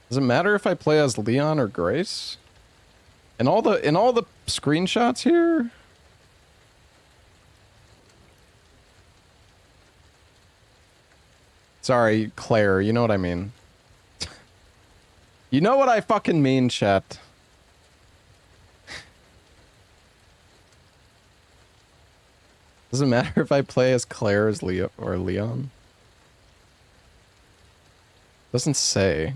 Does it matter if I play as Leon or Grace? In all the screenshots here? Sorry, Claire, you know what I mean. You know what I fucking mean, chat. Does it matter if I play as Claire as Leo or Leon? Doesn't say.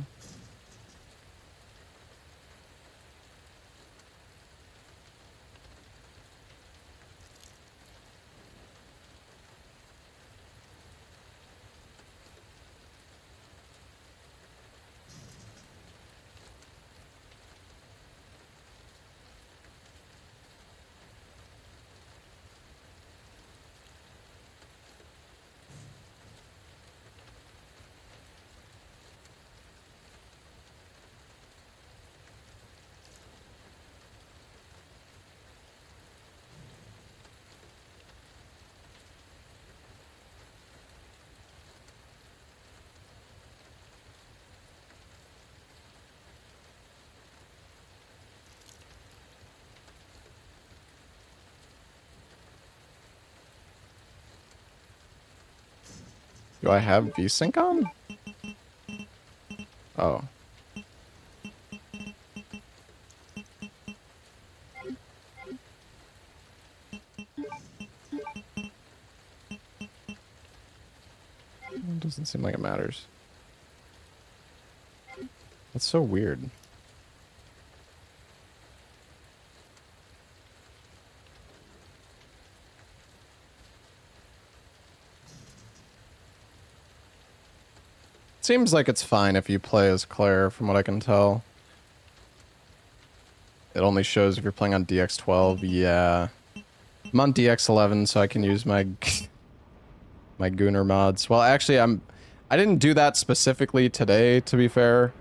Do I have VSync on? Oh. It doesn't seem like it matters. That's so weird. Seems like it's fine if you play as Claire, from what I can tell. It only shows if you're playing on DX12, yeah. I'm on DX11, so I can use my my Gooner mods. Well, actually, I didn't do that specifically today, to be fair.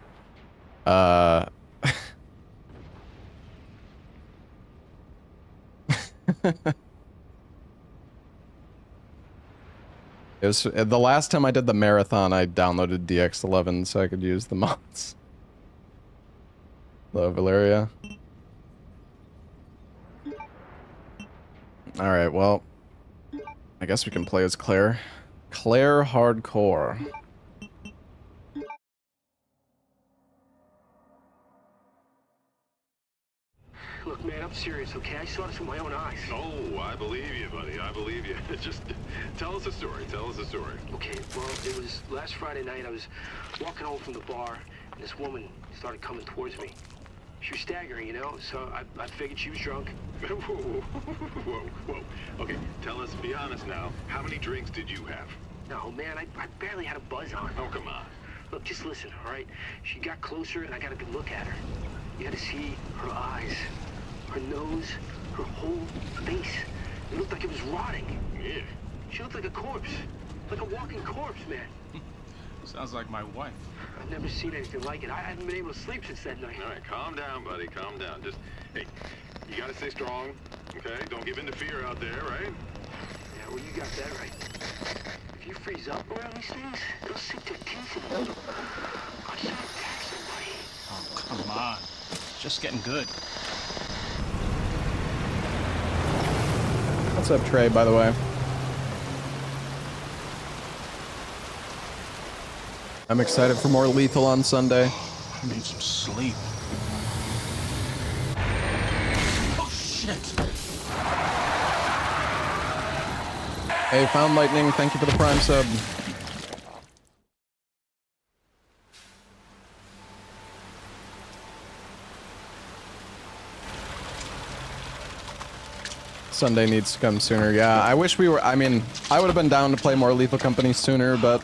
It was the last time I did the marathon, I downloaded DX11 so I could use the mods. Hello, Valeria. Alright, well, I guess we can play as Claire. Claire Hardcore. Look, man, I'm serious, okay? I saw this with my own eyes. Oh, I believe you, buddy. I believe you. Just tell us a story. Tell us a story. Okay, well, it was last Friday night. I was walking home from the bar, and this woman started coming towards me. She was staggering, you know, so I figured she was drunk. Whoa, whoa, whoa. Okay, tell us, be honest now. How many drinks did you have? No, man, I barely had a buzz on. Oh, come on. Look, just listen, all right? She got closer, and I got a good look at her. You had to see her eyes, her nose, her whole face. It looked like it was rotting. Yeah. She looked like a corpse. Like a walking corpse, man. Sounds like my wife. I've never seen anything like it. I haven't been able to sleep since that night. All right, calm down, buddy. Calm down. Just, hey, you gotta stay strong, okay? Don't give in to fear out there, right? Yeah, well, you got that right. If you freeze up around these things, they'll sink their teeth in you. I'm trying to attack somebody. Oh, come on. It's just getting good. What's up, Trey, by the way? I'm excited for more Lethal on Sunday. I need some sleep. Oh, shit. Hey, Found Lightning, thank you for the Prime sub. Sunday needs to come sooner. Yeah, I wish we were. I mean, I would have been down to play more Lethal Company sooner, but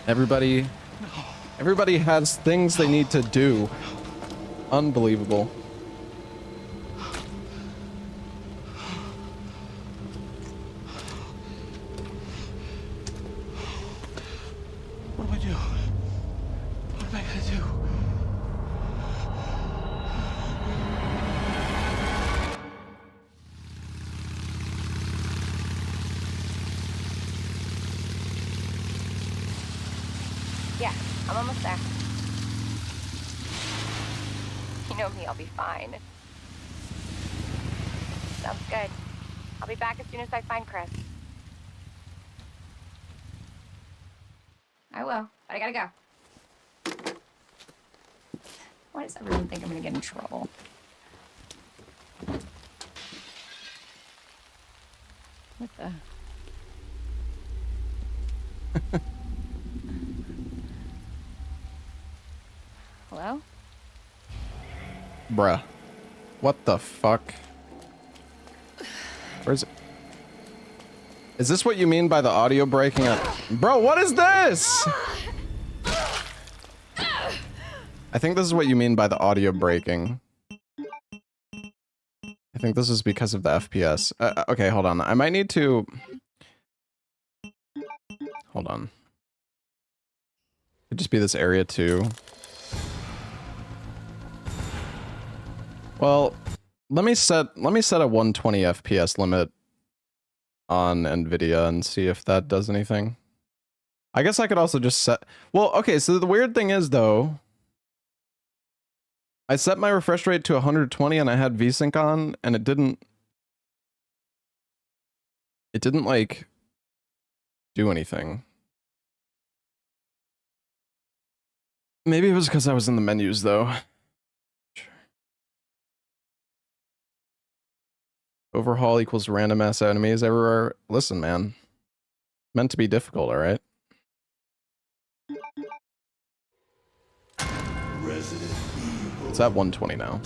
everybody has things they need to do. Unbelievable. What do I do? What am I gonna do? Yeah, I'm almost there. You know me, I'll be fine. Sounds good. I'll be back as soon as I find Chris. I will, but I gotta go. Why does everyone think I'm gonna get in trouble? What the? Hello? Bruh. What the fuck? Where's it? Is this what you mean by the audio breaking up? Bro, what is this? I think this is what you mean by the audio breaking. I think this is because of the FPS. Okay, hold on. I might need to... Hold on. Could just be this area too. Well, let me set a 120 FPS limit on NVIDIA and see if that does anything. I guess I could also just set... Well, okay, so the weird thing is, though... I set my refresh rate to 120 and I had VSync on, and it didn't... It didn't, like... do anything. Maybe it was because I was in the menus, though. Overhaul equals random ass enemies everywhere. Listen, man. Meant to be difficult, alright? It's at 120 now.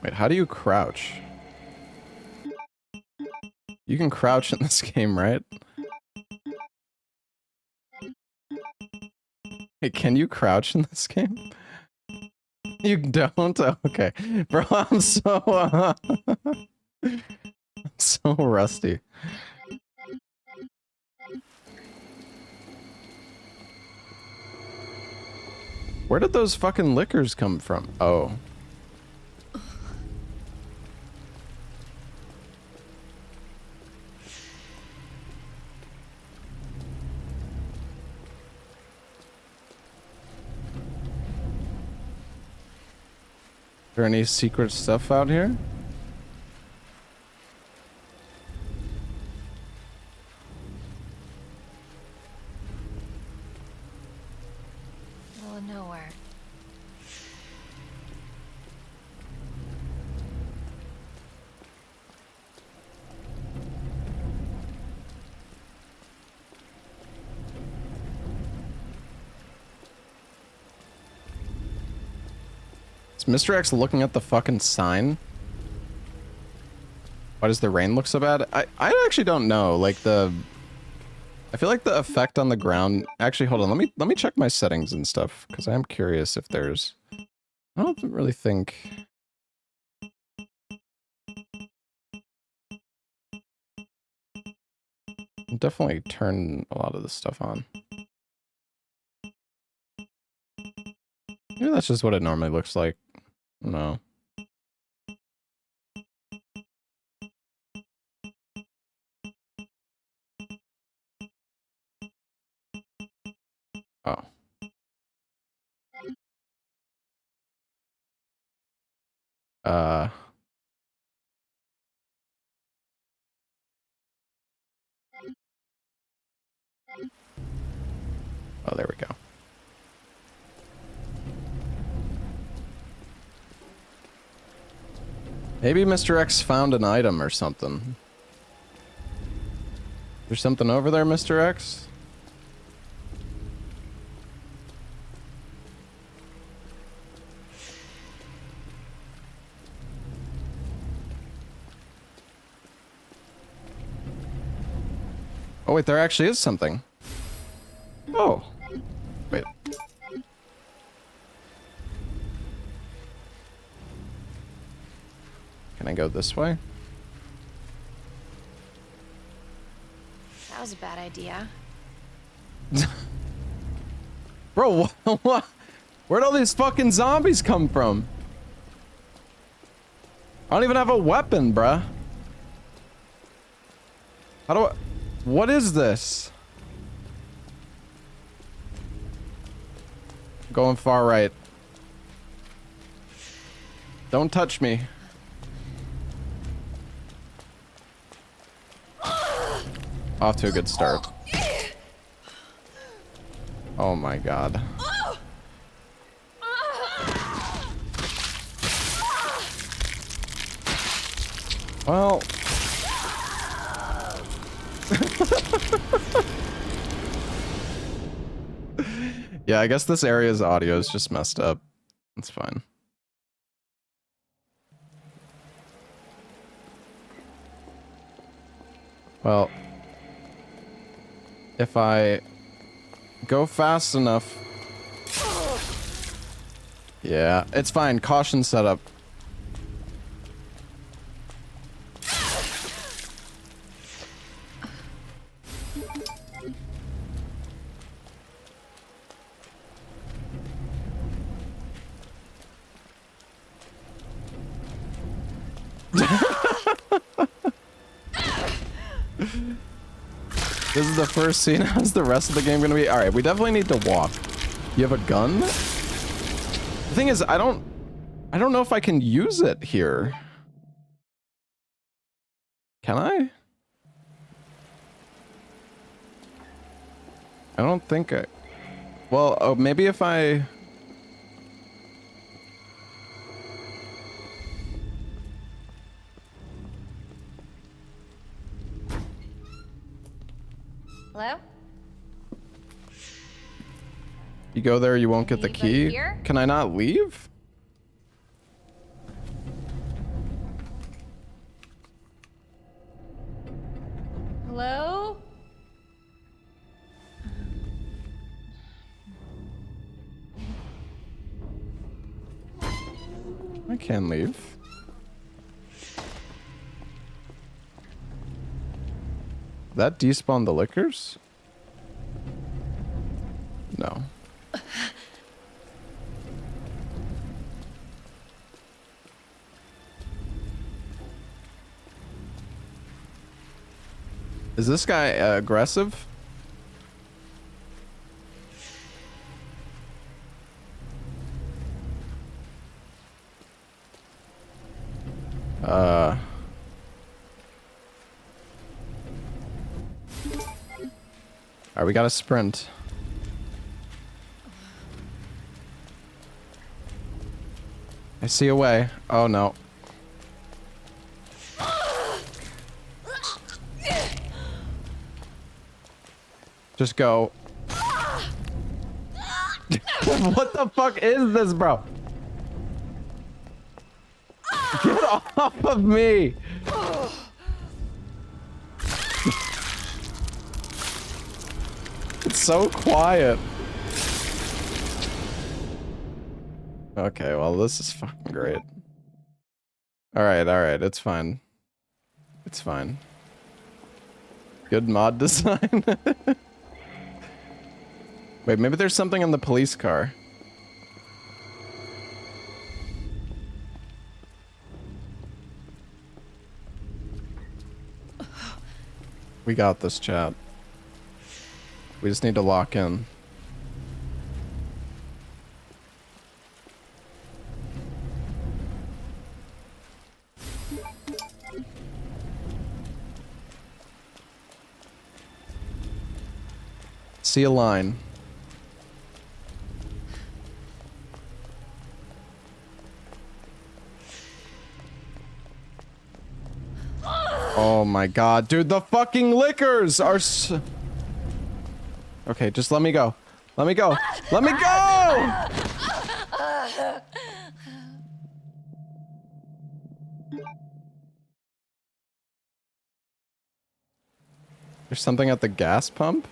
Wait, how do you crouch? You can crouch in this game, right? Hey, can you crouch in this game? You don't? Okay. Bro, I'm so... I'm so rusty. Where did those fucking liquors come from? Oh. Is there any secret stuff out here? Middle of nowhere. Is Mr. X looking at the fucking sign? Why does the rain look so bad? I actually don't know. Like I feel like the effect on the ground... Actually, hold on. Let me check my settings and stuff, because I am curious if there's... I don't really think... I'll definitely turn a lot of this stuff on. Maybe that's just what it normally looks like. No. Oh. Oh, there we go. Maybe Mr. X found an item or something. There's something over there, Mr. X? Oh wait, there actually is something. Oh. Wait. Can I go this way? That was a bad idea. Bro, what? Where'd all these fucking zombies come from? I don't even have a weapon, bruh. How do I... What is this? Going far right. Don't touch me. Off to a good start. Oh my god. Well... Yeah, I guess this area's audio is just messed up. It's fine. Well, if I go fast enough... Yeah, it's fine. Caution setup. This is the first scene. How's the rest of the game gonna be? All right, we definitely need to walk. You have a gun? The thing is, I don't know if I can use it here. Can I? I don't think I... Well, oh, maybe if I... Hello? You go there, you won't get the Anybody key. here? Can I not leave? Hello? I can leave. That despawned the liquors? No. Is this guy aggressive? Alright, we gotta sprint. I see a way. Oh no. Just go. What the fuck is this, bro? Get off of me! It's so quiet. Okay, well, this is fucking great. Alright, it's fine. It's fine. Good mod design. Wait, maybe there's something in the police car. We got this, chat. We just need to lock in. See a line. Oh my god, dude, the fucking liquors are Okay, just let me go. Let me go. Let me go! There's something at the gas pump?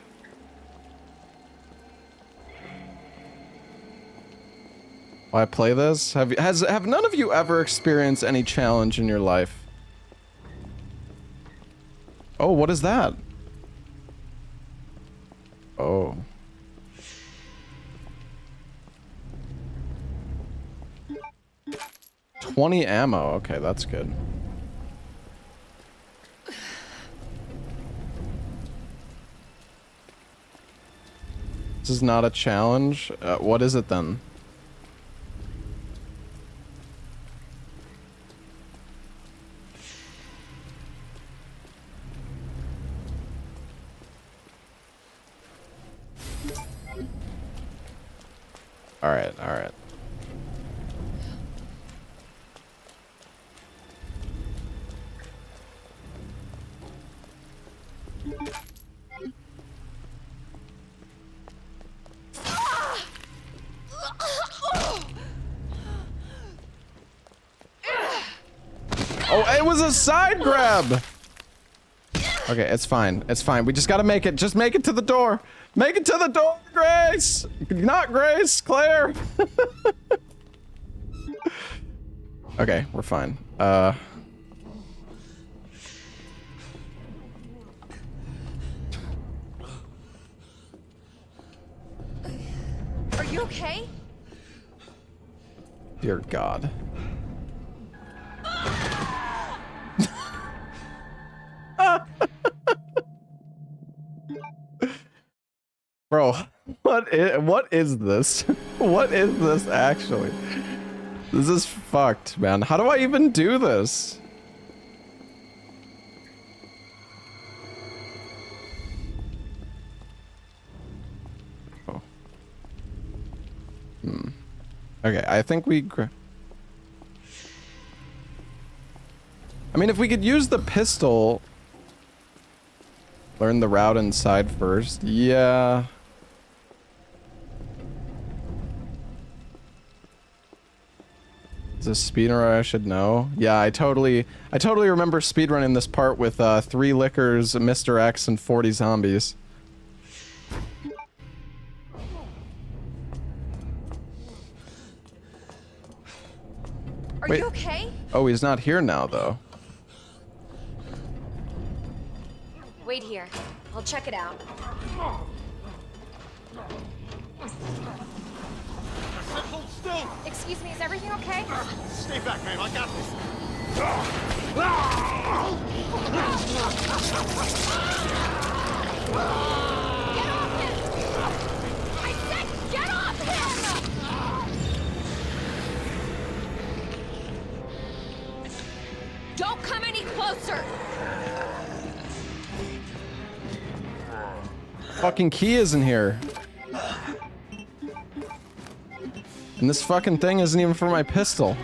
Why play this? Have none of you ever experienced any challenge in your life? Oh, what is that? Oh. $20 ammo. Okay, that's good. is not a challenge. What is it then? Alright, alright. Oh, it was a side grab! Okay, it's fine. It's fine. We just gotta make it. Just make it to the door. Make it to the door, Grace! Not Grace, Claire! Okay, we're fine. Are you okay? Dear God. Bro, what is this? What is this actually? This is fucked, man. How do I even do this? Oh. Okay, I think we... I mean, if we could use the pistol... Learn the route inside first. Yeah. Is this speedrunner I should know? Yeah, I totally remember speedrunning this part with 3 liquors, Mr. X, and 40 zombies. Are Wait. you okay? Oh, he's not here now, though. Wait here. I'll check it out. Hold still! Excuse me, is everything okay? Stay back, man. I got this. Get off him! I said get off him! Don't come any closer! Fucking key isn't here. And this fucking thing isn't even for my pistol.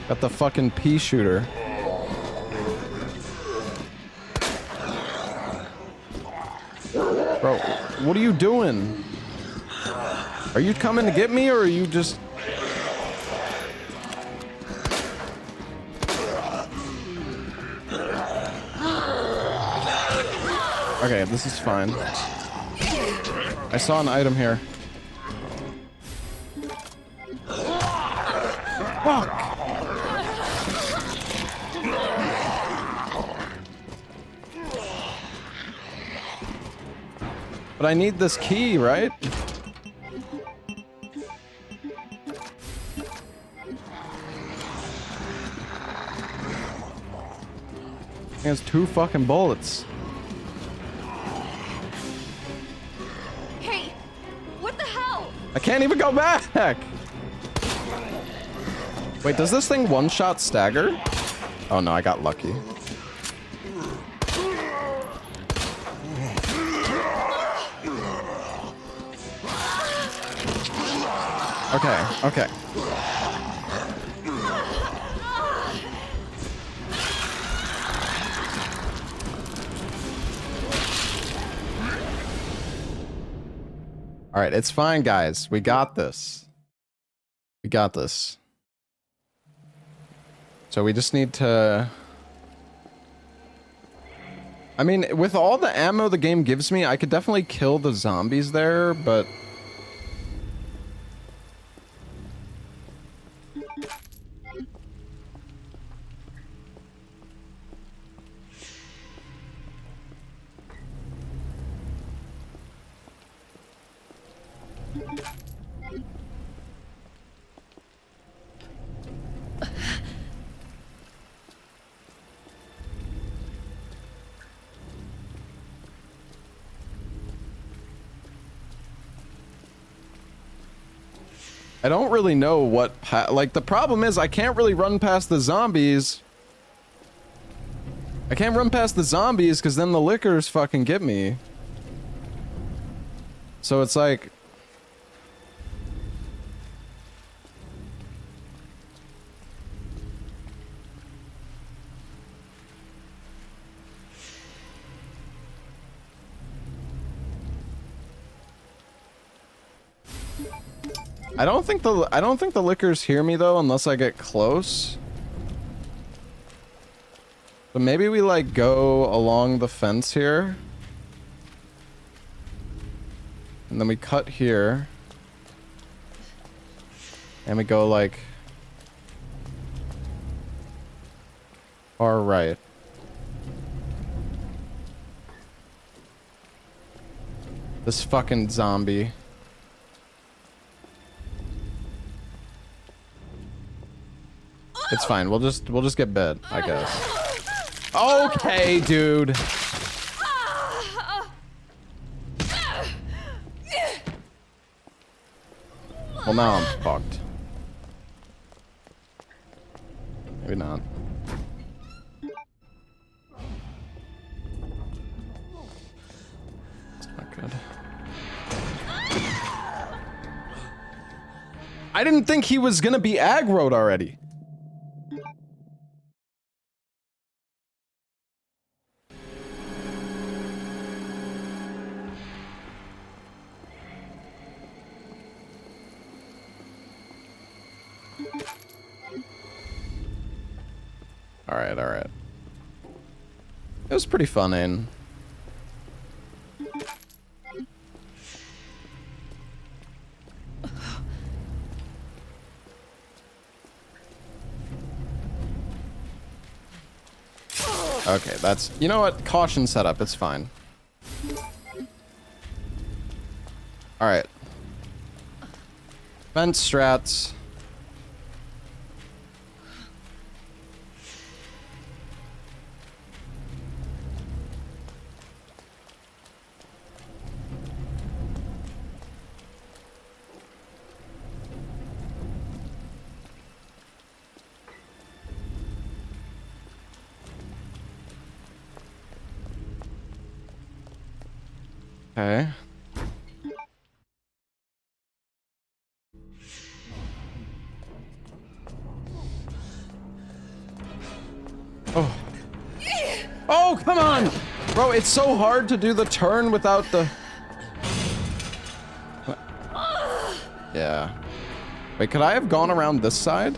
Got the fucking pea shooter. Bro, what are you doing? Are you coming to get me, or are you just... Okay, this is fine. I saw an item here. Fuck! But I need this key, right? He has 2 fucking bullets. Hey! What the hell? I can't even go back! Wait, does this thing one-shot stagger? Oh no, I got lucky. Okay, okay. All right, it's fine, guys. We got this. We got this. So we just need to... I mean, with all the ammo the game gives me, I could definitely kill the zombies there, but... I don't really know what like the problem is I can't really run past the zombies. I can't run past the zombies because then the lickers fucking get me. So it's like I don't think the lickers hear me though unless I get close. But maybe we like go along the fence here. And then we cut here. And we go like far right. This fucking zombie. It's fine. We'll just get bit, I guess. Okay, dude. Well, now I'm fucked. Maybe not. It's not good. I didn't think he was gonna be aggroed already. Alright. It was pretty fun, Ain. Okay, that's... You know what? Caution setup, it's fine. Alright. Fence strats. Okay. Oh. Oh, come on! Bro, it's so hard to do the turn without the... Yeah. Wait, could I have gone around this side?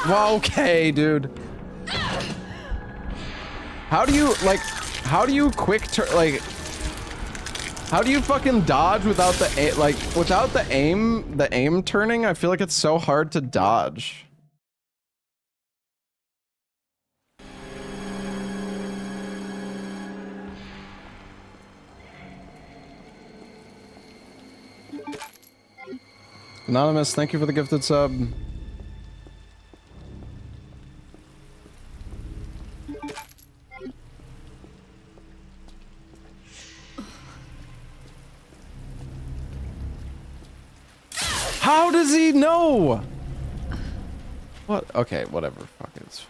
Well, okay, dude. How do you, like... How do you quick turn, like... How do you fucking dodge without the like without the aim turning? I feel like it's so hard to dodge. Anonymous, thank you for the gifted sub. How does he know? What? Okay, whatever. Fuck it. It's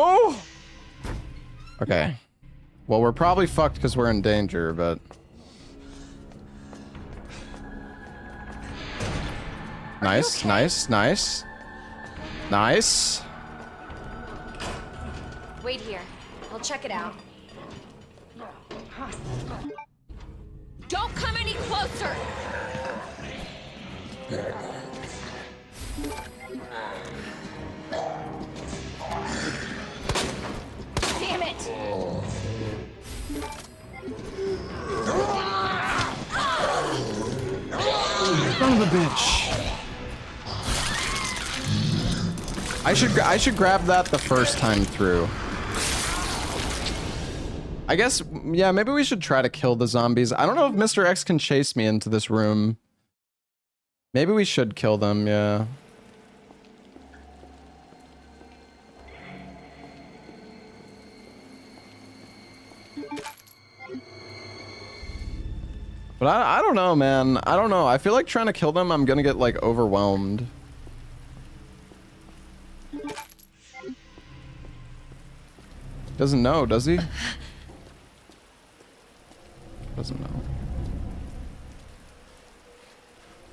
Oh! Okay. Well, we're probably fucked because we're in danger, but... Nice, okay? Nice. Wait here. I'll check it out. Don't come any closer! Damn it! bitch. I should grab that the first time through. I guess, yeah, maybe we should try to kill the zombies. I don't know if Mr. X can chase me into this room. Maybe we should kill them, yeah. But I don't know, man. I don't know. I feel like trying to kill them, I'm gonna get, like, overwhelmed. Doesn't know, does he? Doesn't know.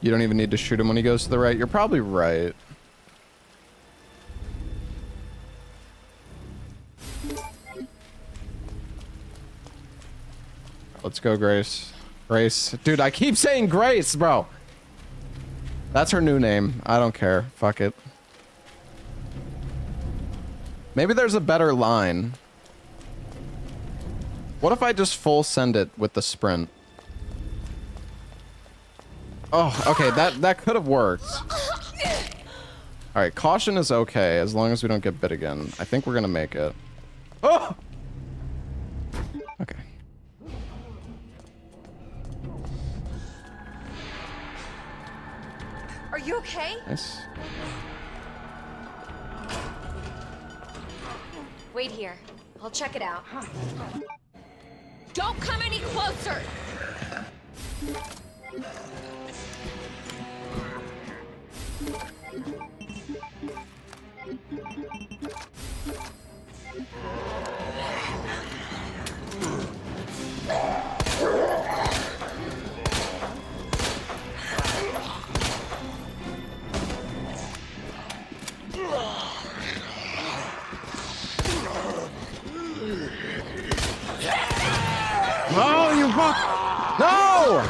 You don't even need to shoot him when he goes to the right. You're probably right. Let's go, Grace. Grace. Dude, I keep saying Grace, bro. That's her new name. I don't care. Fuck it. Maybe there's a better line. What if I just full send it with the sprint? Oh, okay. That could have worked. All right. Caution is okay as long as we don't get bit again. I think we're going to make it. Oh! Okay. Are you okay? Nice. Wait here. I'll check it out. Don't come any closer! Oh, you fuck! No!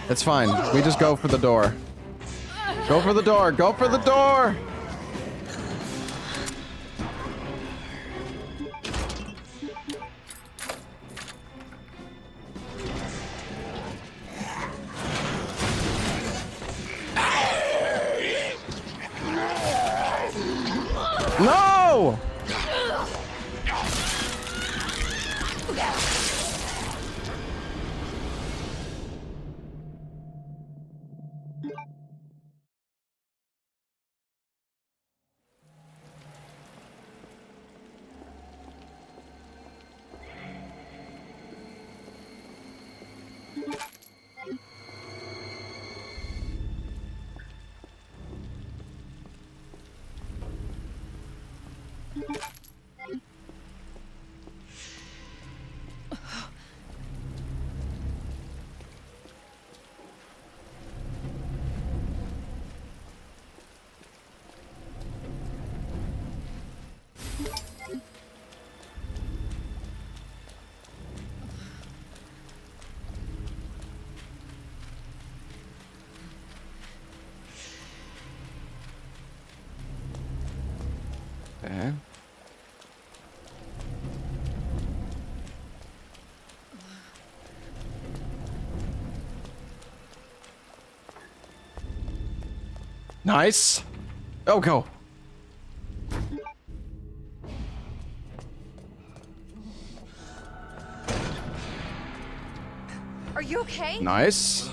It's fine. We just go for the door. Go for the door. Go for the door! No! Okay. Nice. Oh, go. Are you okay? Nice.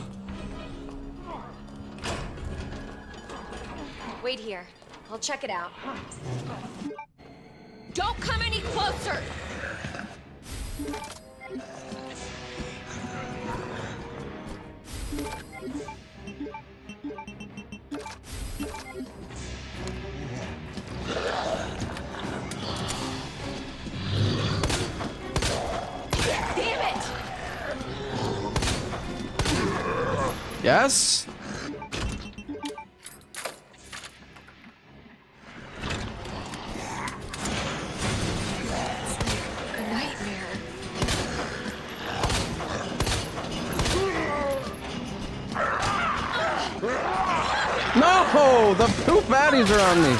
Wait here. I'll check it out. Don't come any closer! Damn it! Yes. No! The poop baddies are on me!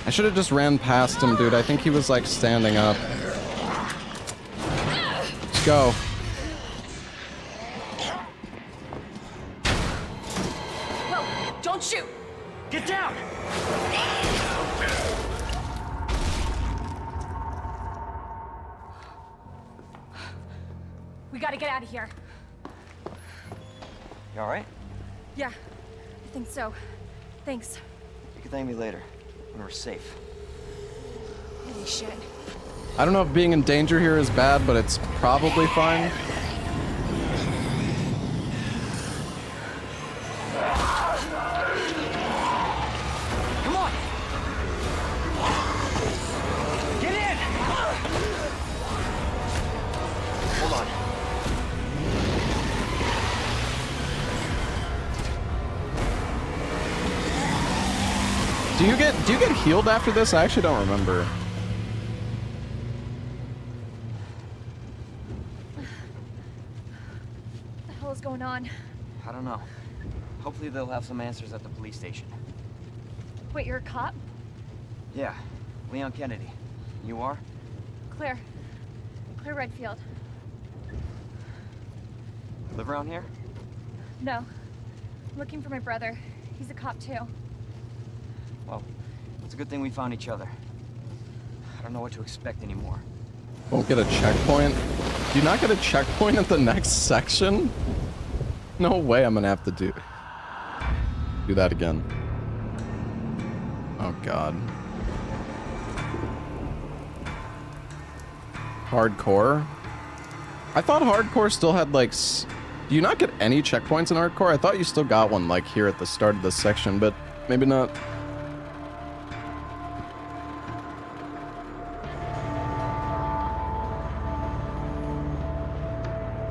I should have just ran past him, dude. I think he was, like, standing up. go. Whoa! Don't shoot! Get down! We gotta get out of here. You alright? Yeah, I think so. Thanks. You can thank me later, when we're safe. Holy shit. I don't know if being in danger here is bad, but it's probably fine. Come on! Get in! Hold on. Do you get healed after this? I actually don't remember. What the hell is going on? I don't know. Hopefully they'll have some answers at the police station. Wait, you're a cop? Yeah, Leon Kennedy. You are? Claire. Claire Redfield. Live around here? No. I'm looking for my brother. He's a cop too. Well, it's a good thing we found each other. I don't know what to expect anymore. Won't get a checkpoint. Do you not get a checkpoint at the next section? No way I'm gonna have to do that again. Oh god. Hardcore? I thought hardcore still had like do you not get any checkpoints in hardcore? I thought you still got one like here at the start of this section, but maybe not.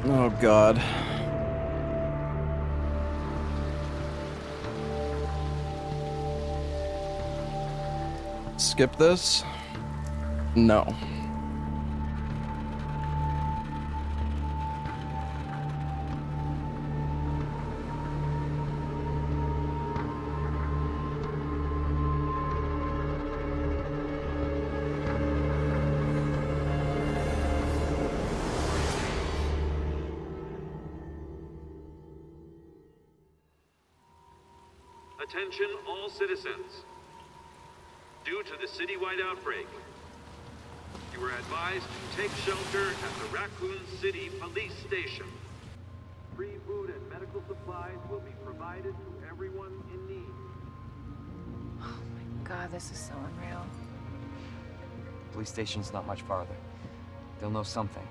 Oh god. Skip this? No. Attention all citizens. Due to the citywide outbreak, you are advised to take shelter at the Raccoon City Police Station. Free food and medical supplies will be provided to everyone in need. Oh my god, this is so unreal. Police station's not much farther. They'll know something.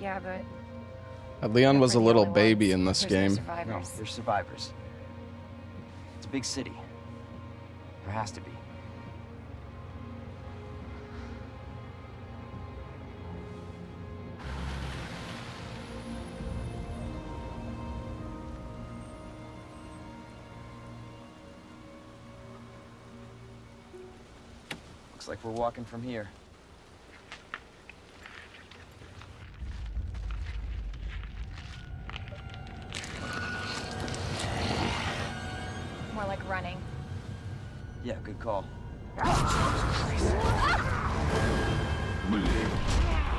Yeah, but... Leon was a we're the little only baby ones. in this There's no game. No, survivors. they're survivors. It's a big city. There has to be. Looks like we're walking from here. More like running. Yeah, good call.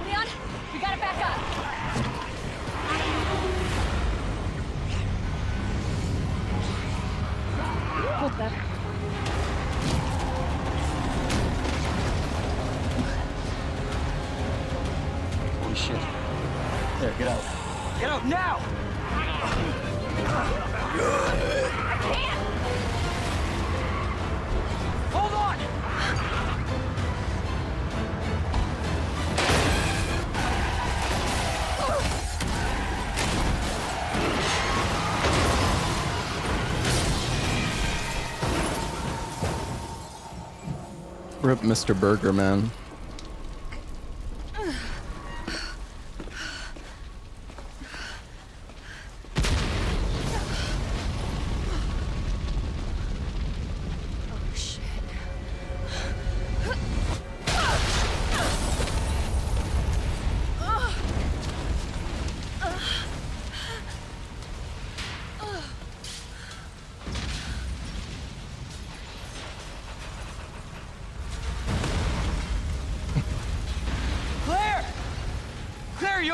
Leon, you gotta back up. Hold that. Holy shit. There, get out. Get out now! Hold on! Rip Mr. Burger Man. Oh shit.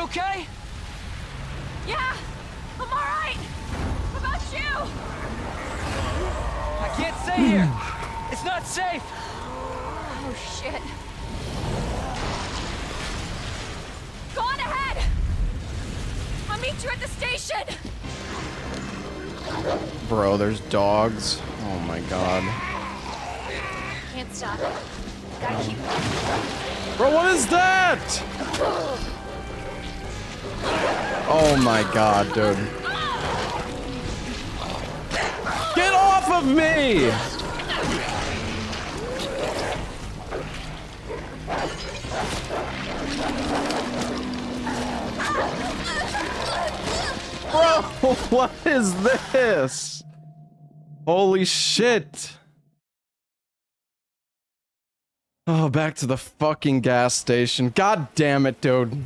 okay? Yeah, I'm all right. What about you? I can't stay here. It's not safe. Oh, shit. Go on ahead. I'll meet you at the station. Bro, there's dogs. Oh my god. Can't stop. Gotta keep. Bro, what is that? Oh my god, dude. Get off of me! Bro, what is this? Holy shit. Oh, back to the fucking gas station. God damn it, dude.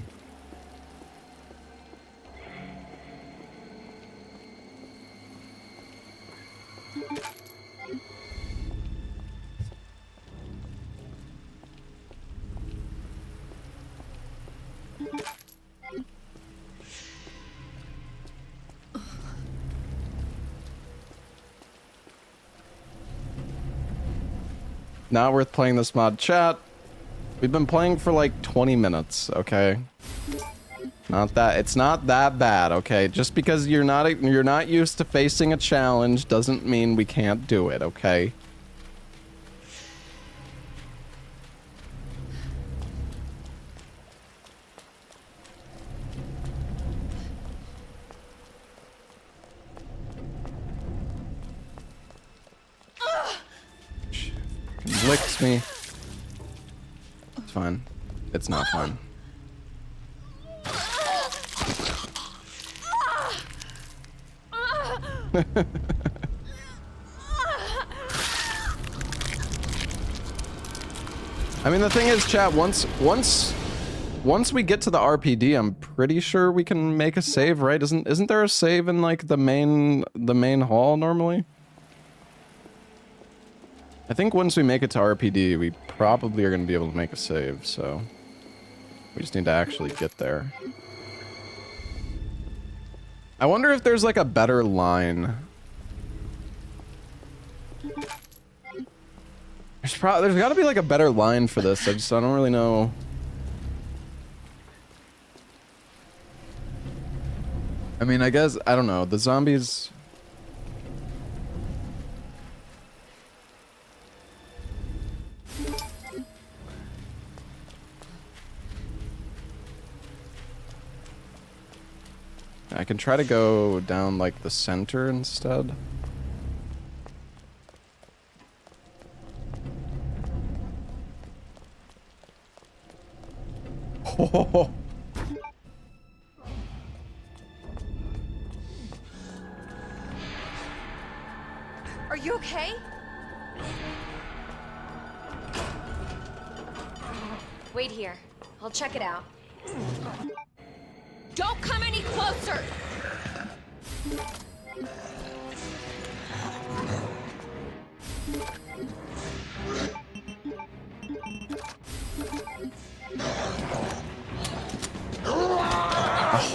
Not worth playing this mod. Chat, we've been playing for like 20 minutes, okay? It's not that bad, okay? Just because you're not used to facing a challenge doesn't mean we can't do it, okay? Licks me. It's fine. It's not fine. I mean, the thing is, chat, once we get to the RPD, I'm pretty sure we can make a save, right? Isn't there a save in like the main hall normally? I think once we make it to RPD, we probably are going to be able to make a save, so we just need to actually get there. I wonder if there's like a better line. There's got to be like a better line for this. I don't really know. I mean, I guess I don't know. The zombies. I can try to go down like the center instead. Oh. Are you okay? Wait here. I'll check it out. Don't come any closer!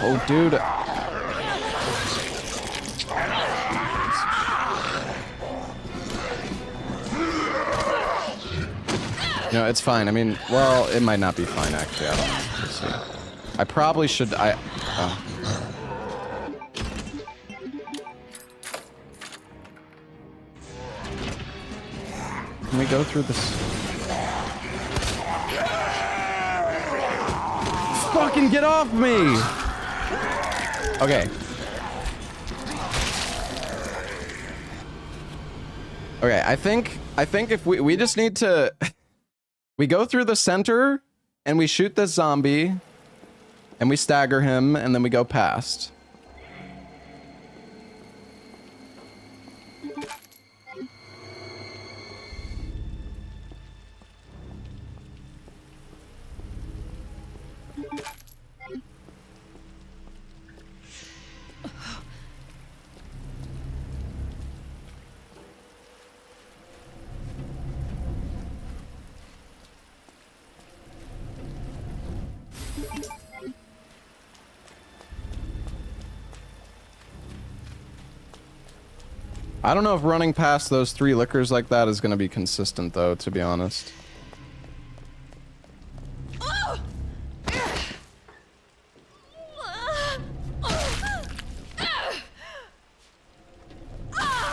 Oh, dude. No, it's fine. I mean, well, it might not be fine, actually. I don't know. We'll see. I probably should... oh. Can we go through this? Fucking get off me! Okay. Okay, I think if we just need to... we go through the center, and we shoot this zombie, and we stagger him, and then we go past. I don't know if running past those 3 liquors like that is gonna be consistent though, to be honest.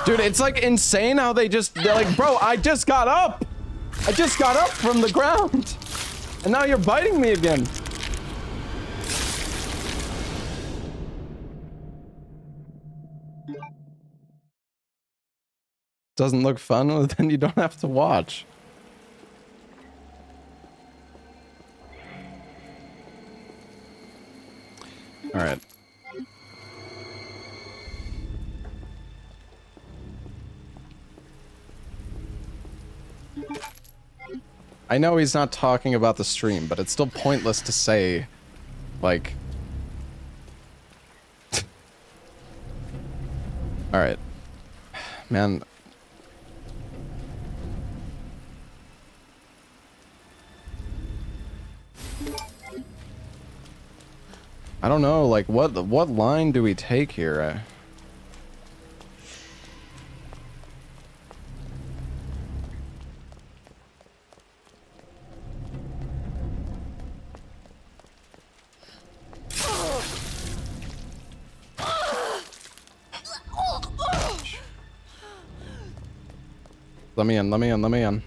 Dude, it's like insane how they're like, bro, I just got up! I just got up from the ground! And now you're biting me again! Doesn't look fun, well, then you don't have to watch. Alright. I know he's not talking about the stream, but it's still pointless to say, like... Alright. Man... I don't know, like, what line do we take here? Let me in, let me in, let me in.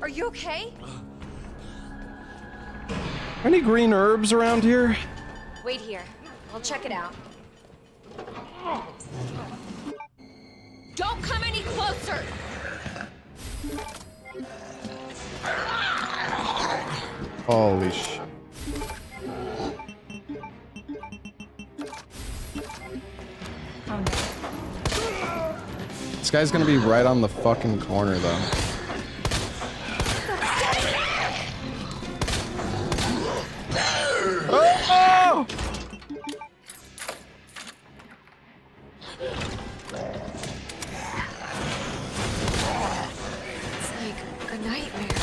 Are you okay? Any green herbs around here? Wait here. I'll check it out. Don't come any closer! Holy sh... Oh no. This guy's gonna be right on the fucking corner, though. Oh! It's like a nightmare.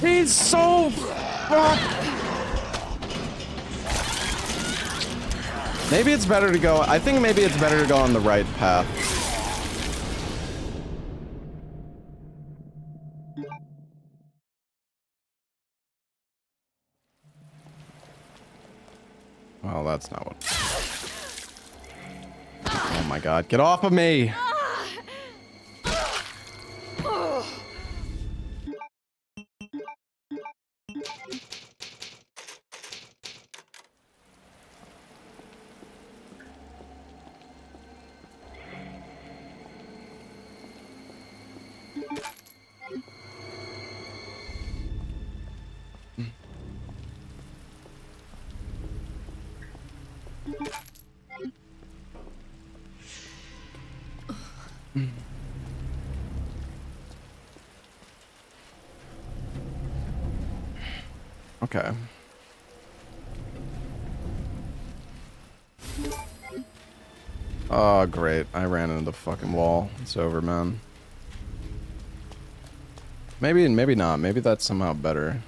He's so fucked. Maybe it's better to go... I think maybe it's better to go on the right path. Well, that's not what... Oh my god, get off of me! Okay. Oh, great. I ran into the fucking wall. It's over, man. Maybe not. Maybe that's somehow better.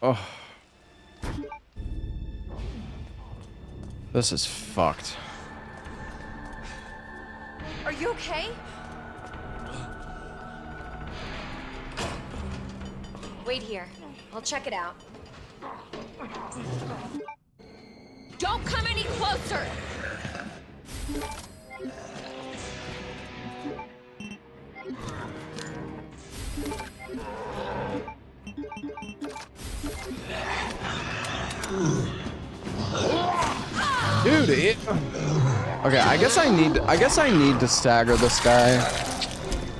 Oh. This is fucked. Are you okay? Wait here. I'll check it out. Don't come any closer! Dude, okay, I guess I need to stagger this guy.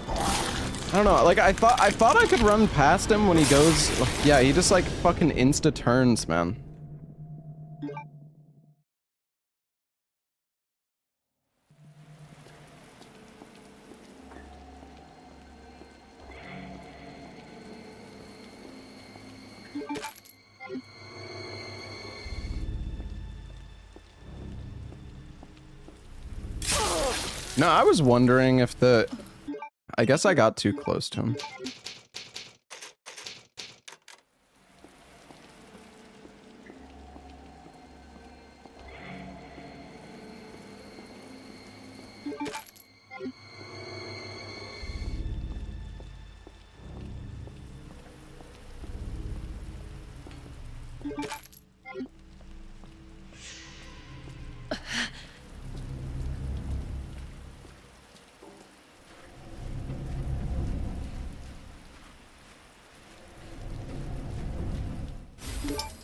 I don't know, like I thought I could run past him when he goes, yeah, he just like fucking insta turns, man. No, I was wondering if the... I guess I got too close to him.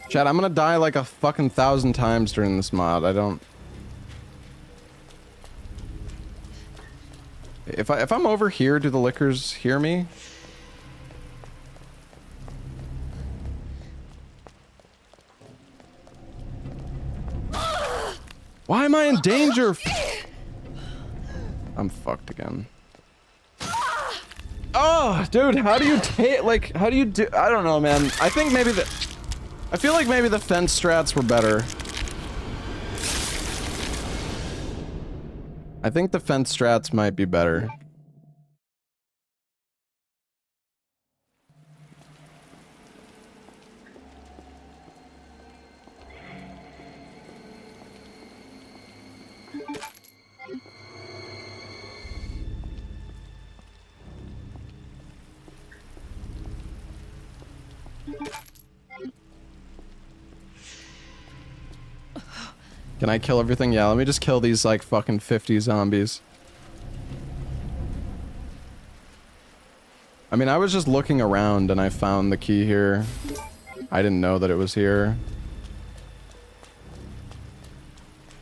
Chad, I'm gonna die like a fucking 1,000 times during this mod. I don't... If I'm over here, do the lickers hear me? Why am I in danger? I'm fucked again. Oh, dude, how do you take, like, how do you do, I don't know, man. I think maybe I feel like maybe the fence strats were better. I think the fence strats might be better. Can I kill everything? Yeah, let me just kill these like fucking 50 zombies. I mean, I was just looking around and I found the key here. I didn't know that it was here.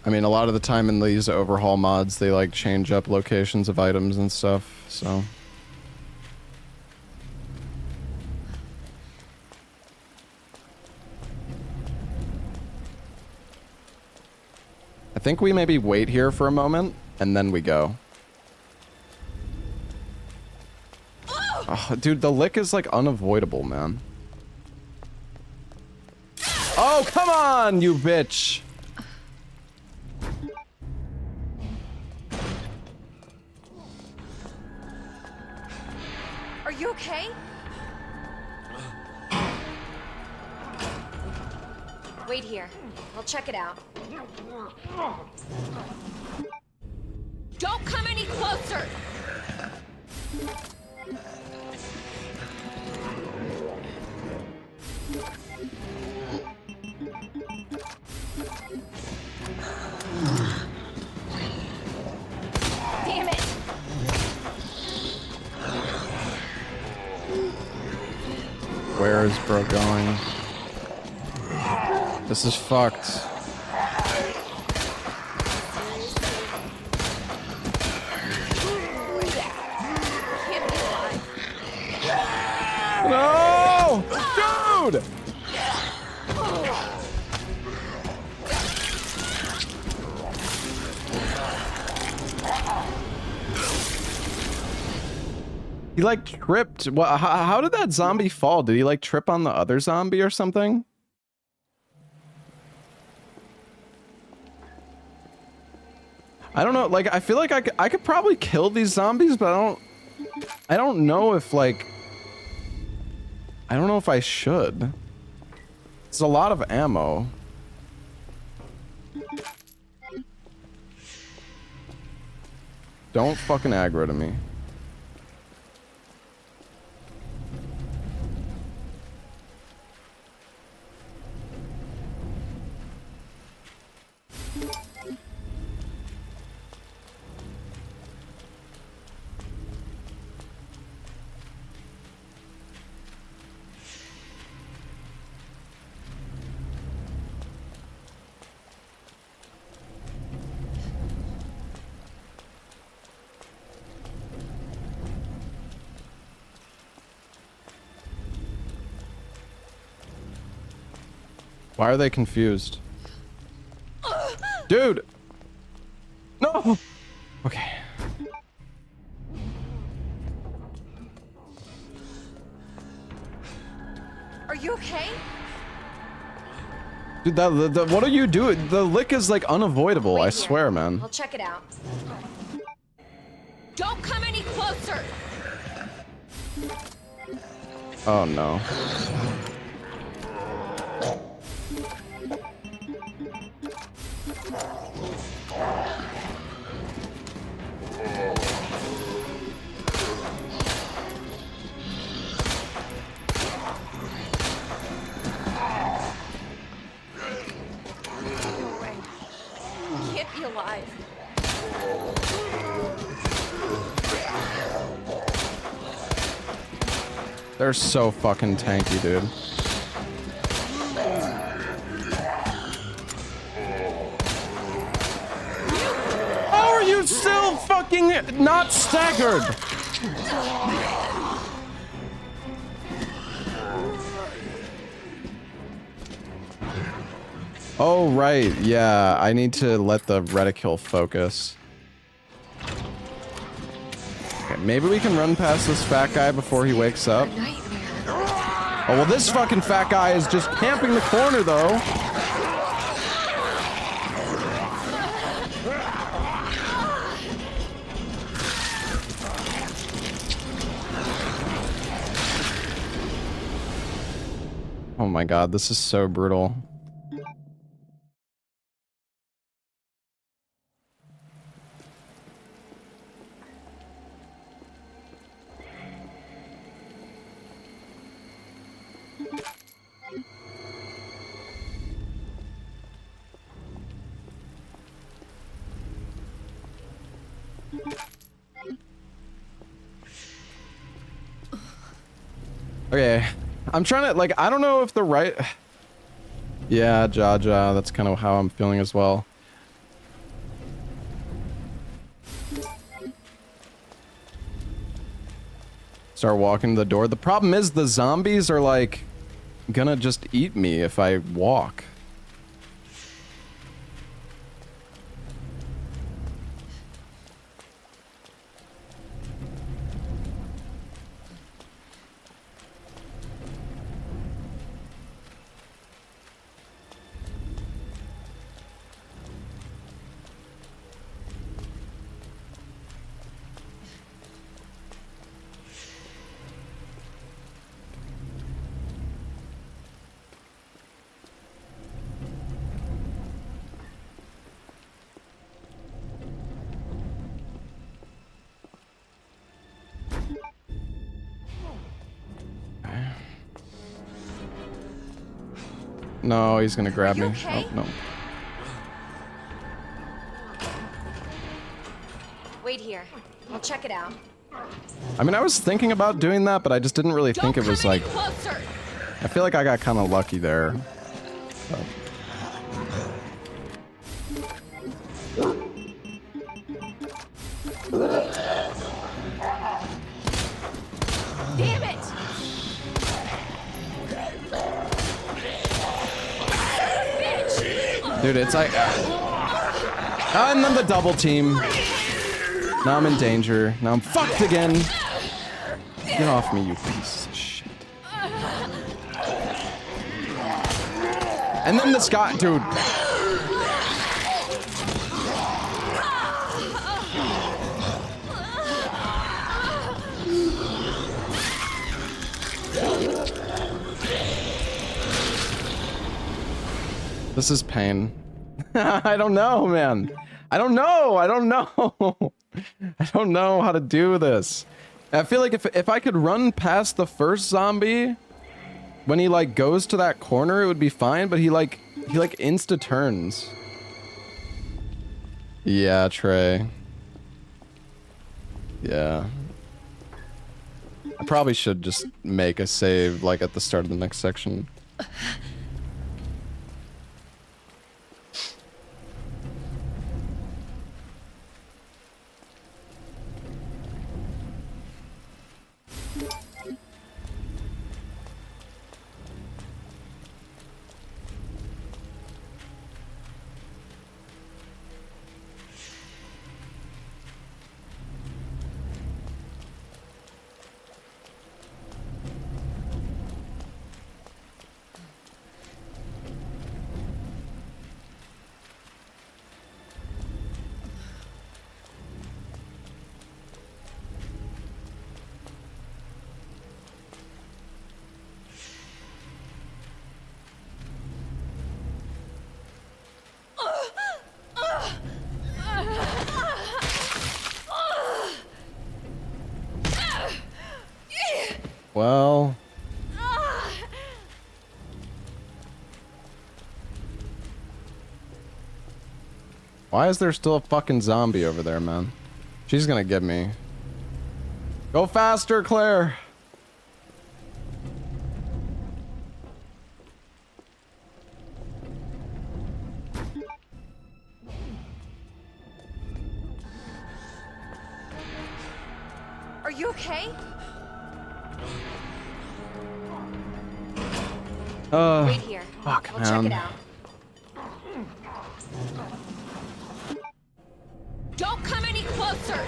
I mean, a lot of the time in these overhaul mods, they like change up locations of items and stuff, so... I think we maybe wait here for a moment, and then we go. Oh, dude, the lick is like unavoidable, man. Oh, come on, you bitch! Are you okay? Wait here. I'll check it out. Don't come any closer! Damn it! Where is bro going? This is fucked. No! Dude! He like tripped. What? How did that zombie fall? Did he like trip on the other zombie or something? I don't know. Like, I feel like I could probably kill these zombies, but I don't know if like. I don't know if I should. It's a lot of ammo. Don't fucking aggro to me. Why are they confused? Dude! No! Okay. Are you okay? Dude, what are you doing? The lick is like unavoidable, I swear, man. I'll check it out. Don't come any closer! Oh no. No way. He can't be alive. They're so fucking tanky, dude. How are you still fucking not staggered? Oh, right. Yeah, I need to let the reticule focus. Okay, maybe we can run past this fat guy before he wakes up. Oh, well, this fucking fat guy is just camping the corner, though. Oh my god, this is so brutal. Okay, I'm trying to, like, I don't know if the right... Yeah, Jaja, that's kind of how I'm feeling as well. Start walking to the door. The problem is the zombies are, like, gonna just eat me if I walk. No, he's gonna grab me. okay? Oh, no. Wait here. I'll check it out. I mean, I was thinking about doing that, but I just didn't really think it was like... Closer. I feel like I got kind of lucky there. But... Damn it! Dude, it's like... and then the double team. Now I'm in danger. Now I'm fucked again. Get off me, you piece of shit. And then this guy... Dude. This is pain. I don't know, man. I don't know. I don't know. I don't know how to do this. I feel like if I could run past the first zombie when he like goes to that corner, it would be fine, but he like insta turns. Yeah, Trey. Yeah. I probably should just make a save like at the start of the next section. Well. Why is there still a fucking zombie over there, man? She's gonna get me. Go faster, Claire! Are you okay? Wait here. Fuck, I'll check man. it out. Don't come any closer!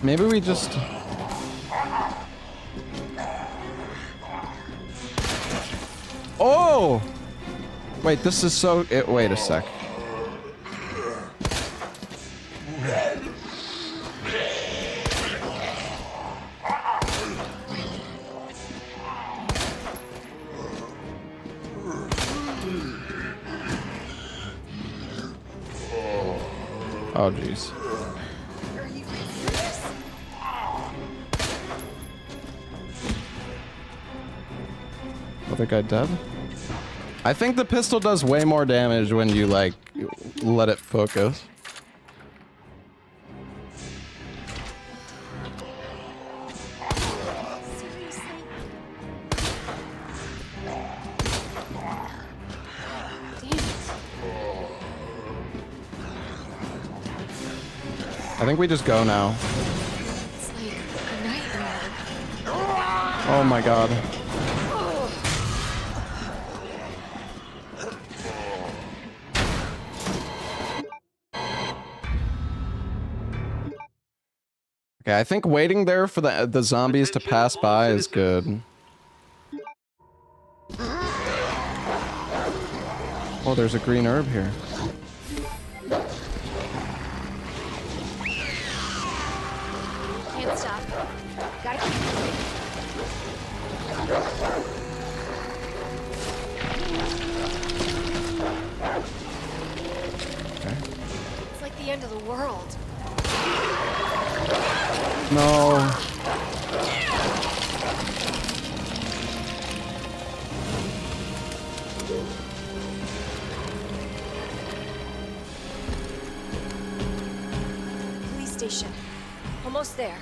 Maybe we just... Oh! Wait, this is so... wait a sec. Oh, jeez. Are you serious? Other guy dead? I think the pistol does way more damage when you, like, let it focus. Seriously? Damn it. I think we just go now. It's like a nightmare. Oh my god. Okay, I think waiting there for the zombies to pass by is good. Oh, there's a green herb here. Can't stop. Gotta keep moving. It's like the end of the world. No. Police station. Almost there.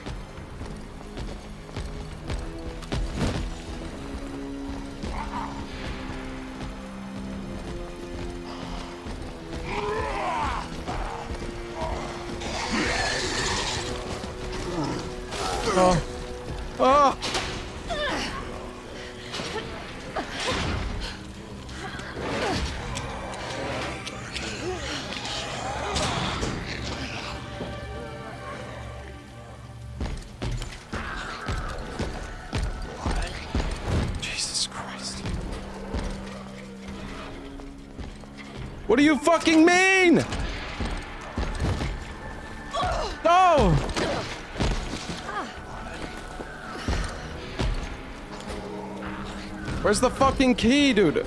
Oh. Oh. Jesus Christ. What do you fucking mean? No! Where's the fucking key, dude?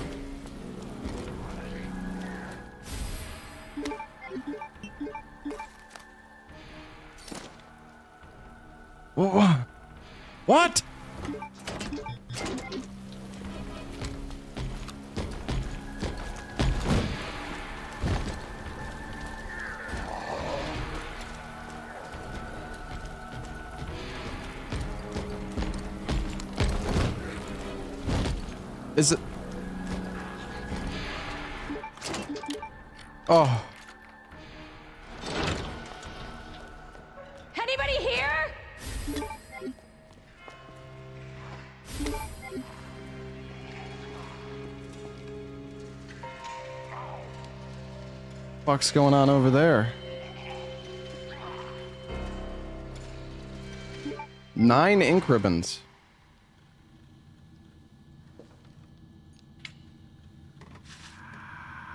What? Is it? Oh. Anybody here? What's going on over there? 9 ink ribbons.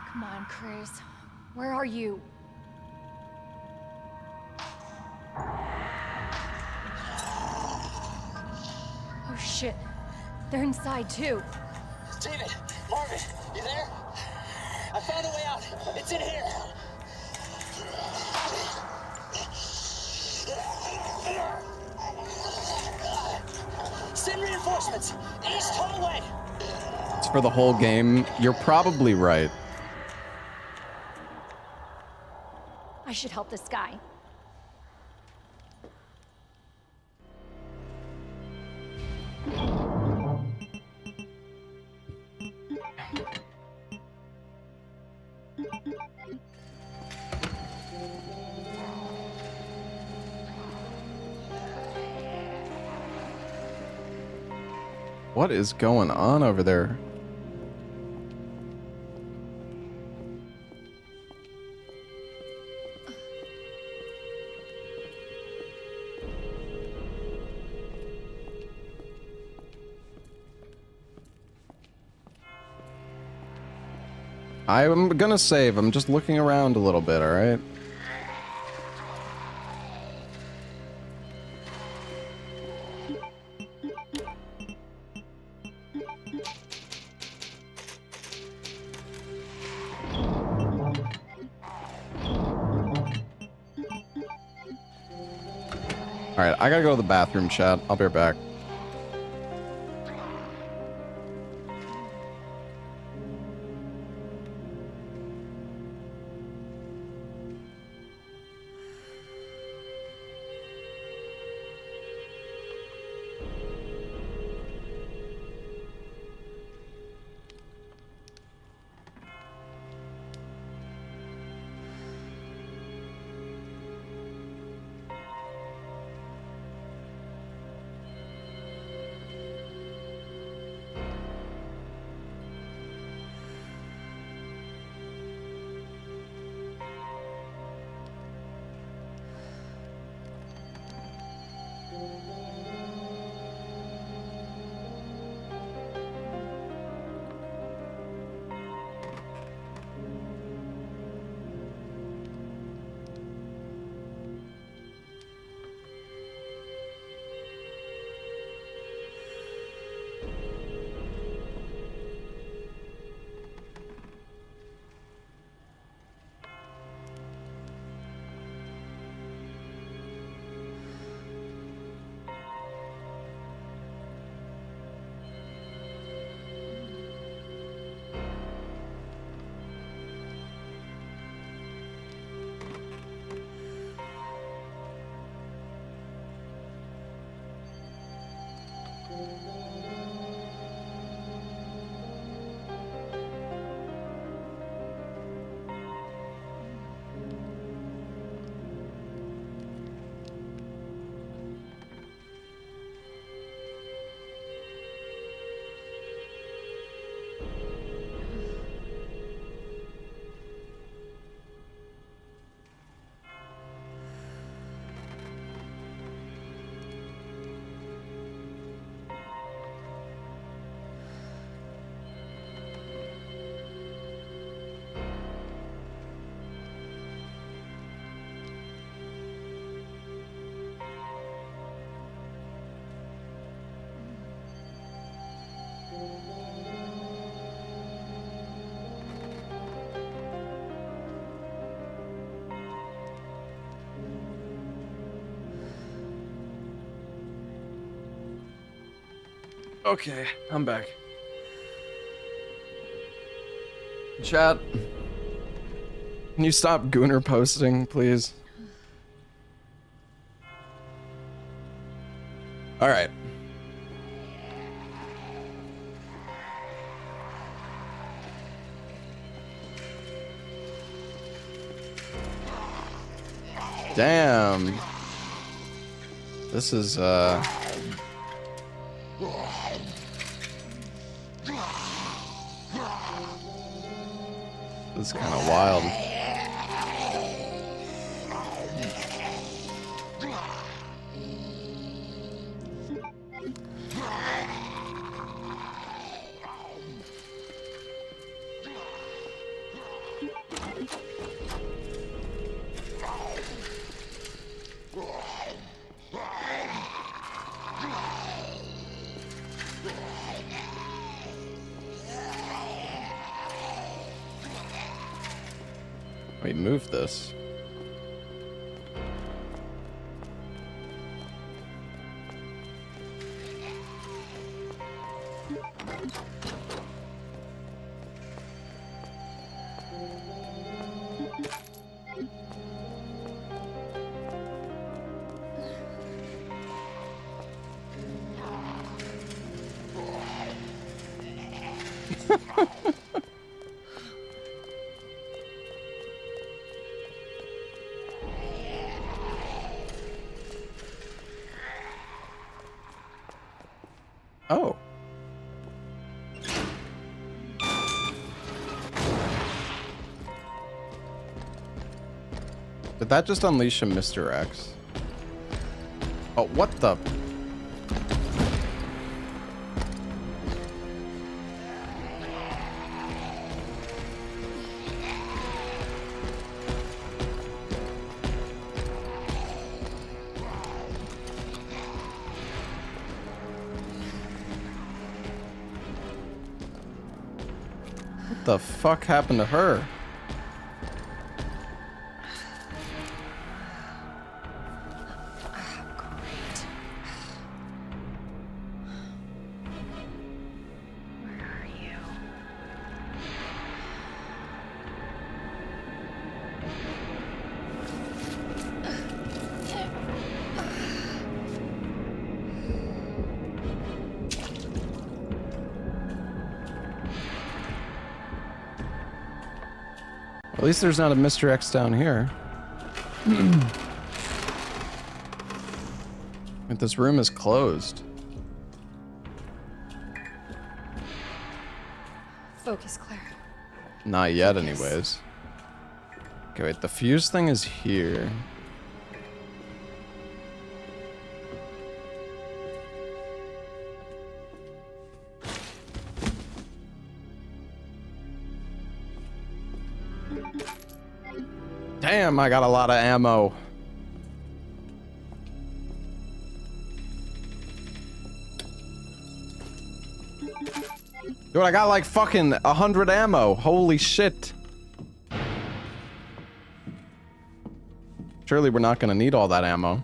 Come on, Chris. Where are you? Oh shit. They're inside too. David, Mark, apartment. You there? I found a way out. It's in here. Send reinforcements. East hallway. It's for the whole game. You're probably right. I should help this guy. What is going on over there? I'm gonna save. I'm just looking around a little bit, alright? Alright, I gotta go to the bathroom, chat. I'll be right back. Okay, I'm back. Chat, can you stop Gooner posting, please? Alright. Damn. This is, this is kind of wild. move this. Oh. Did that just unleash a Mr. X? Oh, what the? What the fuck happened to her? At least there's not a Mr. X down here. But this room is closed. Focus, Claire. Not yet, anyways. Okay, wait, the fuse thing is here. Damn, I got a lot of ammo. Dude, I got like fucking 100 ammo. Holy shit. Surely we're not gonna need all that ammo.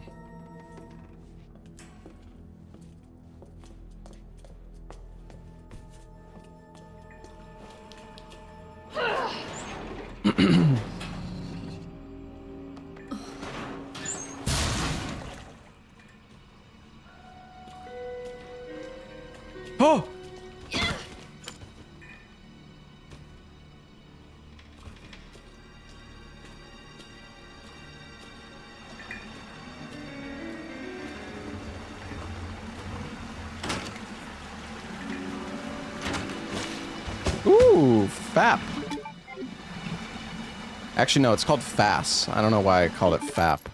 Oh! Ooh, FAP. Actually, no, it's called FAS. I don't know why I called it FAP.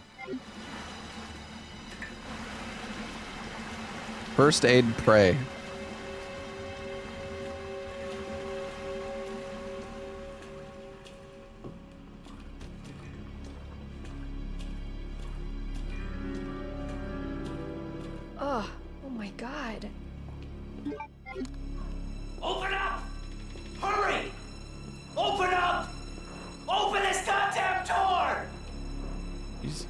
First aid prey. Oh my God. Open up! Hurry! Open up! Open this goddamn door! Jesus.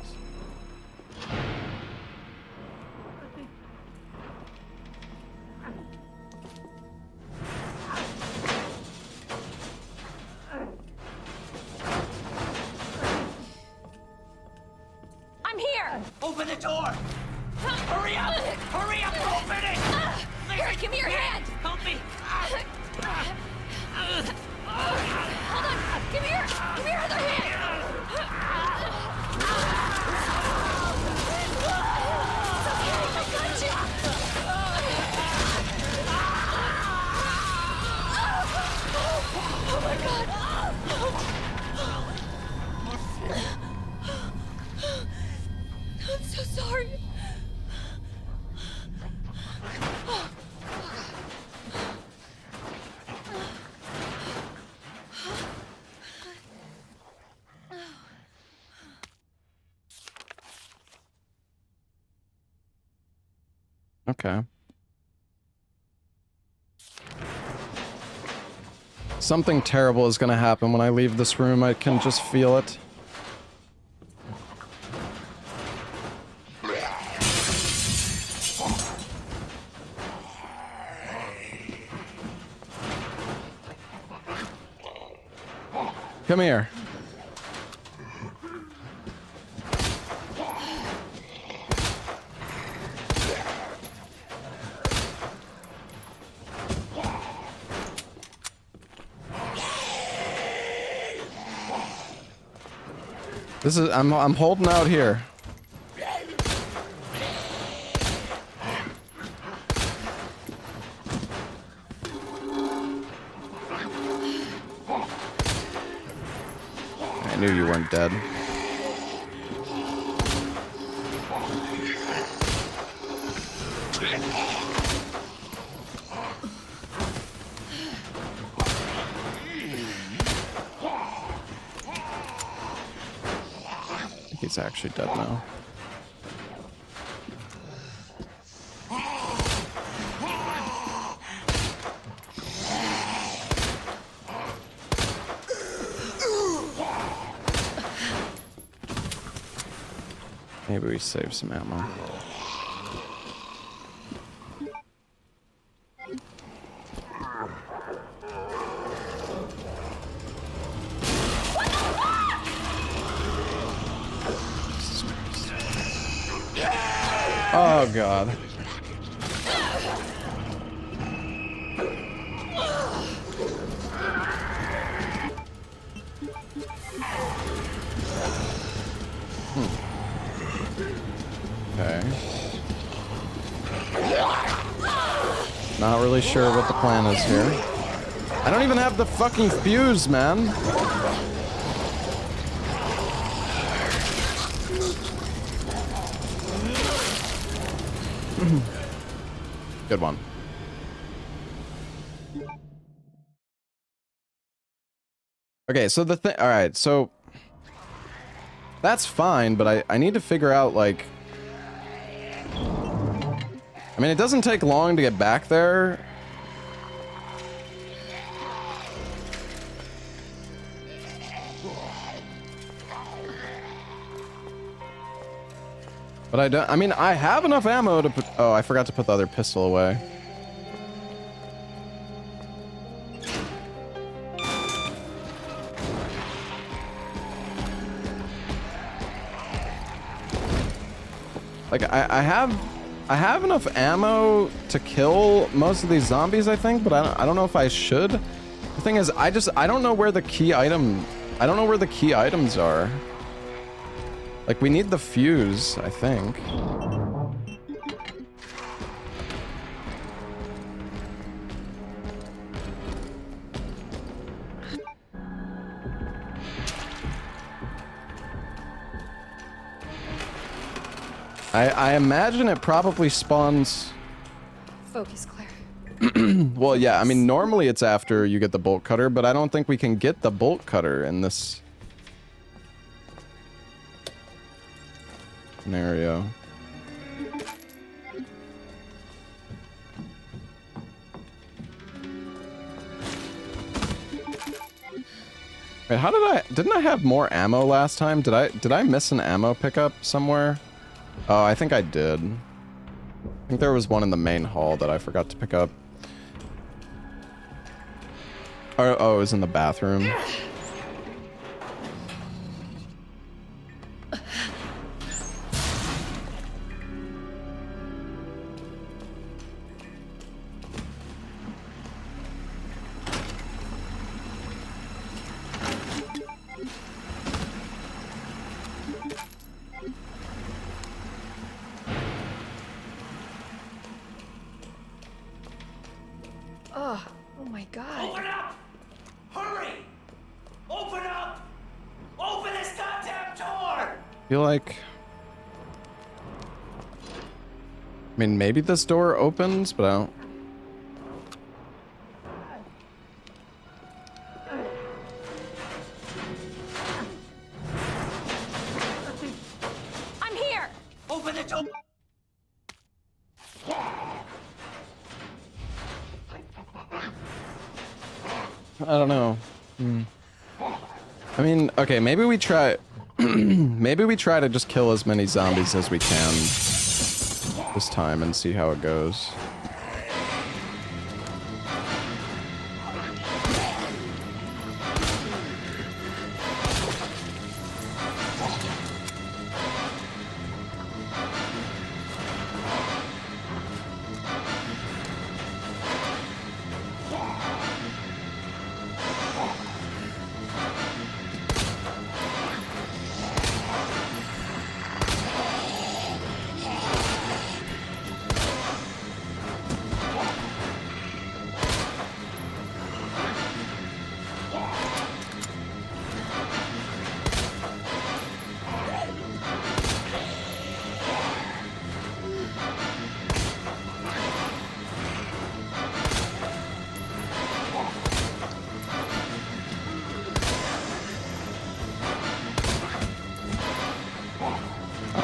I'm here! Open the door! Hurry up! Hurry up! Open it! Here, give me your hand! Help me! Hold on! Give me your other hand! It's okay, I got you! Oh my God! I'm so sorry. Okay. Something terrible is gonna happen when I leave this room. I can just feel it. Come here. This is I'm holding out here. I knew you weren't dead. He's actually dead now. Maybe we save some ammo. Oh god. Okay. Not really sure what the plan is here. I don't even have the fucking fuse, man. Good one. Okay, so the thing, all right, so that's fine, but I need to figure out, like, I mean, it doesn't take long to get back there. But I don't, I mean, I have enough ammo to put, oh, I forgot to put the other pistol away. Like, I have enough ammo to kill most of these zombies, I think, but I don't know if I should. The thing is, I don't know where the key item, I don't know where the key items are. Like, we need the fuse, I think. I imagine it probably spawns... Focus, Claire. Well, yeah, I mean, normally it's after you get the bolt cutter, but I don't think we can get the bolt cutter in this scenario. Wait, how didn't I have more ammo last time? Did I miss an ammo pickup somewhere? Oh, I think I did. I think there was one in the main hall that I forgot to pick up. Oh, it was in the bathroom. Oh my god. Open up! Hurry! Open up! Open this goddamn door! I feel like... I mean, maybe this door opens, but I don't... I'm here! Open the door! I don't know. I mean, okay, maybe we try... maybe we try to just kill as many zombies as we can this time and see how it goes.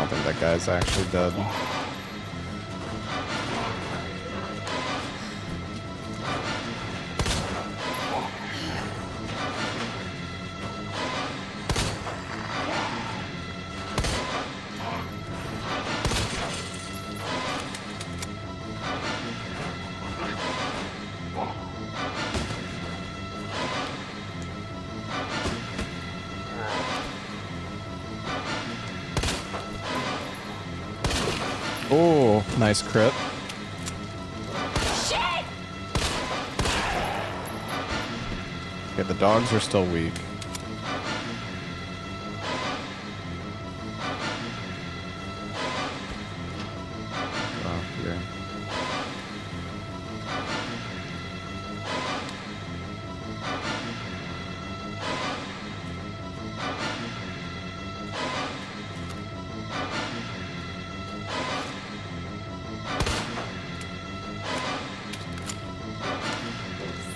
don't think that guy's actually dead. Oh, nice crit. Shit! Okay, the dogs are still weak. Oh, here.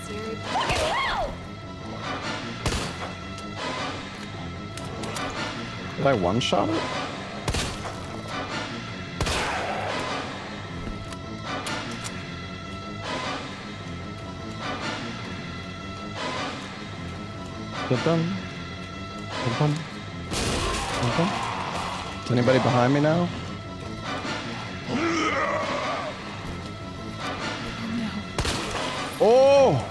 Siri, fucking hell! Did I one-shot it? Dum-dum. Dum-dum. Dum-dum. Is anybody behind me now? Oh!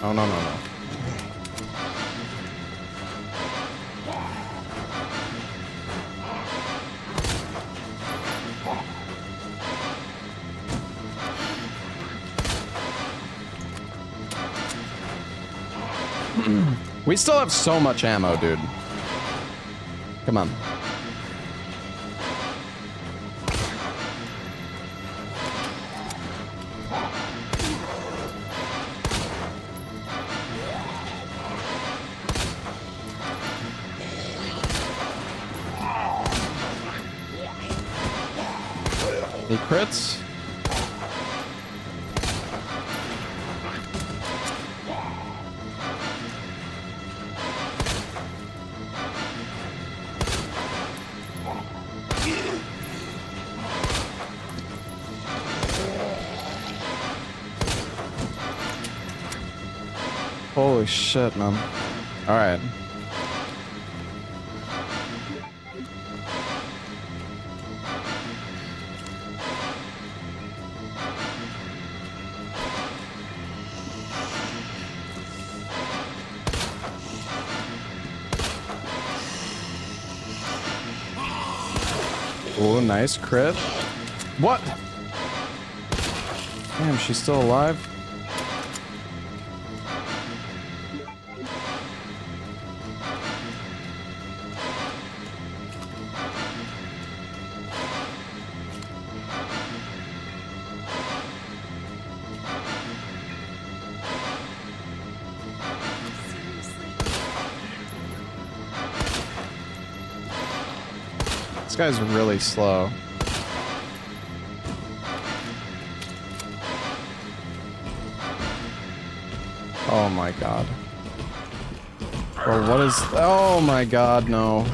Oh, no, no, no. We still have so much ammo, dude. Come on. Any crits? Holy shit, man. All right. Oh, nice crit. What? Damn, she's still alive? This guy's really slow. Oh my god. Or what is... Oh my god, no.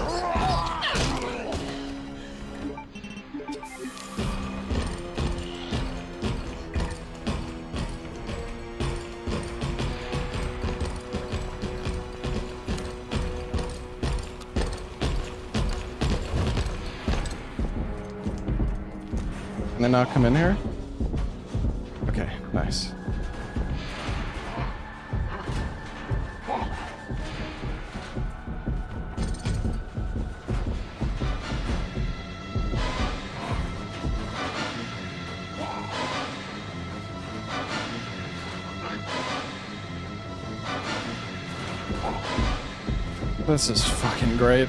Can they not come in here? Okay, nice. This is fucking great.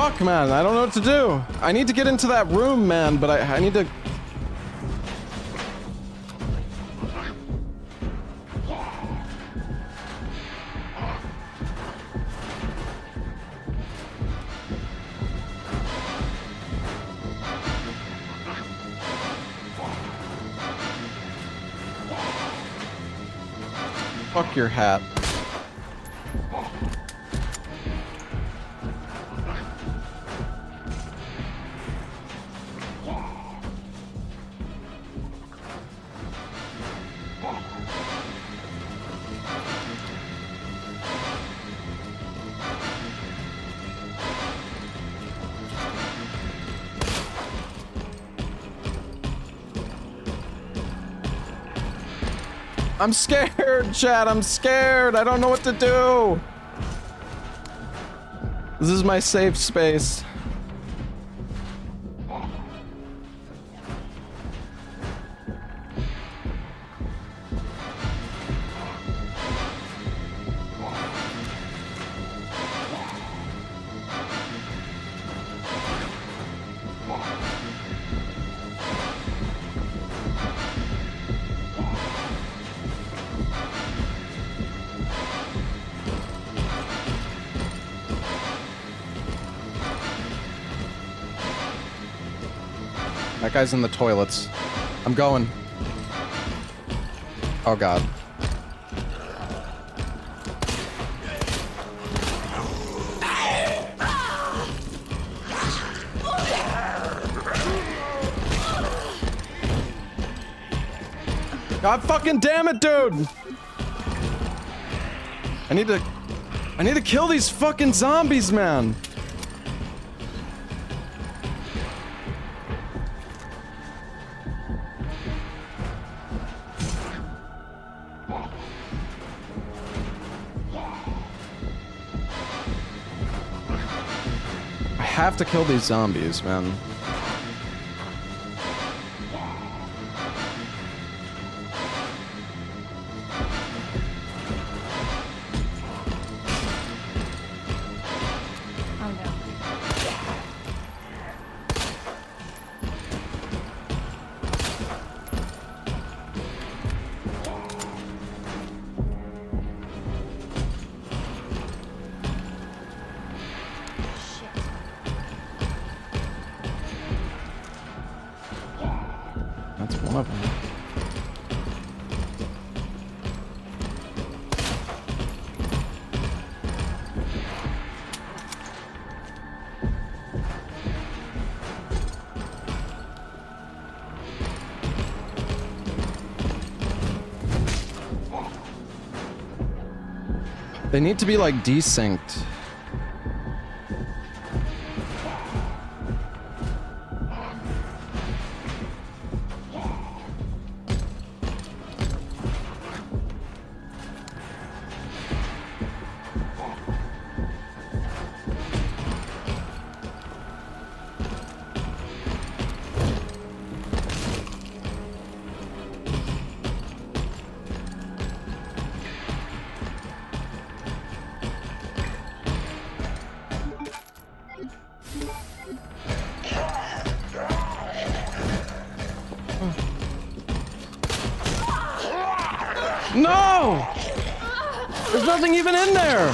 Fuck, man. I don't know what to do. I need to get into that room, man, but I need to... Fuck your hat. I'm scared, Chad. I'm scared. I don't know what to do. This is my safe space. That guy's in the toilets. I'm going. Oh god. God fucking damn it, dude! I need to kill these fucking zombies, man. I have to kill these zombies, man. Oh no. That's one of them. They need to be like desynced. No! There's nothing even in there!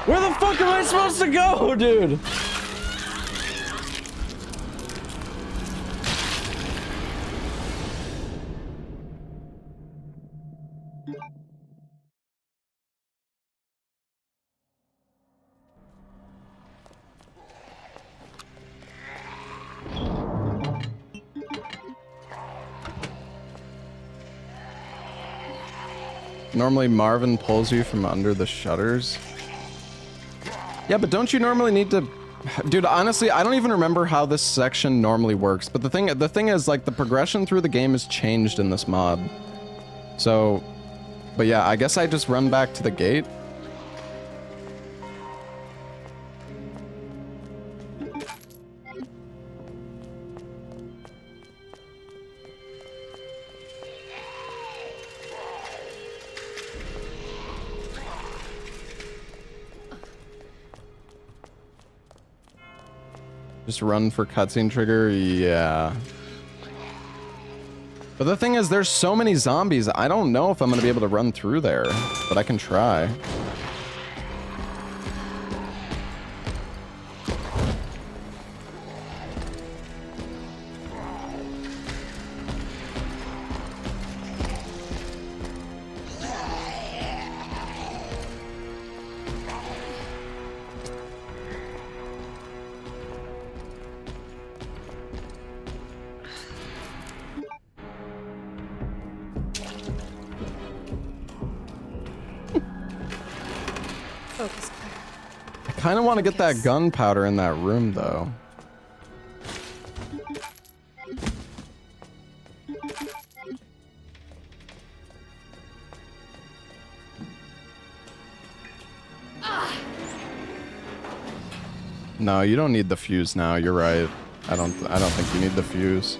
Where the fuck am I supposed to go, dude? Normally Marvin pulls you from under the shutters. Yeah, but don't you normally need to... Dude, honestly, I don't even remember how this section normally works, but the thing is, like, the progression through the game has changed in this mod. So... But yeah, I guess I just run back to the gate. Just run for cutscene trigger? Yeah. But the thing is, there's so many zombies, I don't know if I'm gonna be able to run through there. But I can try. Focus, Claire. I kind of want to get that gunpowder in that room, though. No, you don't need the fuse now. You're right. I don't think you need the fuse.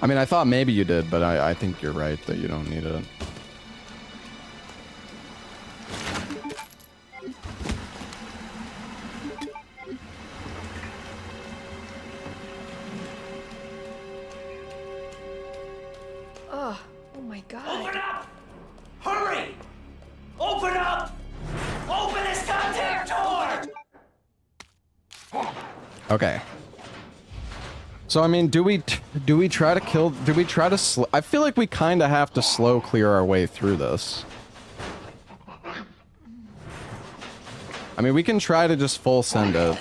I mean, I thought maybe you did, but I think you're right that you don't need it. Oh my god. Open up! Hurry! Open up! Open this goddamn door! Okay. So I mean, do we try to kill? Do we try to? I feel like we kind of have to slow clear our way through this. I mean, we can try to just full send it.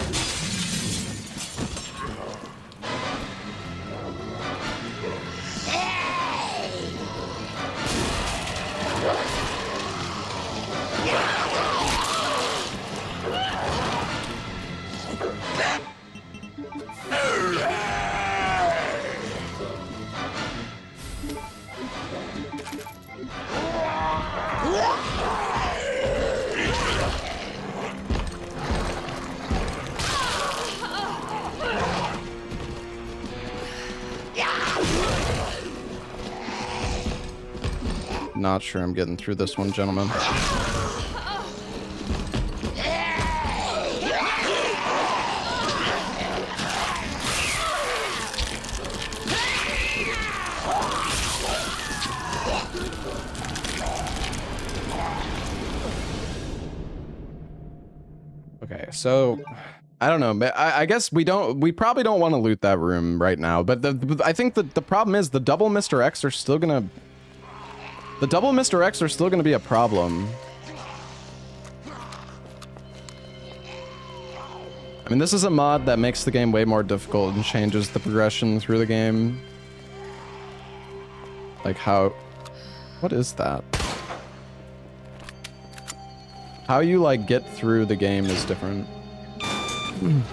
Not sure I'm getting through this one, gentlemen. Okay, so I don't know. I guess we probably don't want to loot that room right now. But I think the problem is the double Mr. X are still gonna. The double Mr. X are still gonna be a problem. I mean, this is a mod that makes the game way more difficult and changes the progression through the game. Like how... What is that? How you, like, get through the game is different.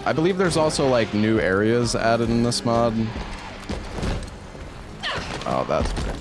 I believe there's also, like, new areas added in this mod. Oh, that's great.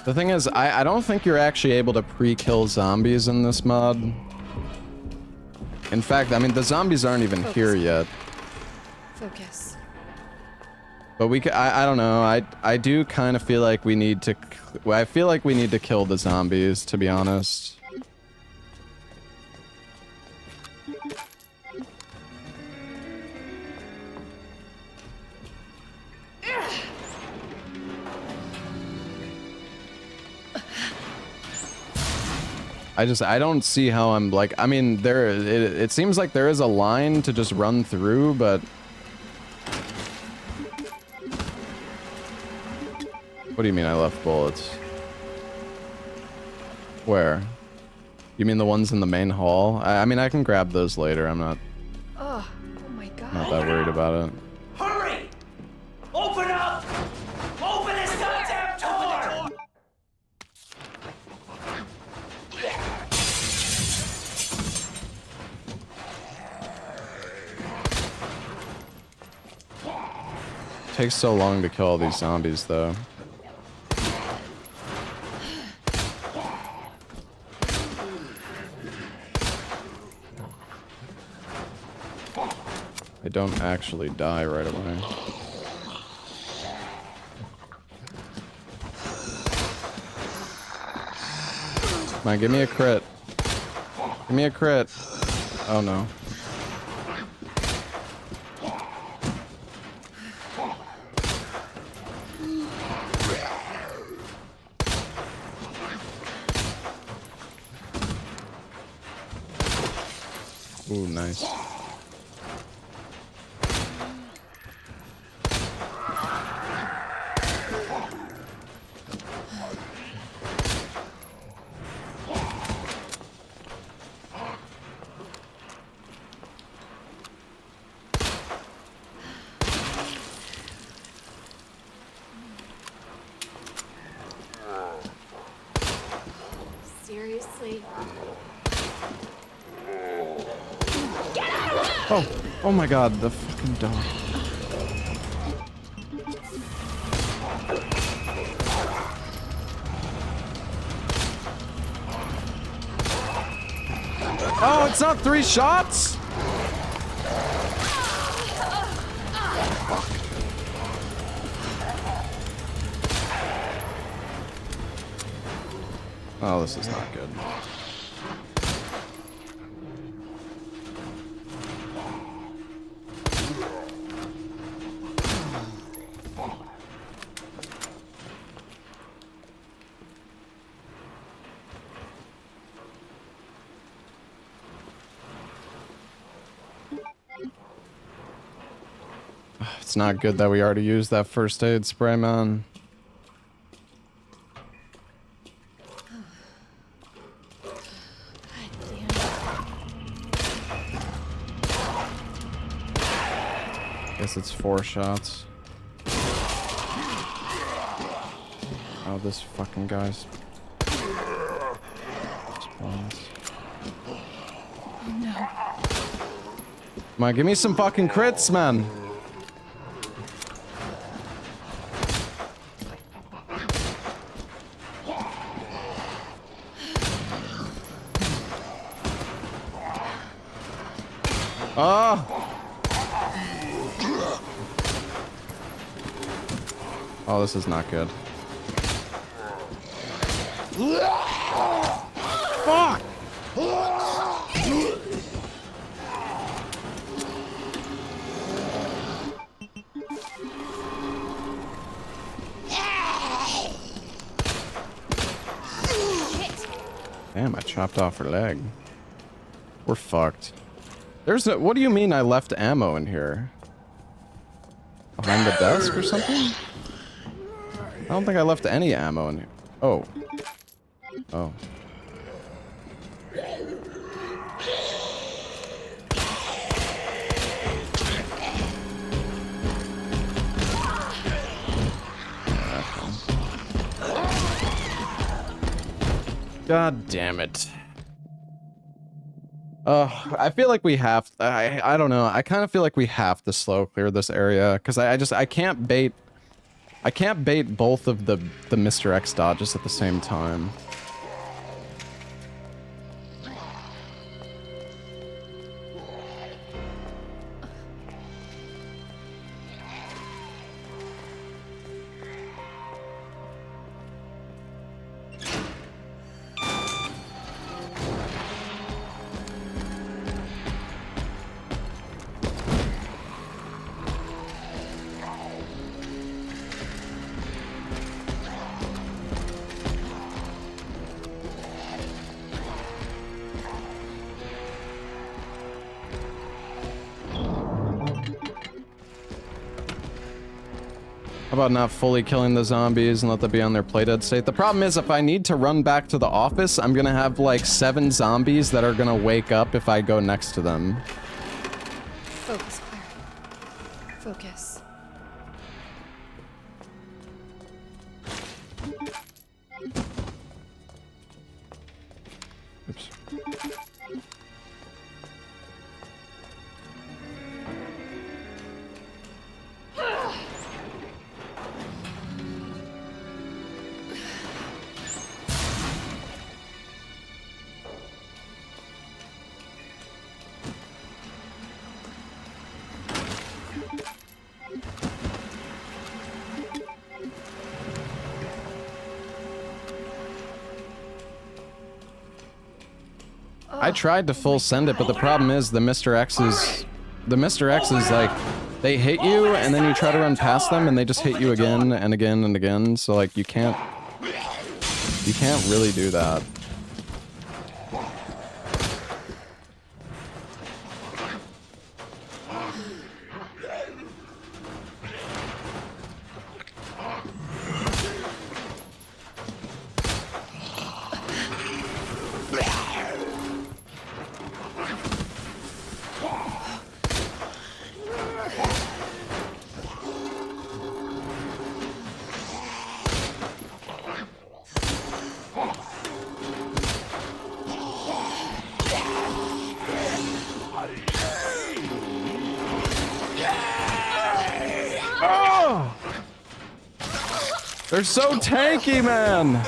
The thing is, I don't think you're actually able to pre-kill zombies in this mod. In fact, I mean, the zombies aren't even here yet. Focus. But I don't know, I do kind of feel like we need to... I feel like we need to kill the zombies, to be honest. I don't see how I'm like, I mean, it seems like there is a line to just run through, but... What do you mean I left bullets? Where? You mean the ones in the main hall? I mean, I can grab those later, I'm not Oh my god. that worried about it. Hurry! Open up! Open this goddamn door! takes so long to kill all these zombies, though. They don't actually die right away. Come on, give me a crit. Give me a crit. Oh no. Ooh, nice. Seriously? Oh, oh my god, the fucking dog. Oh, it's not 3 shots? Oh, this is not good. It's not good that we already used that first aid spray, man. Guess it's 4 shots. Oh, this fucking guy's spawns. No. Come on, give me some fucking crits, man. Oh! Oh, this is not good. Fuck! Damn, I chopped off her leg. We're fucked. There's no— what do you mean I left ammo in here? Behind the desk or something? I don't think I left any ammo in here. Oh. Oh. God damn it. I feel like we have— I don't know. I kind of feel like we have to slow clear this area because I can't bait both of the Mr. X dodges at the same time. How about not fully killing the zombies and let them be on their play-dead state? The problem is if I need to run back to the office, I'm gonna have like 7 zombies that are gonna wake up if I go next to them. Focus, Claire. Focus. Oops. I tried to full send it, but the problem is the Mr. X's like, they hit you and then you try to run past them and they just hit you again and again and again. So like you can't really do that. They're so tanky, man!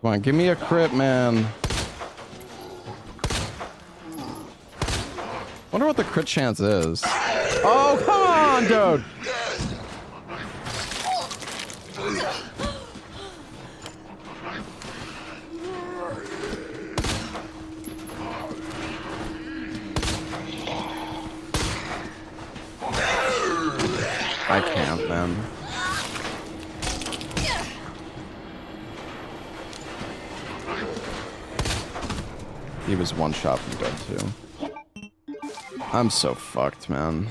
Come on, give me a crit, man. Wonder what the crit chance is. Oh, come on, dude! I can't, man. He was one shot from dead too. I'm so fucked, man.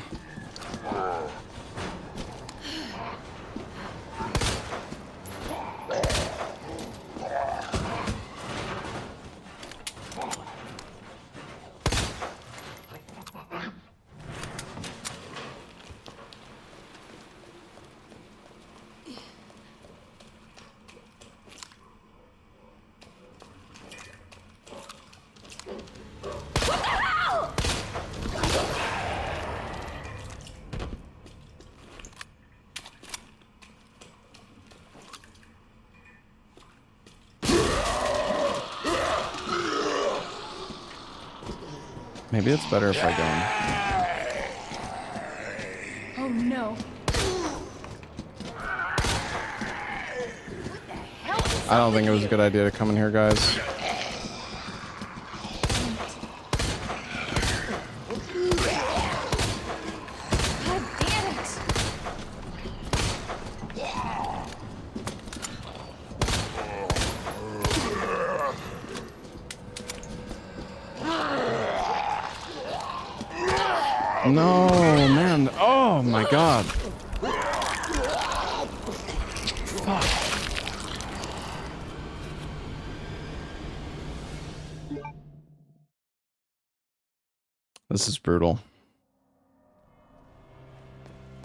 Maybe it's better if I don't. Oh no. I don't think it was a good idea to come in here, guys. God damn it. No, man. Oh my god. Fuck. This is brutal.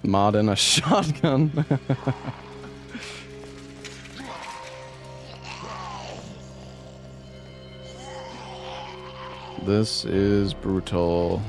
Mod in a shotgun. This is brutal.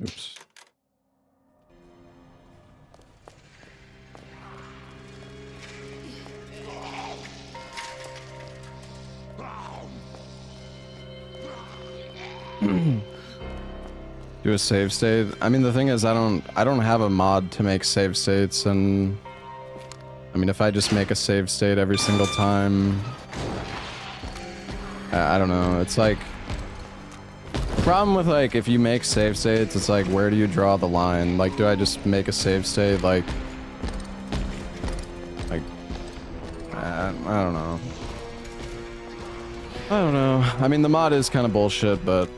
Oops. Do a save state. I mean, the thing is, I don't have a mod to make save states, and I mean, if I just make a save state every single time, I don't know. It's like the problem with like if you make save states, it's like where do you draw the line? Like, do I just make a save state like I don't know. I don't know. I mean, the mod is kind of bullshit, but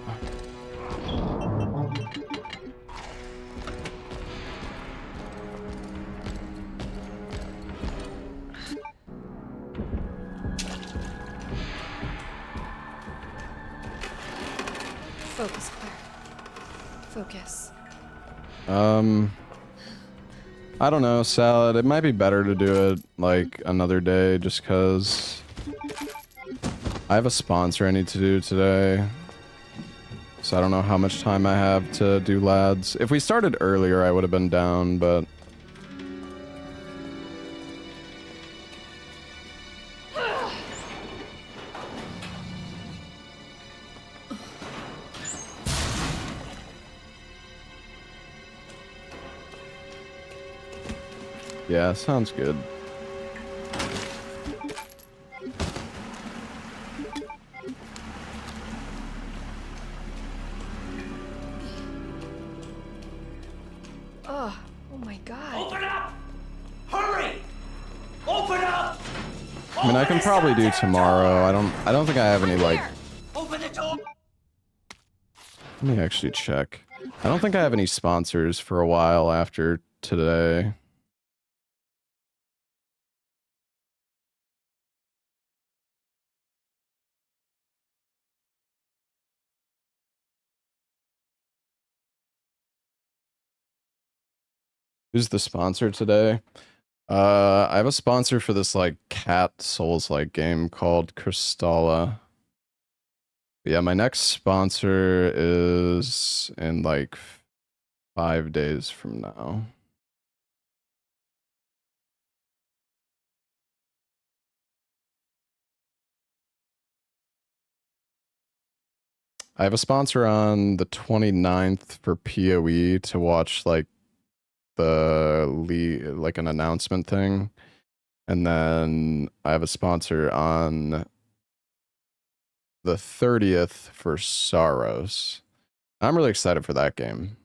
Focus, Claire. Focus. I don't know, Salad. It might be better to do it like another day just because I have a sponsor I need to do today. So I don't know how much time I have to do lads. If we started earlier, I would have been down, but yeah, sounds good. Oh my god. Open up! Hurry! Open up! I mean, I can probably do tomorrow. I don't think I have any like. Open the door! Let me actually check. I don't think I have any sponsors for a while after today. Who's the sponsor today? I have a sponsor for this like cat Souls-like game called Crystalla. Yeah, my next sponsor is in like 5 days from now. I have a sponsor on the 29th for PoE to watch like like an announcement thing, and then I have a sponsor on the 30th for Saros. I'm really excited for that game.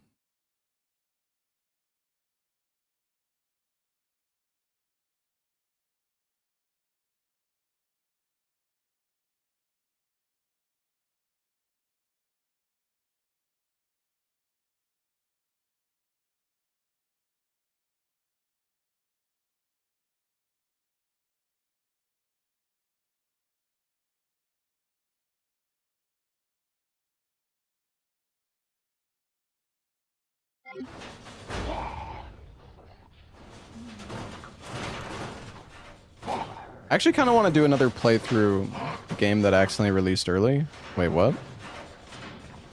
I actually kind of want to do another playthrough game that accidentally released early. Wait, what?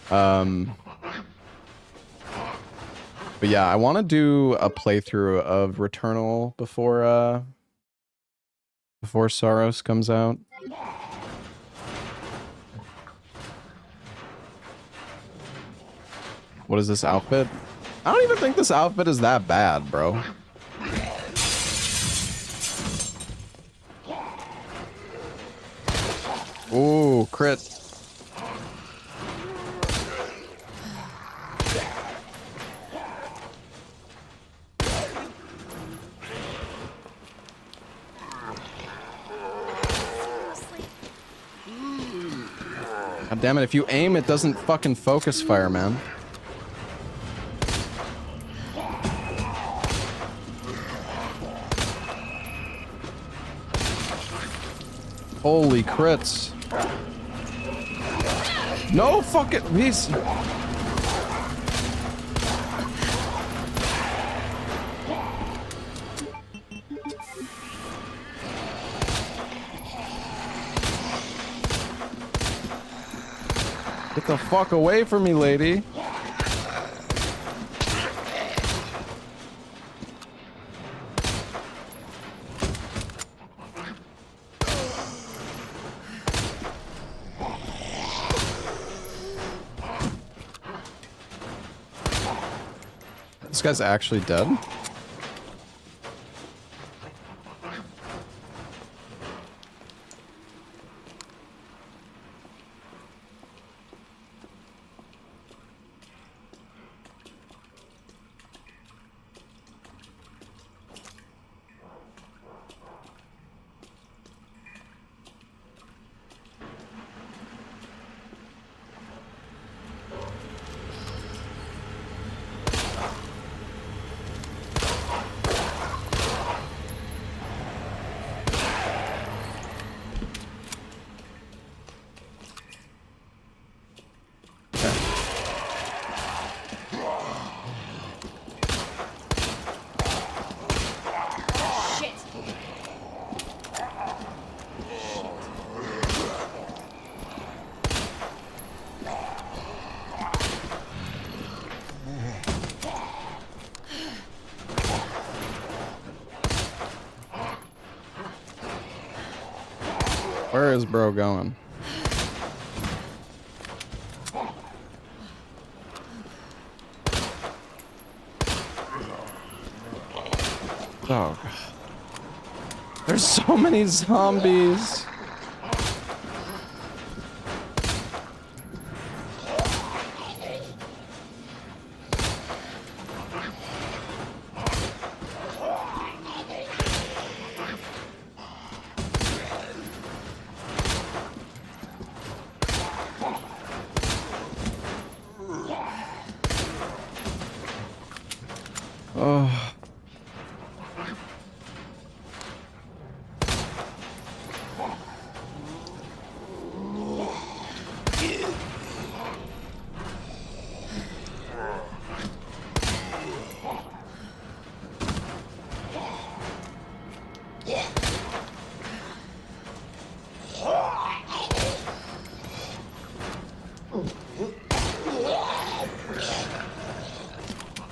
But yeah, I want to do a playthrough of Returnal before Saros comes out. What is this outfit? I don't even think this outfit is that bad, bro. Ooh, crit. God damn it, if you aim, it doesn't fucking focus fire, man. Holy crits. No fucking he's Get the fuck away from me, lady. guy's actually dead? Shit. Where is bro going? Oh, God. There's so many zombies. Oh.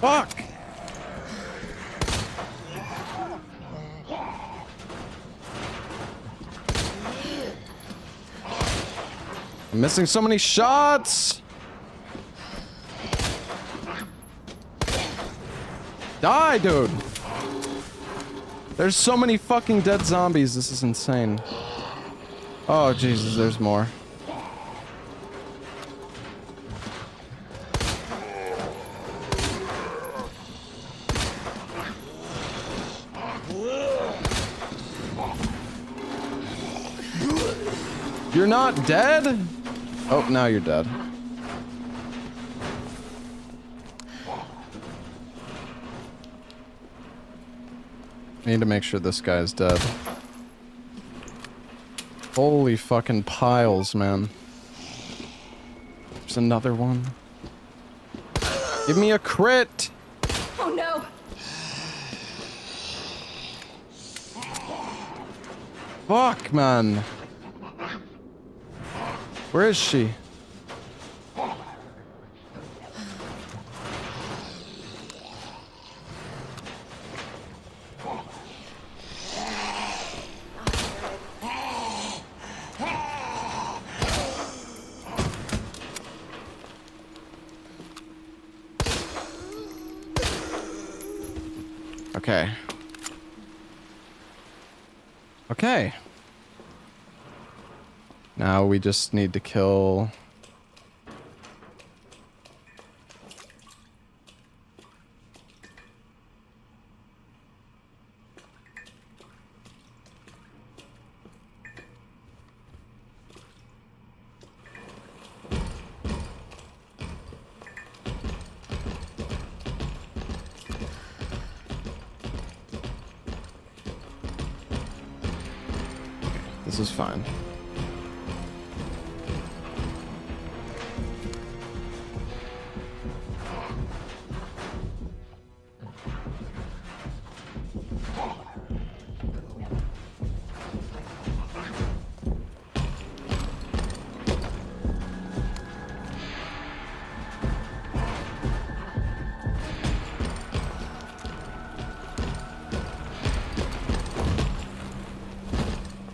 Fuck! I'm missing so many shots! Die, dude! There's so many fucking dead zombies, this is insane. Oh, Jesus, there's more. You're not dead? Oh, now you're dead. I need to make sure this guy's dead. Holy fucking piles, man. There's another one. Give me a crit! Oh no. Fuck, man. Where is she? Okay. Okay. Now we just need to kill... This is fine.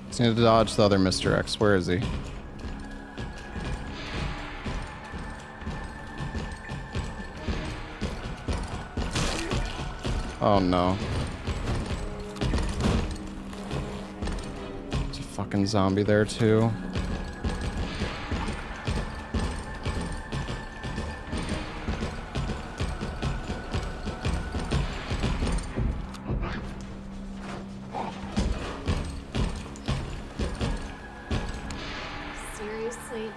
Just need to dodge the other Mr. X. Where is he? Oh no. There's a fucking zombie there too. Seriously?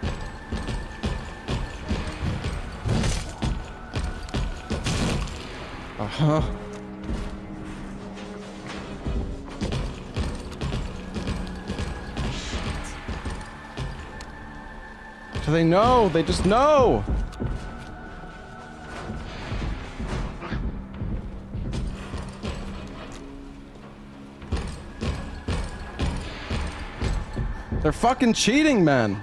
Uh-huh. Do they know? They just know! They're fucking cheating, man!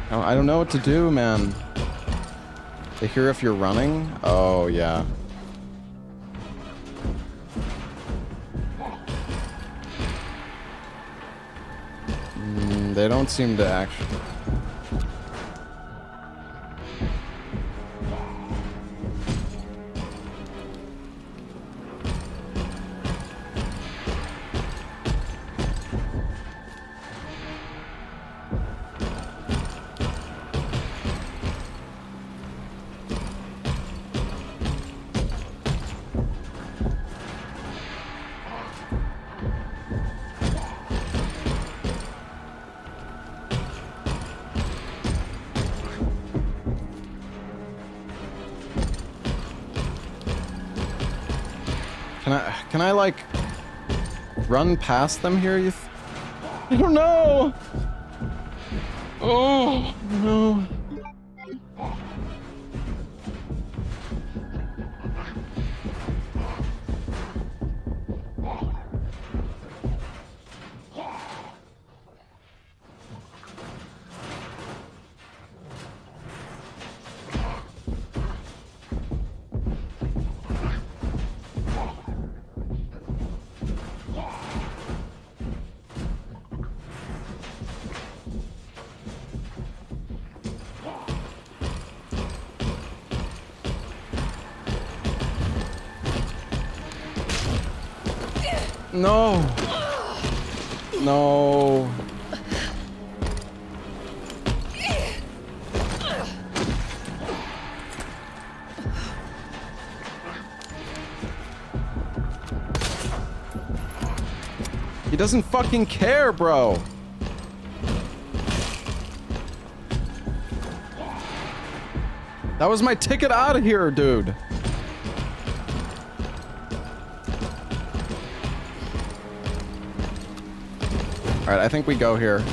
I don't know what to do, man. They hear if you're running? Oh, yeah. They don't seem to actually... Can I like run past them here? I don't know. Oh no. No. No. He doesn't fucking care, bro. That was my ticket out of here, dude. All right, I think we go here.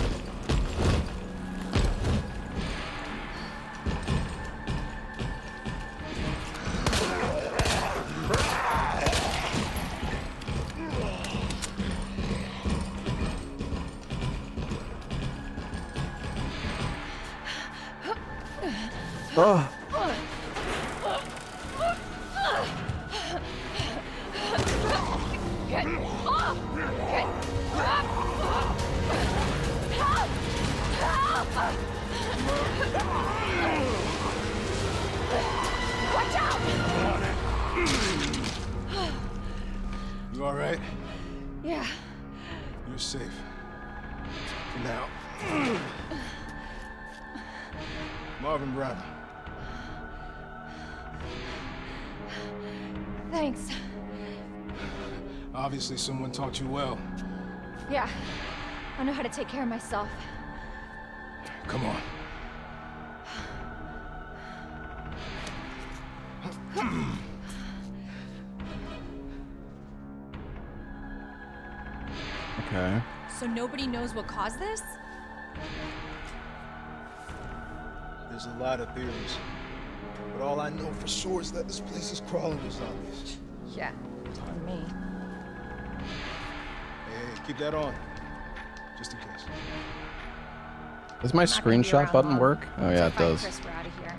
Oh. Get off! Get up! Help! Help! Watch out! You all right? Yeah. You're safe. For now. Marvin Brown. Thanks. Obviously someone taught you well. Yeah. I know how to take care of myself. Come on. Okay. So nobody knows what caused this? There's a lot of theories. But all I know for sure is that this place is crawling with zombies. Yeah, on me. Hey, keep that on. Just in case. Does my Not gonna be screenshot around button long. work? Oh yeah, it Once I find does. Chris, we're out of here.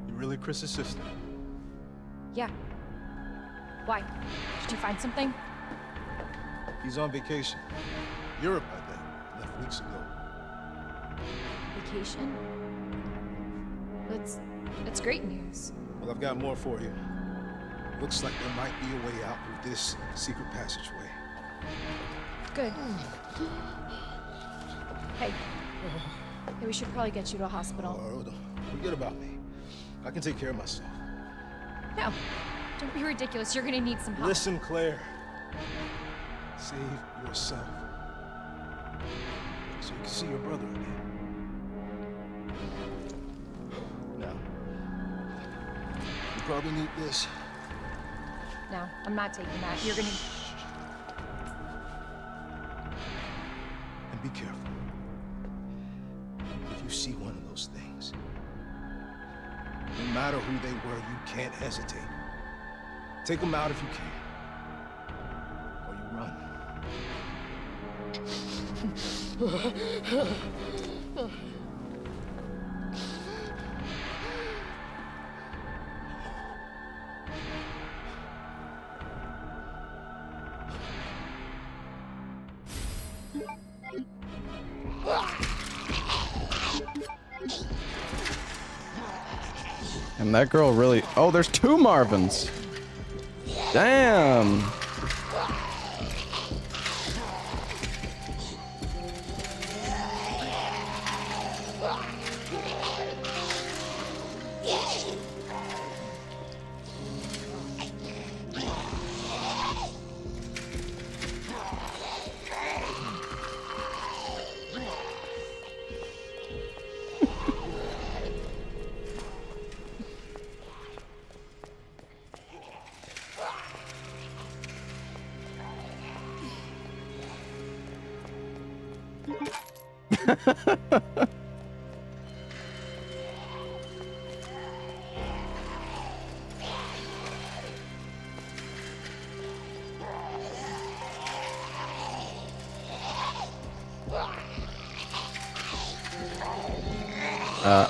You really Chris's sister? Yeah. Why? Did you find something? He's on vacation. Europe, I think. Left weeks ago. Vacation? That's great news. Well, I've got more for you. Looks like there might be a way out through this secret passageway. Good. Hey. Hey, we should probably get you to a hospital. Forget about me. I can take care of myself. No. Don't be ridiculous. You're gonna need some help. Listen, Claire. Save yourself. So you can see your brother again. Now, you probably need this. No, I'm not taking that. You're gonna... And be careful. If you see one of those things, no matter who they were, you can't hesitate. Take them out if you can. Or you run. And that girl really... Oh, there's two Marvins. Damn.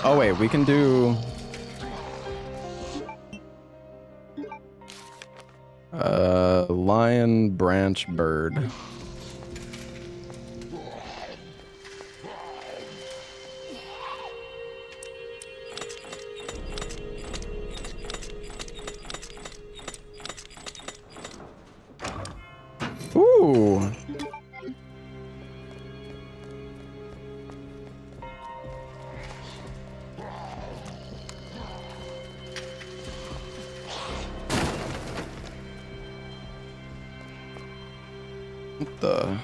Oh wait, we can do... lion, branch, bird. Ooh. What the?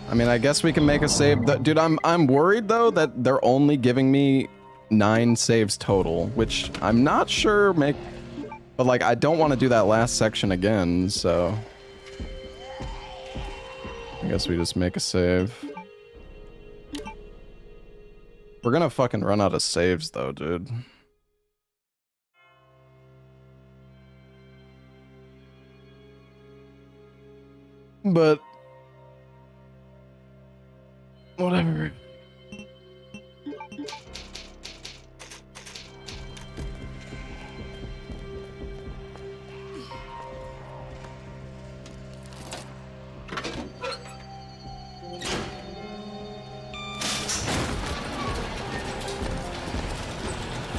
I mean, I guess we can make a save. Dude, I'm worried though that they're only giving me 9 saves total, which I'm not sure make, but like I don't want to do that last section again, so I guess we just make a save. We're gonna fucking run out of saves though, dude. But whatever.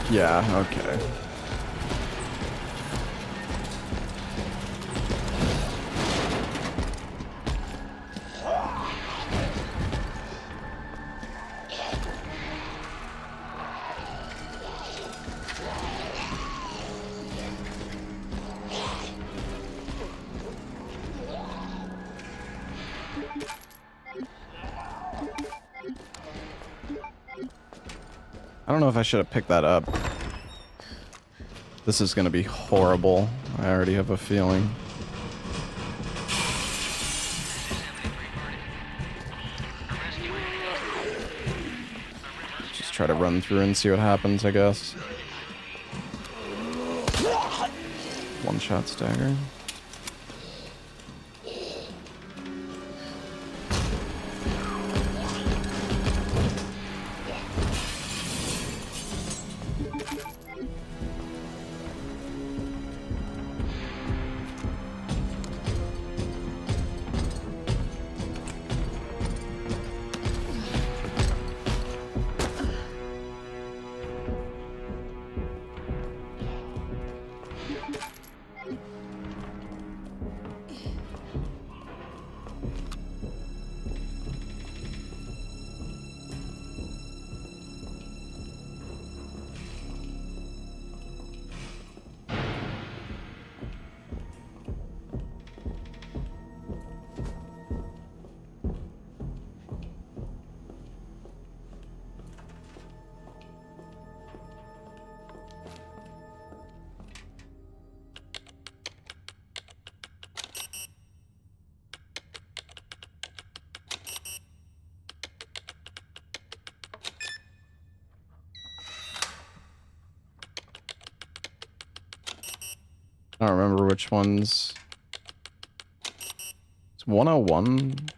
Yeah, okay. I don't know if I should have picked that up. This is gonna be horrible. I already have a feeling. Just try to run through and see what happens, I guess. One-shot stagger. I don't remember which ones. It's 101.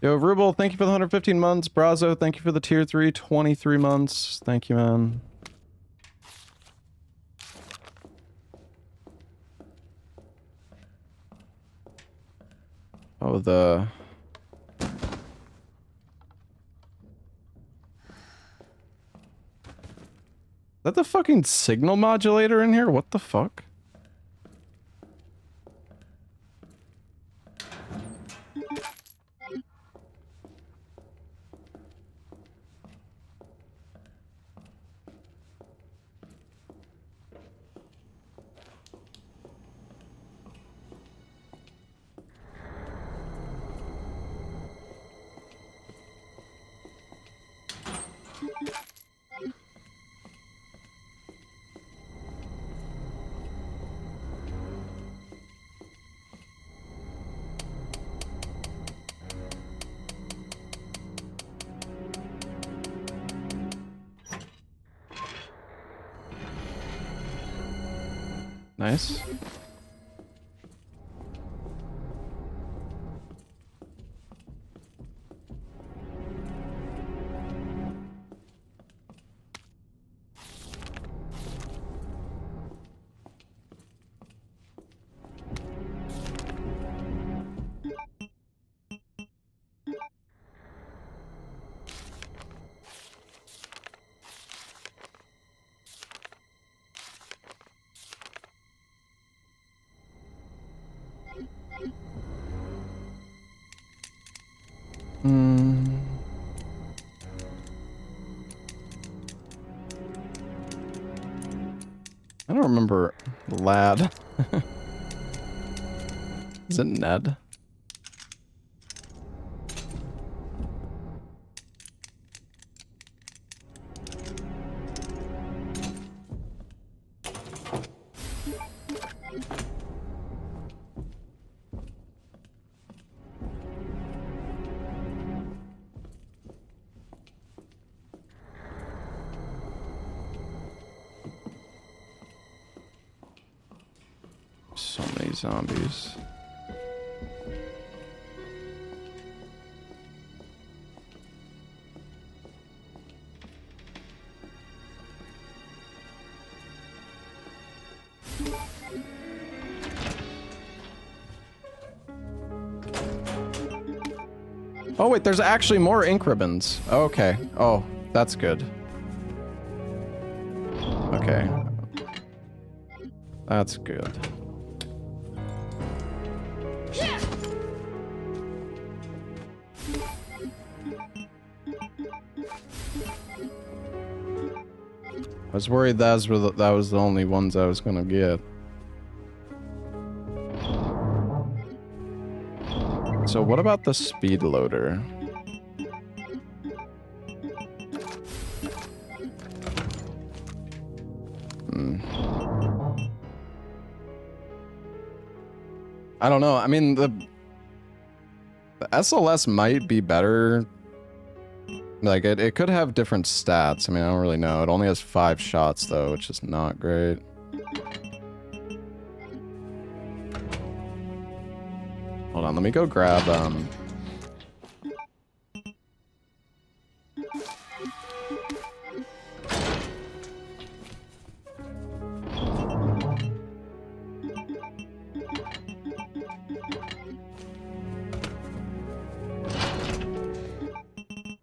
Yo, Rubel, thank you for the 115 months. Brazo, thank you for the tier 3, 23 months. Thank you, man. Oh, the... Is that the fucking signal modulator in here? What the fuck? Nice. I don't remember Lad. Is it Ned? So many zombies. Oh wait, there's actually more ink ribbons. Okay. Oh, that's good. Okay. That's good. I was worried that was the only ones I was gonna get. So what about the speed loader? I don't know. I mean, the SLS might be better. Like, it could have different stats. I mean, I don't really know. It only has 5 shots, though, which is not great. Hold on, let me go grab,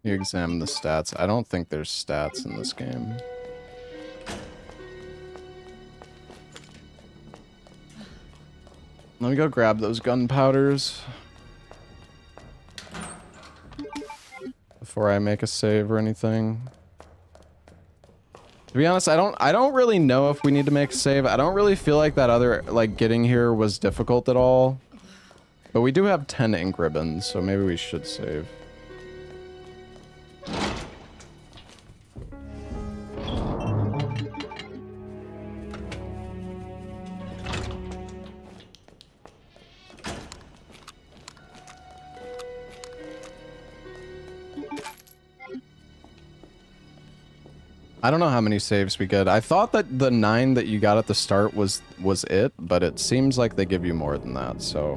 you examine the stats. I don't think there's stats in this game. Let me go grab those gunpowders before I make a save or anything. To be honest, I don't really know if we need to make a save. I don't really feel like that other, like, getting here was difficult at all. But we do have 10 ink ribbons, so maybe we should save. I don't know how many saves we get. I thought that the 9 that you got at the start was it, but it seems like they give you more than that, so...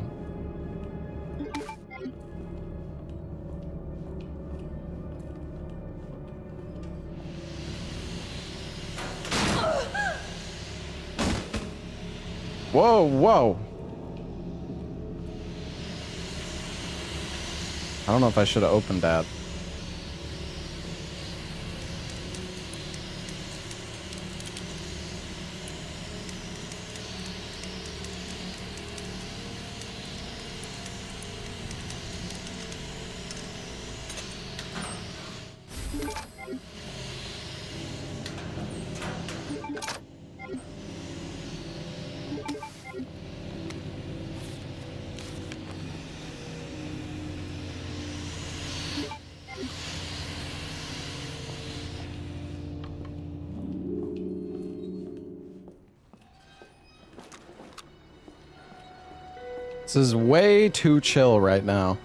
Whoa, whoa! I don't know if I should have opened that. This is way too chill right now.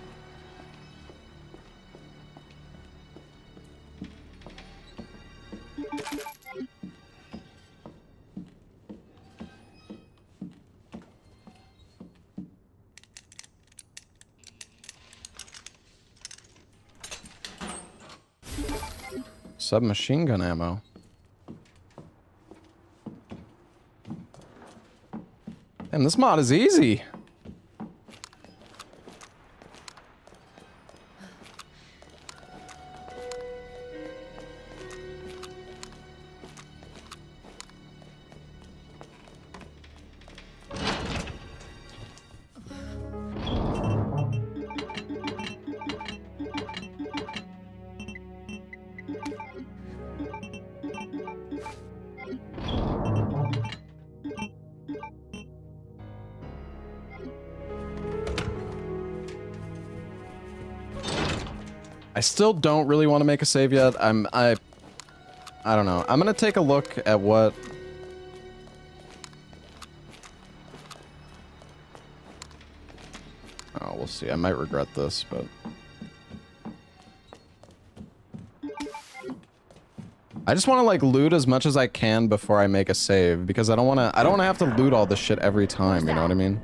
Submachine gun ammo. And this mod is easy. I still don't really want to make a save yet. I don't know. I'm gonna take a look at what... Oh, we'll see. I might regret this, but... I just want to like loot as much as I can before I make a save, because I don't want to have to loot all this shit every time, you know what I mean?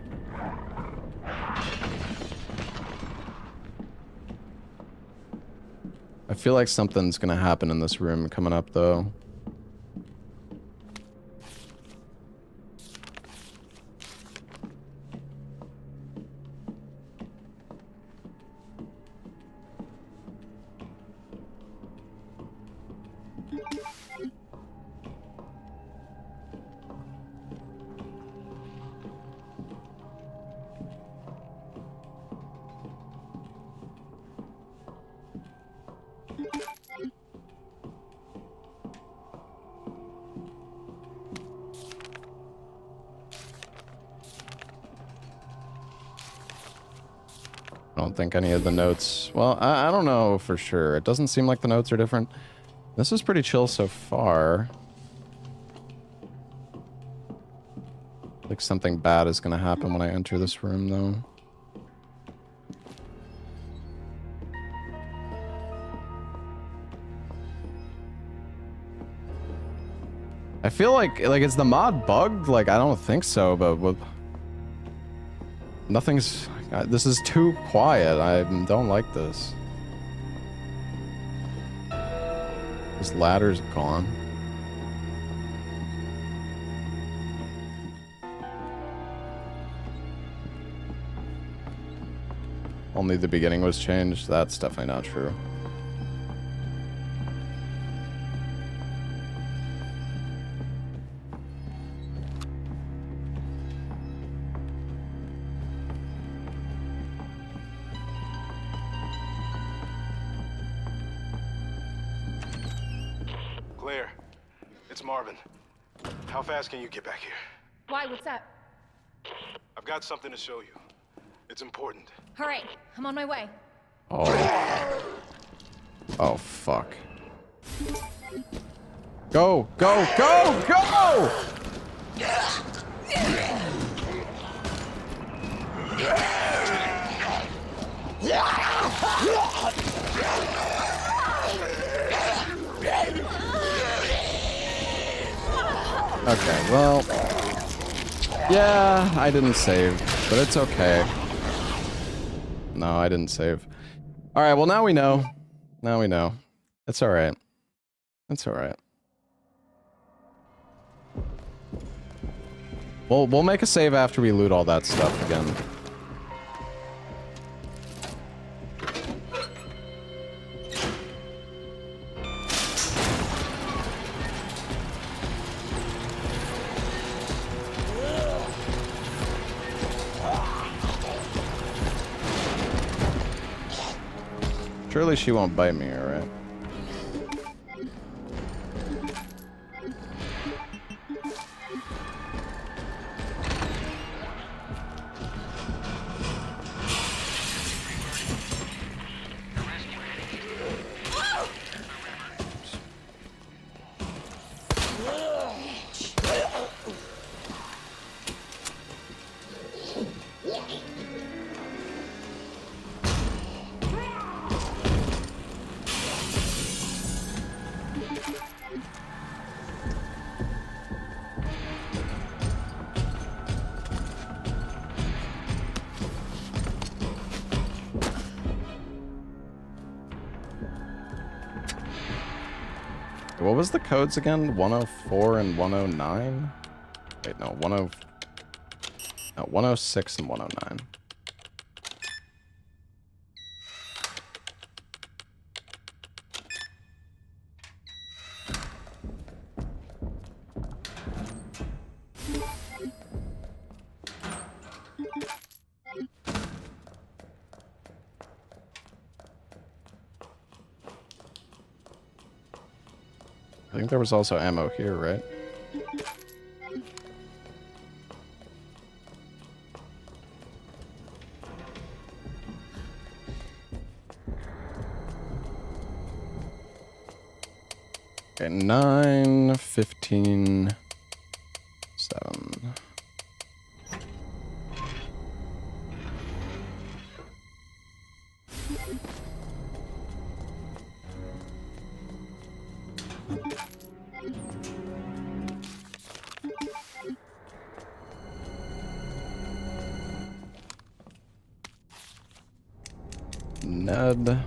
I feel like something's gonna happen in this room coming up, though. I don't think any of the notes... Well, I don't know for sure. It doesn't seem like the notes are different. This is pretty chill so far. Like something bad is gonna happen when I enter this room, though. I feel like is the mod bugged? Like, I don't think so, but with... Nothing's... This is too quiet. I don't like this. This ladder's gone. Only the beginning was changed. That's definitely not true. How fast can you get back here? Why? What's up? I've got something to show you. It's important. Hurry. I'm on my way. Oh. Oh, fuck. Go, go, go, go! Alright, well... Yeah, I didn't save, but it's okay. No, I didn't save. Alright, well now we know. Now we know. It's alright. It's alright. We'll make a save after we loot all that stuff again. Surely she won't bite me, alright? What was the codes again? 104 and 109? Wait, no, 106 and 109. I think there was also ammo here, right? Okay, 9, 15, 7. Ned.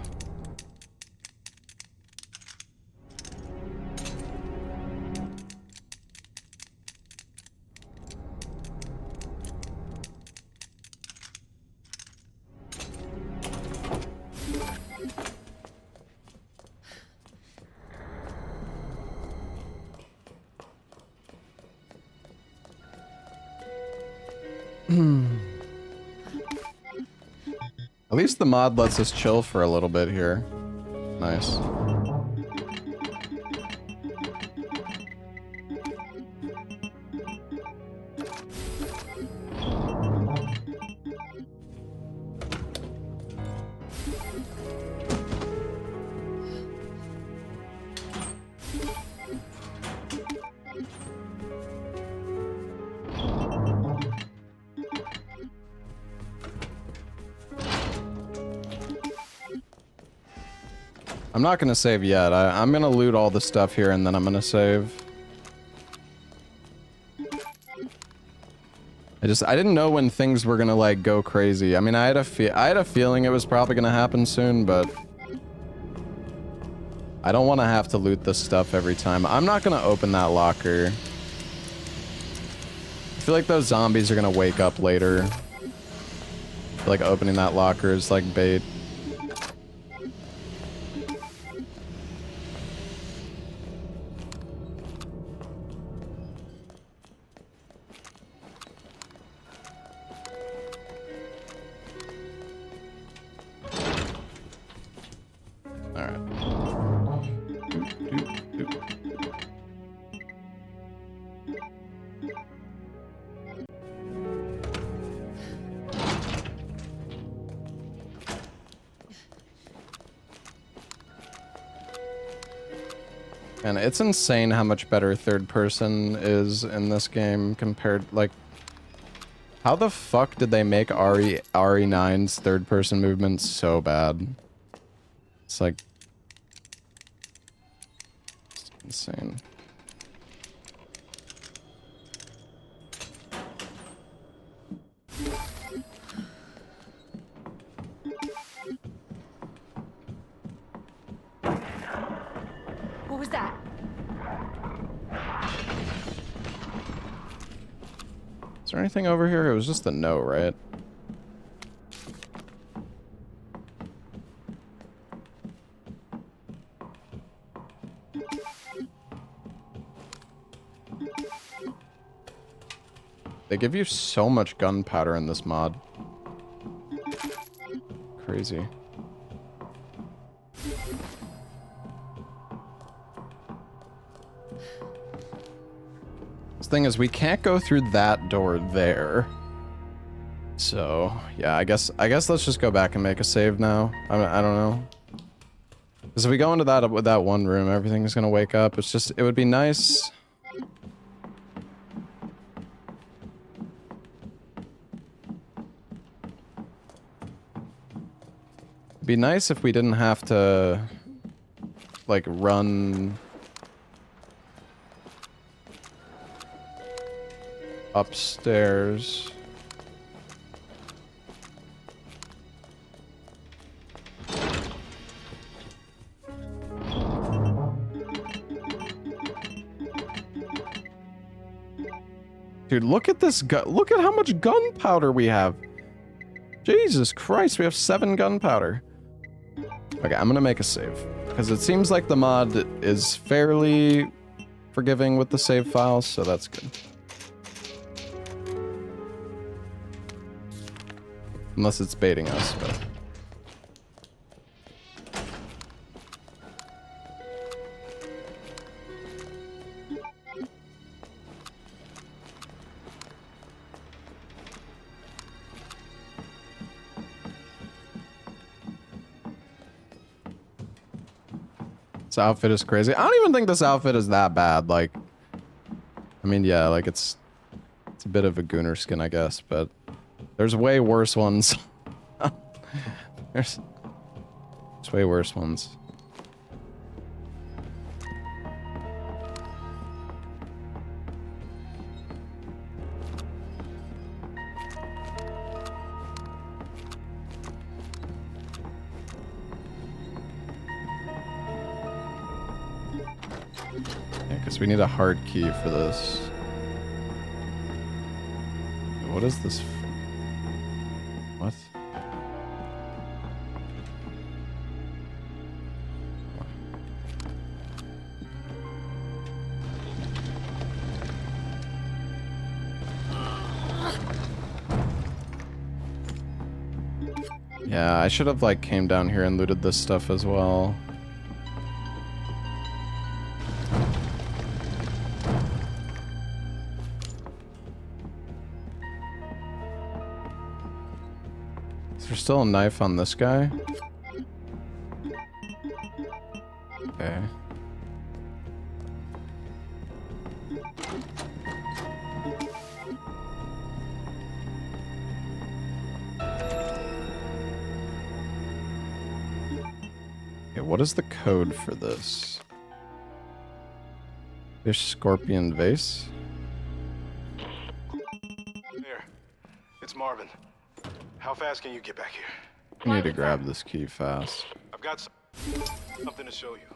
At least the mod lets us chill for a little bit here. Nice. I'm not gonna save yet. I'm gonna loot all the stuff here and then I'm gonna save. I didn't know when things were gonna like go crazy. I mean, I had a feeling it was probably gonna happen soon, but I don't want to have to loot this stuff every time. I'm not gonna open that locker. I feel like those zombies are gonna wake up later. I feel like opening that locker is like bait. And it's insane how much better third person is in this game compared, like, how the fuck did they make RE9's third person movement so bad? It's like, it's insane. Is there anything over here? It was just the no, right? They give you so much gunpowder in this mod. Crazy. This thing is, we can't go through that door there. So, yeah, I guess let's just go back and make a save now. I don't know. Because if we go into that with that one room, everything's gonna wake up. It's just, it would be nice. It'd be nice if we didn't have to, like, run upstairs. Dude, look at this look at how much gunpowder we have. Jesus Christ, we have 7 gunpowder. Okay, I'm gonna make a save. Because it seems like the mod is fairly forgiving with the save files, so that's good. Unless it's baiting us, but... This outfit is crazy. I don't even think this outfit is that bad. Like, I mean, yeah, like it's a bit of a gooner skin, I guess, but there's way worse ones. there's way worse ones. We need a hard key for this. What is this? What? Yeah, I should have like came down here and looted this stuff as well. Still a knife on this guy? Okay. Okay, what is the code for this? Fish scorpion vase? There. It's Marvin. How fast can you get back here? I need to grab this key fast. I've got something to show you.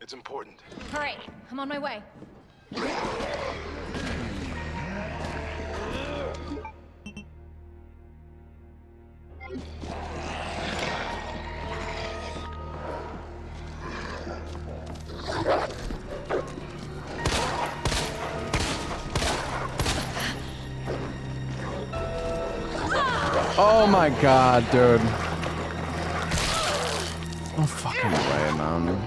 It's important. All right, I'm on my way. Oh my god, dude. No fucking way, man.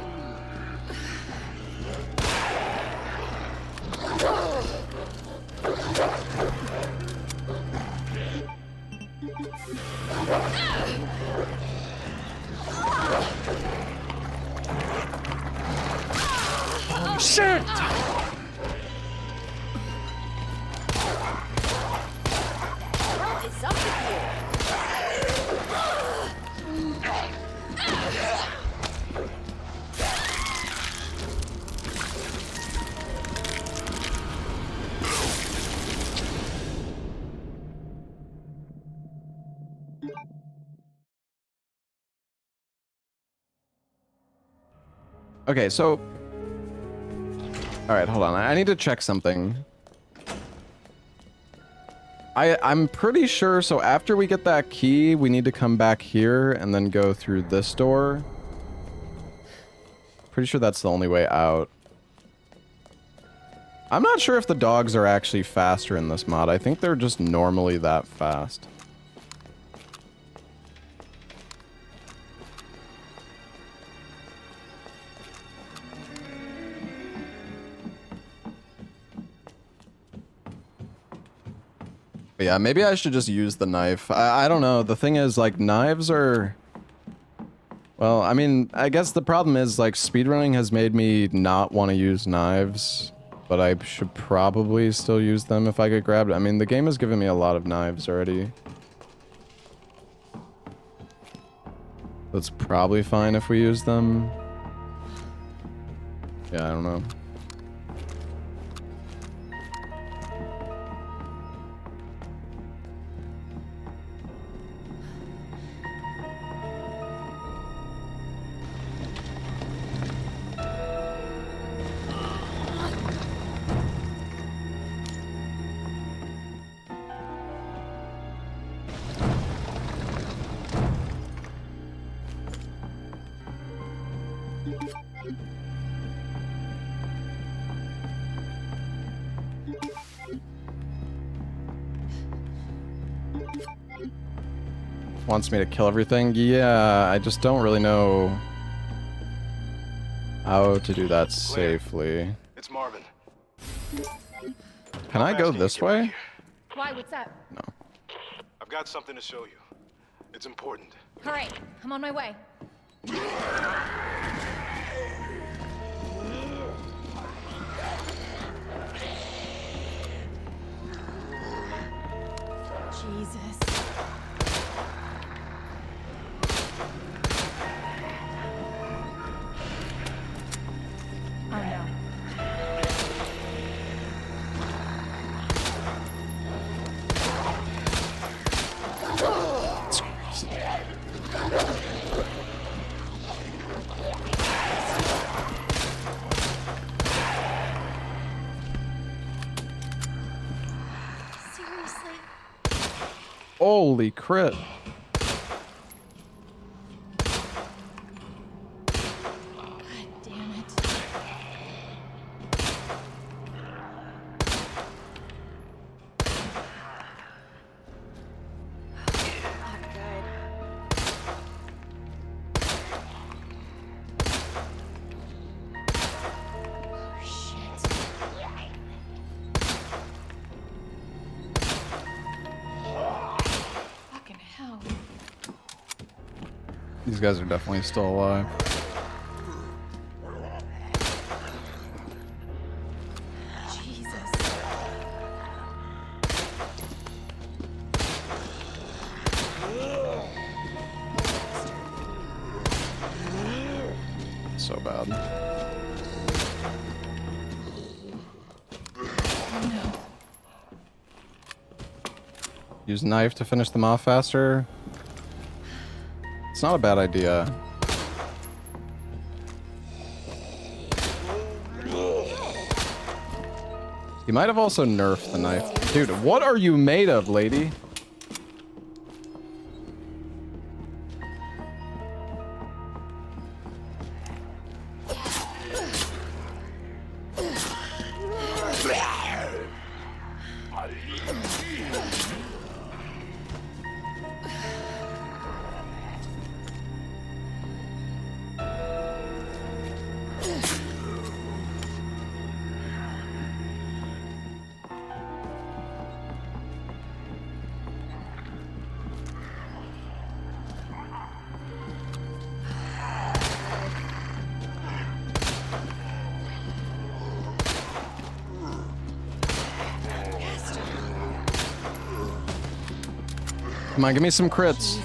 Oh shit! What is up with you? Okay, so... Alright, hold on. I need to check something. I'm pretty sure, so after we get that key, we need to come back here and then go through this door. Pretty sure that's the only way out. I'm not sure if the dogs are actually faster in this mod. I think they're just normally that fast. But yeah, maybe I should just use the knife. I don't know. The thing is, like, knives are... Well, I mean, I guess the problem is, like, speedrunning has made me not want to use knives. But I should probably still use them if I get grabbed. I mean, the game has given me a lot of knives already. That's probably fine if we use them. Yeah, I don't know. Wants me to kill everything? Yeah, I just don't really know how to do that safely. It's Marvin. Can I go this way? Why? What's up? No. I've got something to show you. It's important. All right, I'm on my way. Jesus. Oh no. Seriously? Holy crit. God damn it. Not good. Oh, shit. Fucking hell. These guys are definitely still alive. Jesus. So bad. No. Use knife to finish them off faster. It's not a bad idea. You might have also nerfed the knife. Dude, what are you made of, lady? Come on, give me some crits.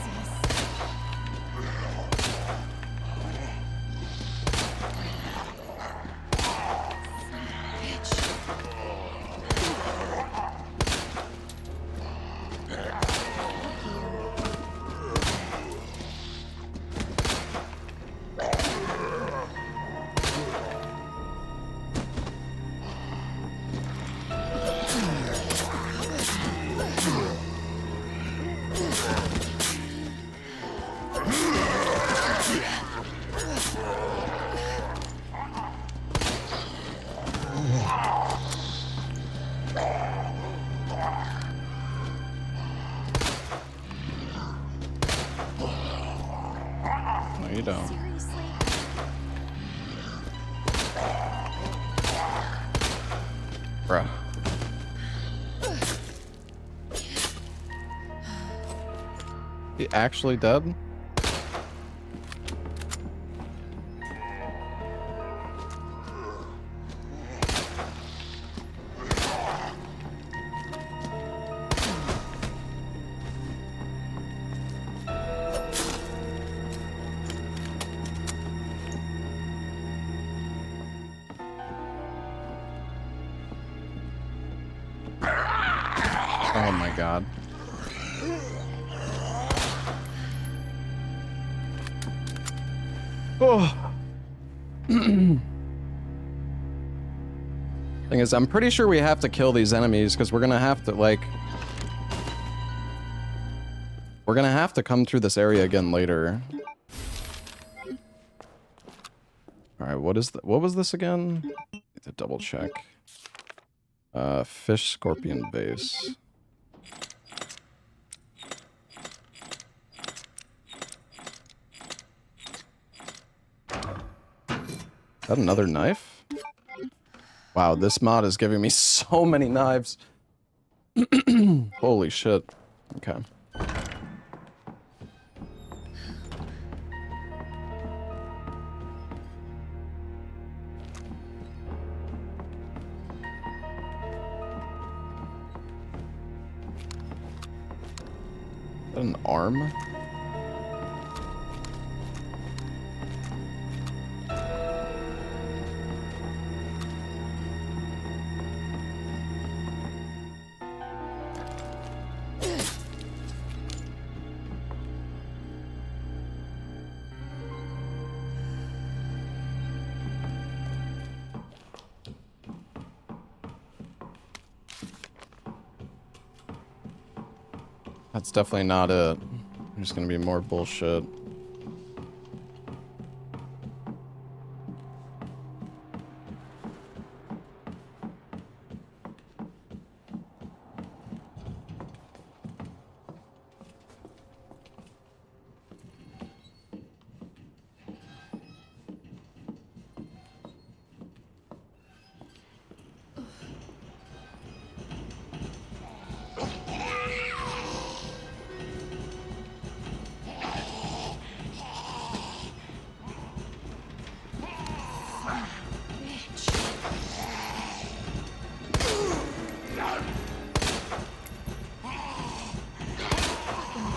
No, you don't. Seriously? Bruh. He actually dead? Oh my god. Oh. Thing is, I'm pretty sure we have to kill these enemies because we're gonna have to, like... We're gonna have to come through this area again later. Alright, what was this again? Need to double check. Fish scorpion base. Is that another knife? Wow, this mod is giving me so many knives. Holy shit. Okay. Is that an arm? That's definitely not it. There's gonna be more bullshit.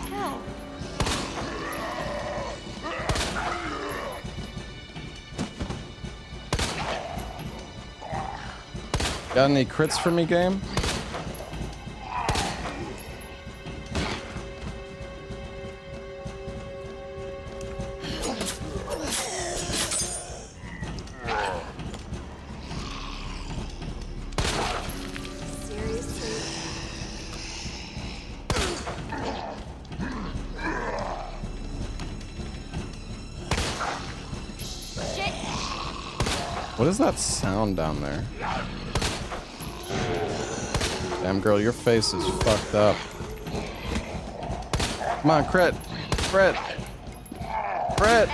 Hell. Got any crits for me, game? Seriously? Shit! What is that sound down there? Damn, girl, your face is fucked up. Come on, crit! Crit! Crit!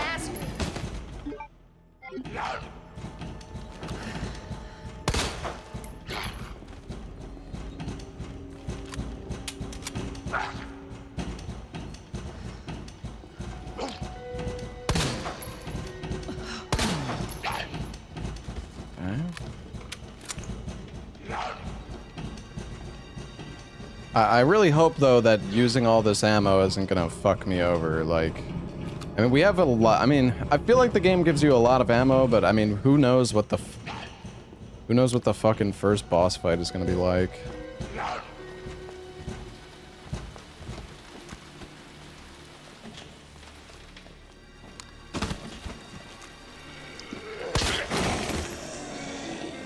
I really hope, though, that using all this ammo isn't gonna fuck me over, like... I mean, we have a lot... I mean, I feel like the game gives you a lot of ammo, but, I mean, who knows what the... Who knows what the fucking first boss fight is gonna be like.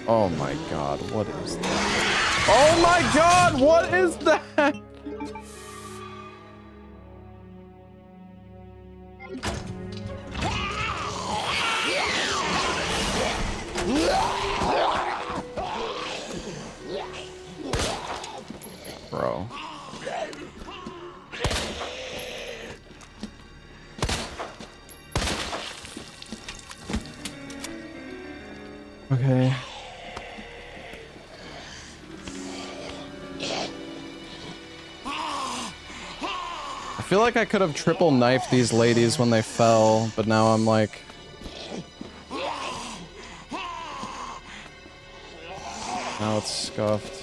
Oh my god, what is that? Oh my god, what is that? Bro. Okay. I feel like I could have triple knifed these ladies when they fell, but now I'm like... Now it's scuffed.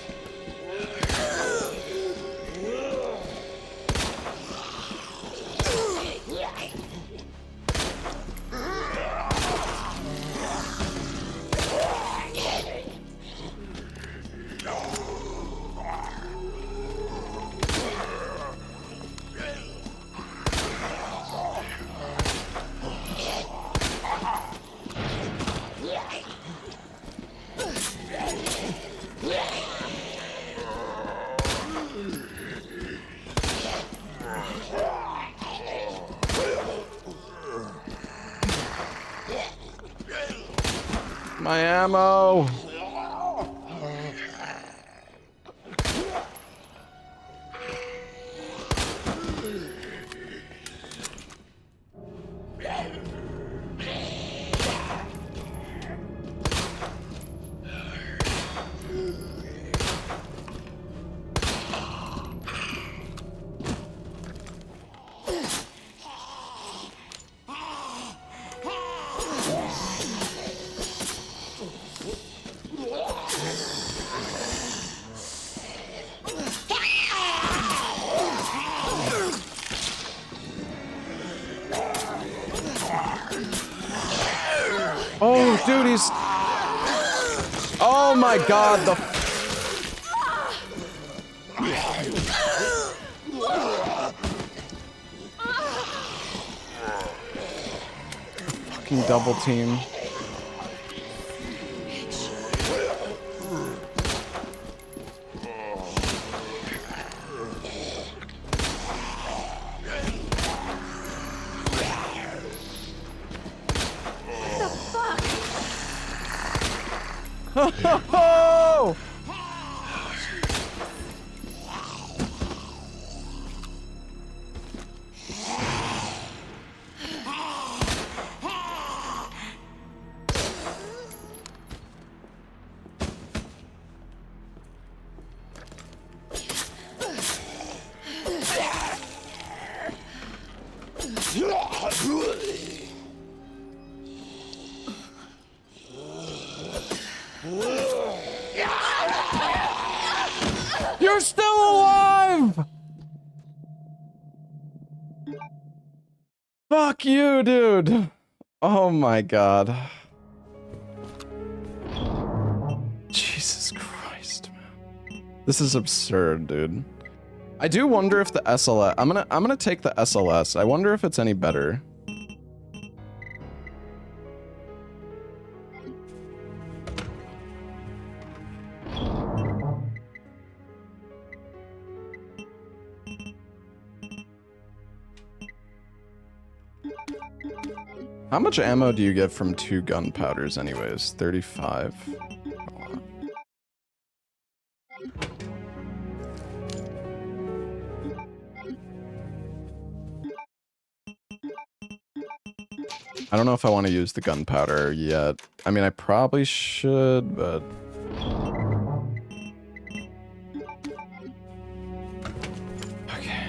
My ammo! Oh, dude, he's... Oh my god, the... Fucking double team. Oh! You're still alive! Fuck you, dude. Oh my god. Jesus Christ, man. This is absurd, dude. I do wonder if the SLS... I'm gonna take the SLS. I wonder if it's any better. How much ammo do you get from 2 gunpowders anyways? 35. I don't know if I want to use the gunpowder yet. I mean, I probably should, but... Okay.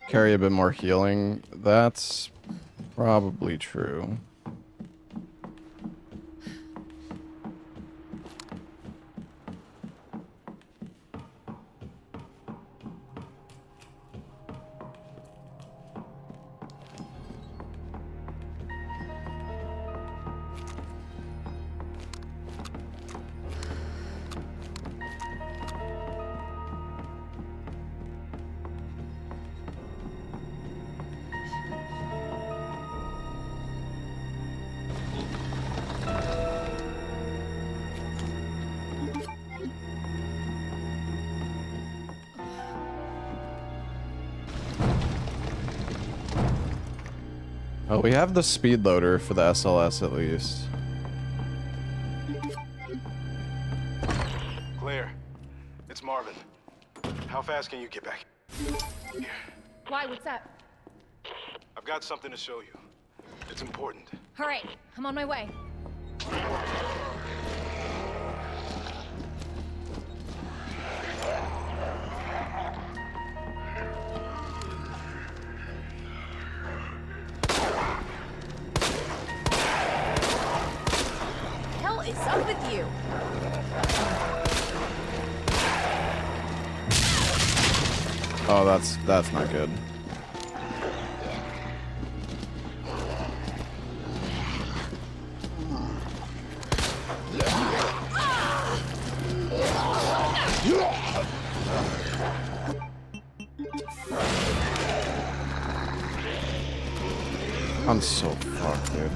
Carry a bit more healing. That's probably true. Oh, we have the speed loader for the SLS at least. Claire, it's Marvin. How fast can you get back here? Why? What's up? I've got something to show you. It's important. All right, I'm on my way. Hell is up with you? Oh, that's not good. I'm so fucked, dude.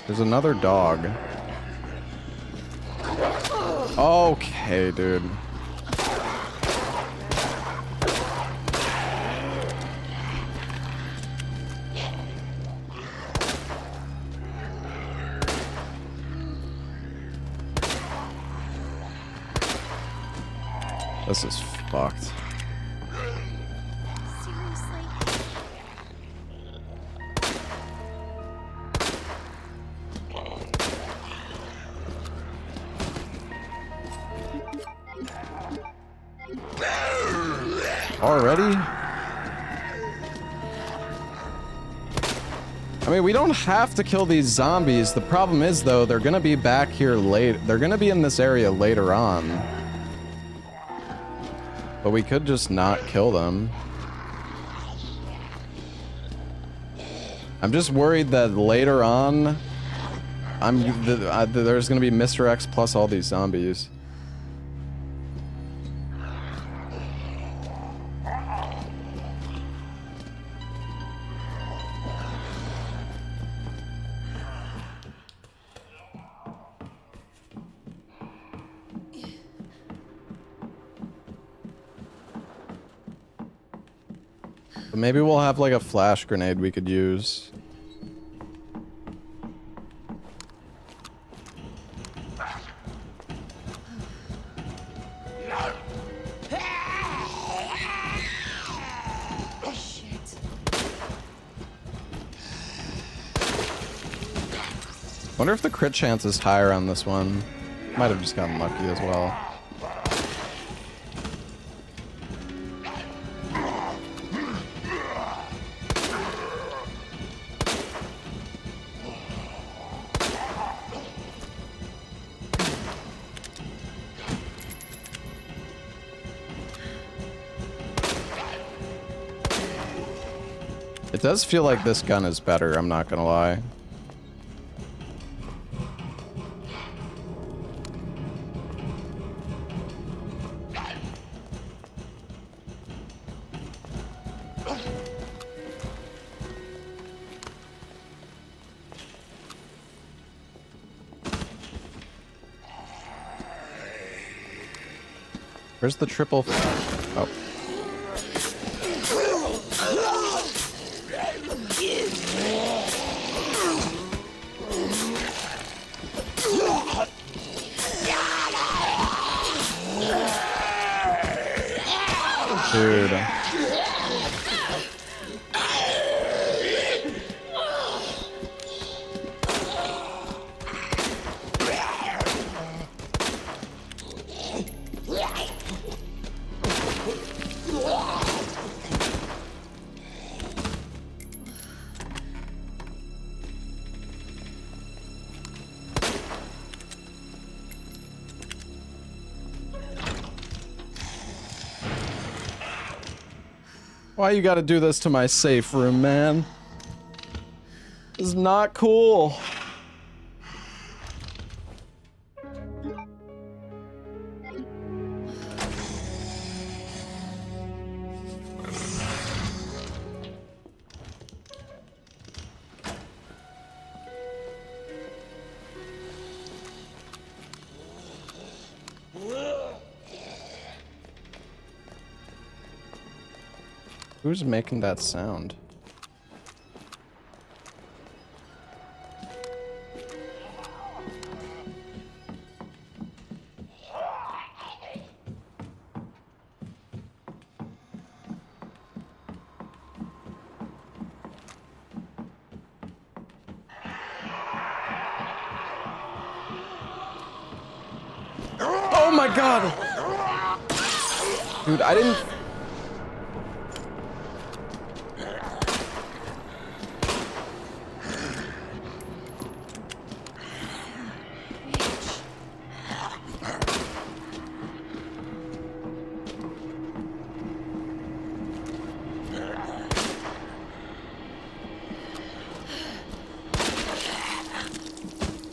There's another dog. Okay, dude. This is fucked. Seriously? Already? I mean, we don't have to kill these zombies. The problem is, though, they're gonna be back here late. They're gonna be in this area later on. But we could just not kill them. I'm just worried that later on, there's gonna be Mr. X plus all these zombies. But maybe we'll have like a flash grenade we could use. Wonder if the crit chance is higher on this one. Might have just gotten lucky as well. It does feel like this gun is better, I'm not gonna lie. Where's the triple? Oh. Dude. Why you gotta do this to my safe room, man? This is not cool. Who's making that sound? Oh my god! Dude, I didn't...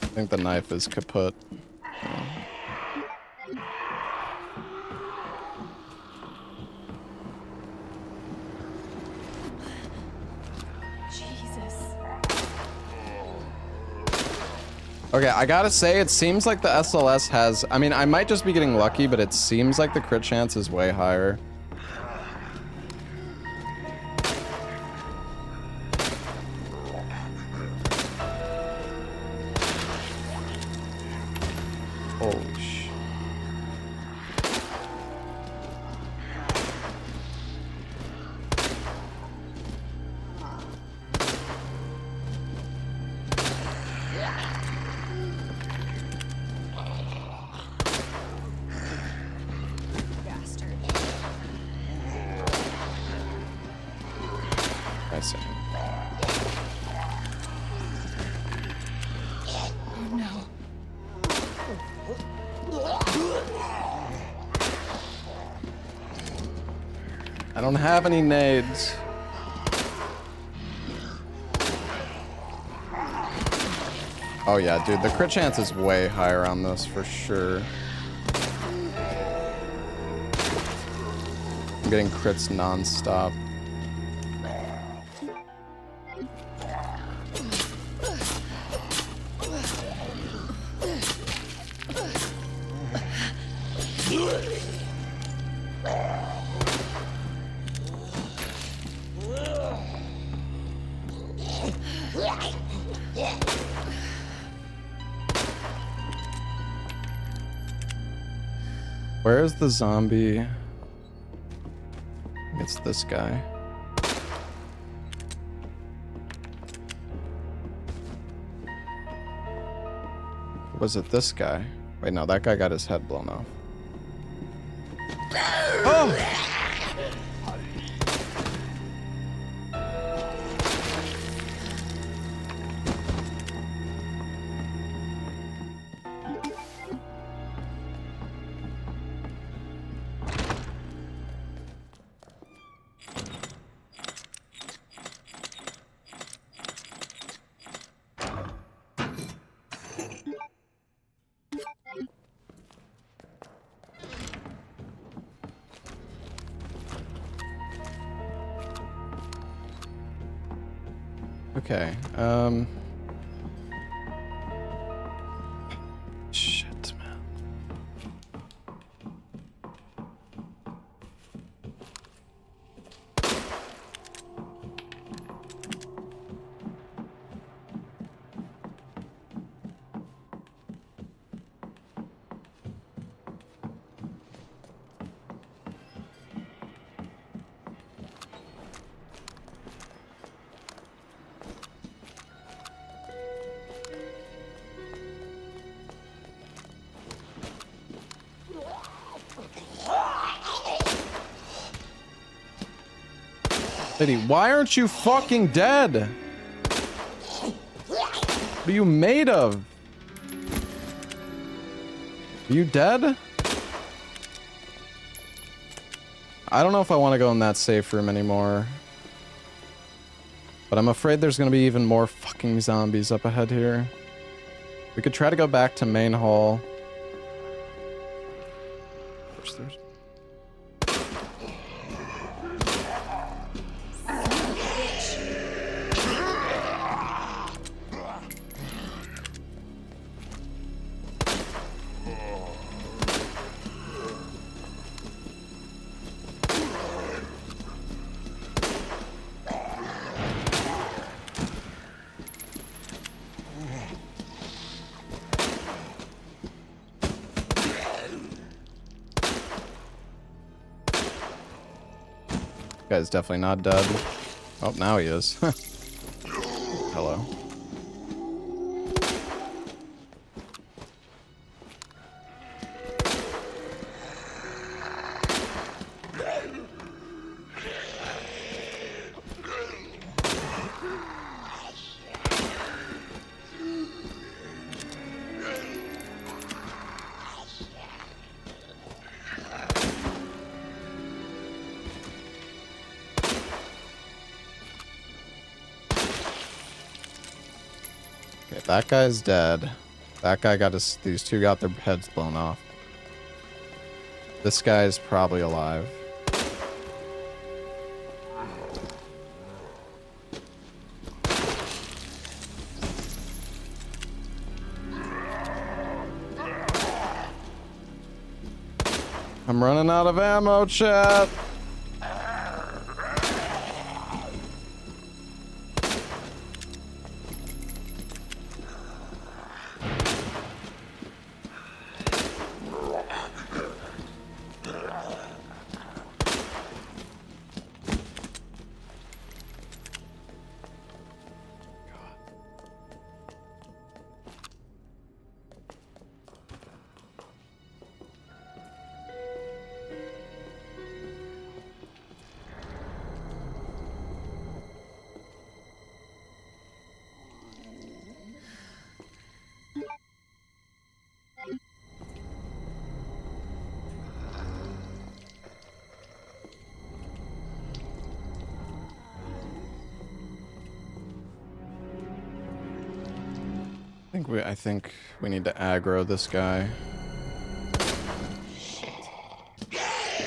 I think the knife is kaput. Okay, I gotta say, it seems like the SLS has... I mean, I might just be getting lucky, but it seems like the crit chance is way higher. Holy sh... Bastard. I see. Oh no. I don't have any nades. Oh yeah, dude, the crit chance is way higher on this for sure. I'm getting crits non-stop. Where's the zombie? It's this guy. Was it this guy? Wait, no, that guy got his head blown off. Oh! Okay, shit, man. Lady, why aren't you fucking dead? What are you made of? Are you dead? I don't know if I want to go in that safe room anymore. But I'm afraid there's gonna be even more fucking zombies up ahead here. We could try to go back to main hall. Of course there's... Guy's definitely not dead. Oh, now he is. Hello. Okay, that guy's dead. That guy got his... These two got their heads blown off. This guy's probably alive. I'm running out of ammo, chat. I think we need to aggro this guy.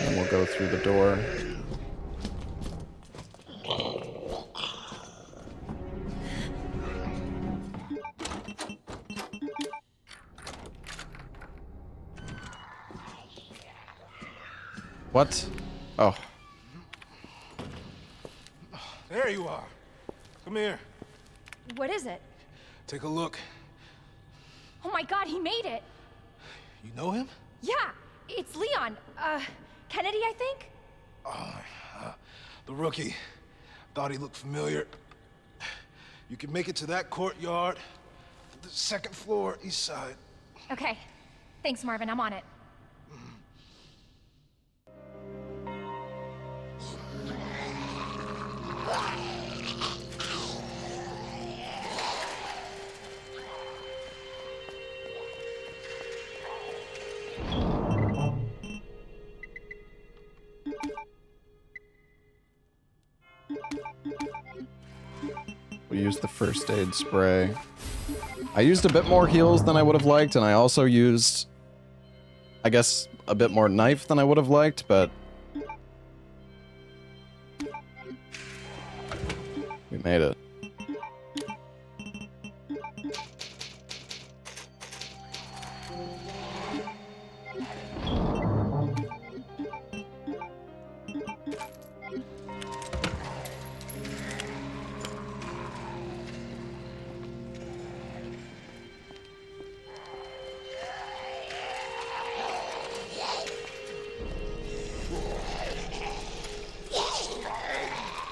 And we'll go through the door. What? Oh. There you are. Come here. What is it? Take a look. Oh my god, he made it! You know him? Yeah, it's Leon. Kennedy, I think? The rookie. Thought he looked familiar. You can make it to that courtyard. The second floor, east side. Okay. Thanks, Marvin. I'm on it. We used the first aid spray. I used a bit more heals than I would have liked, and I also used, I guess, a bit more knife than I would have liked, but we made it.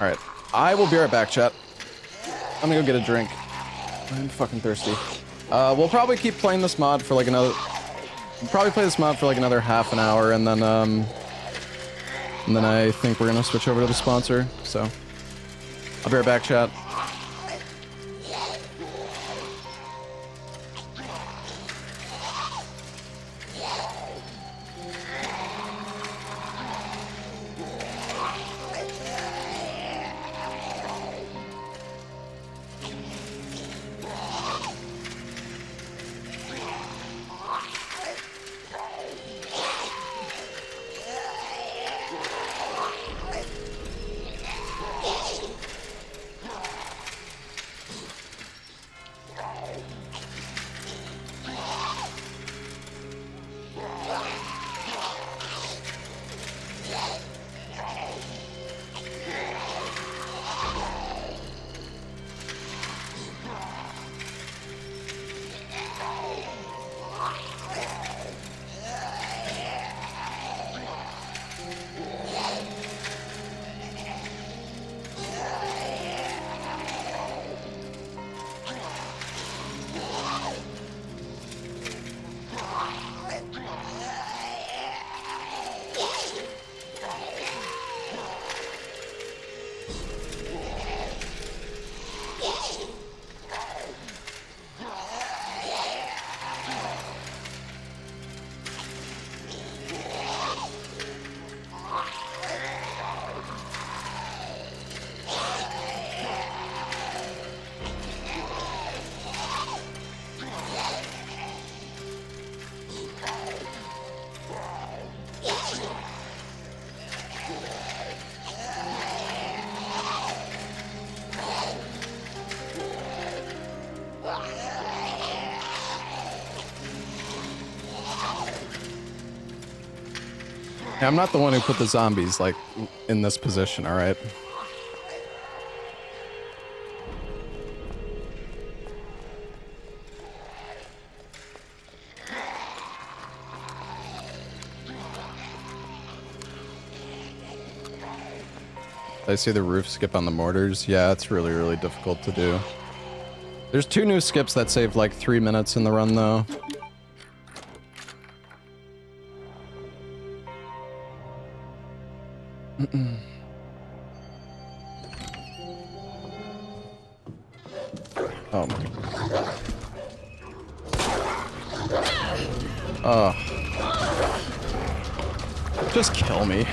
Alright, I will be right back, chat. I'm gonna go get a drink. I'm fucking thirsty. We'll probably keep playing this mod for like another... We'll probably play this mod for like another half an hour, and then I think we're gonna switch over to the sponsor, so... I'll be right back, chat. I'm not the one who put the zombies, like, in this position, alright? I see the roof skip on the mortars. Yeah, it's really, really difficult to do. There's 2 new skips that save like 3 minutes in the run, though. Oh my. Oh. Just kill me.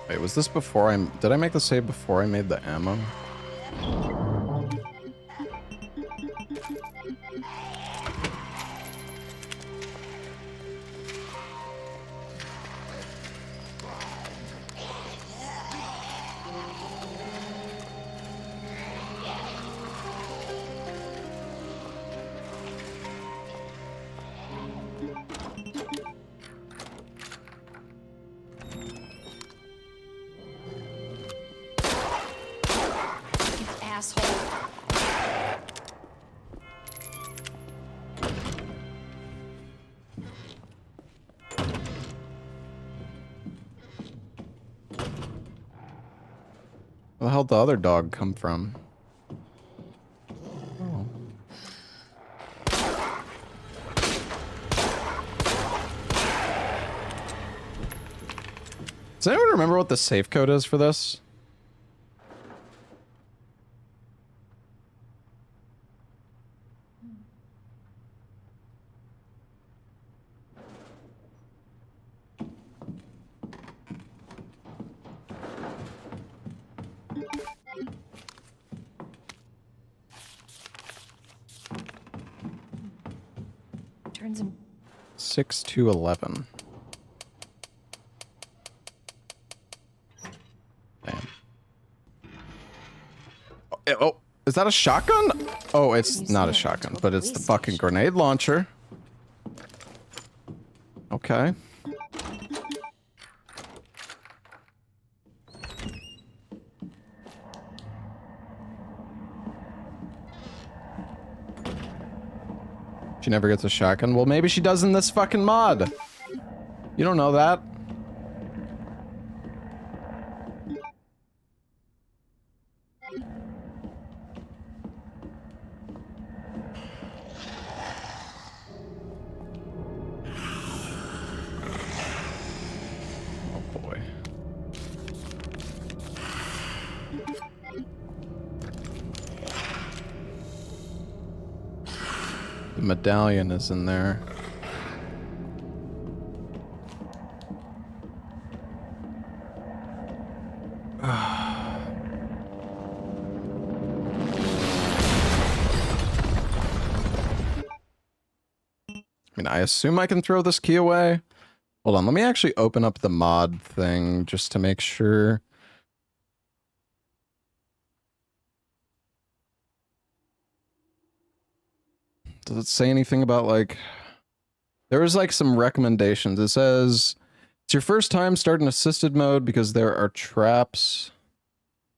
Wait, was this before did I make the save before I made the ammo? Asshole. Where the hell did the other dog come from? Oh. Does anyone remember what the safe code is for this? Turns him. 6 to 11. Damn. Oh, is that a shotgun? Oh, it's not a shotgun, but it's the fucking grenade launcher. Okay. She never gets a shotgun. Well, maybe she does in this fucking mod. You don't know that. Oh boy. The medallion is in there. I mean, I assume I can throw this key away. Hold on, let me actually open up the mod thing just to make sure. Does it say anything about, like... There was, like, some recommendations. It says, it's your first time starting assisted mode because there are traps.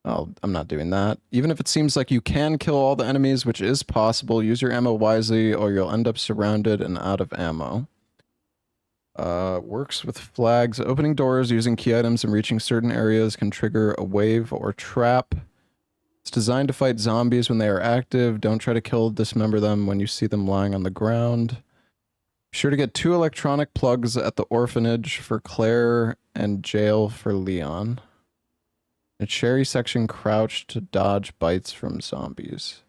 Oh, I'm not doing that. Even if it seems like you can kill all the enemies, which is possible, use your ammo wisely or you'll end up surrounded and out of ammo. Works with flags. Opening doors, using key items, and reaching certain areas can trigger a wave or trap. It's designed to fight zombies when they are active. Don't try to kill, dismember them when you see them lying on the ground. Be sure to get 2 electronic plugs at the orphanage for Claire and jail for Leon. A cherry section crouch to dodge bites from zombies.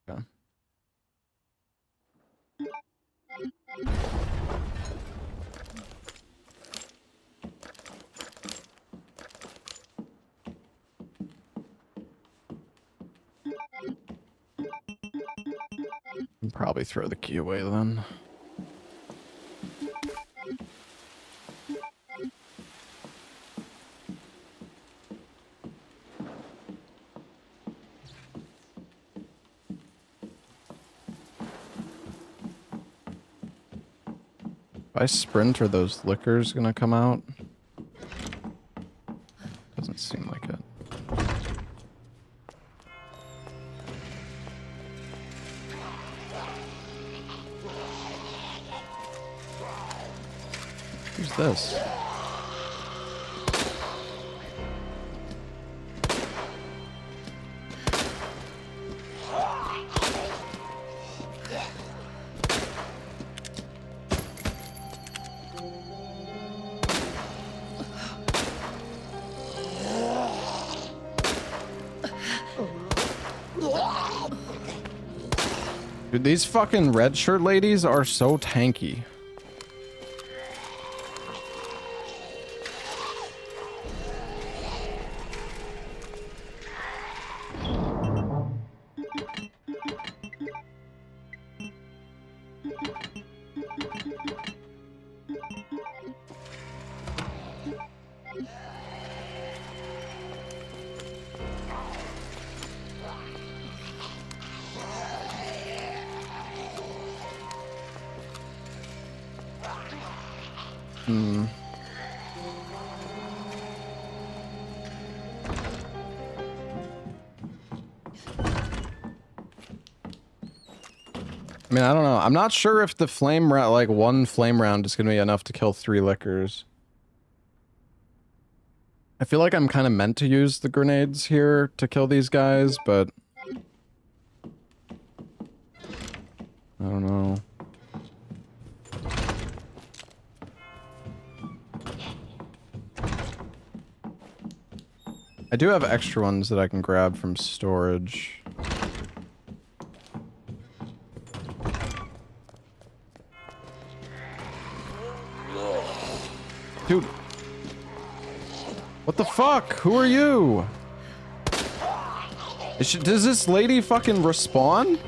Okay. Probably throw the key away then. If I sprint, are those liquors gonna come out? Doesn't seem like it. Who's this? Dude, these fucking red shirt ladies are so tanky. I mean, I don't know. I'm not sure if the flame round, like one flame round, is gonna be enough to kill 3 liquors. I feel like I'm kind of meant to use the grenades here to kill these guys, but I don't know. I do have extra ones that I can grab from storage. Dude. What the fuck? Who are you? Does this lady fucking respawn?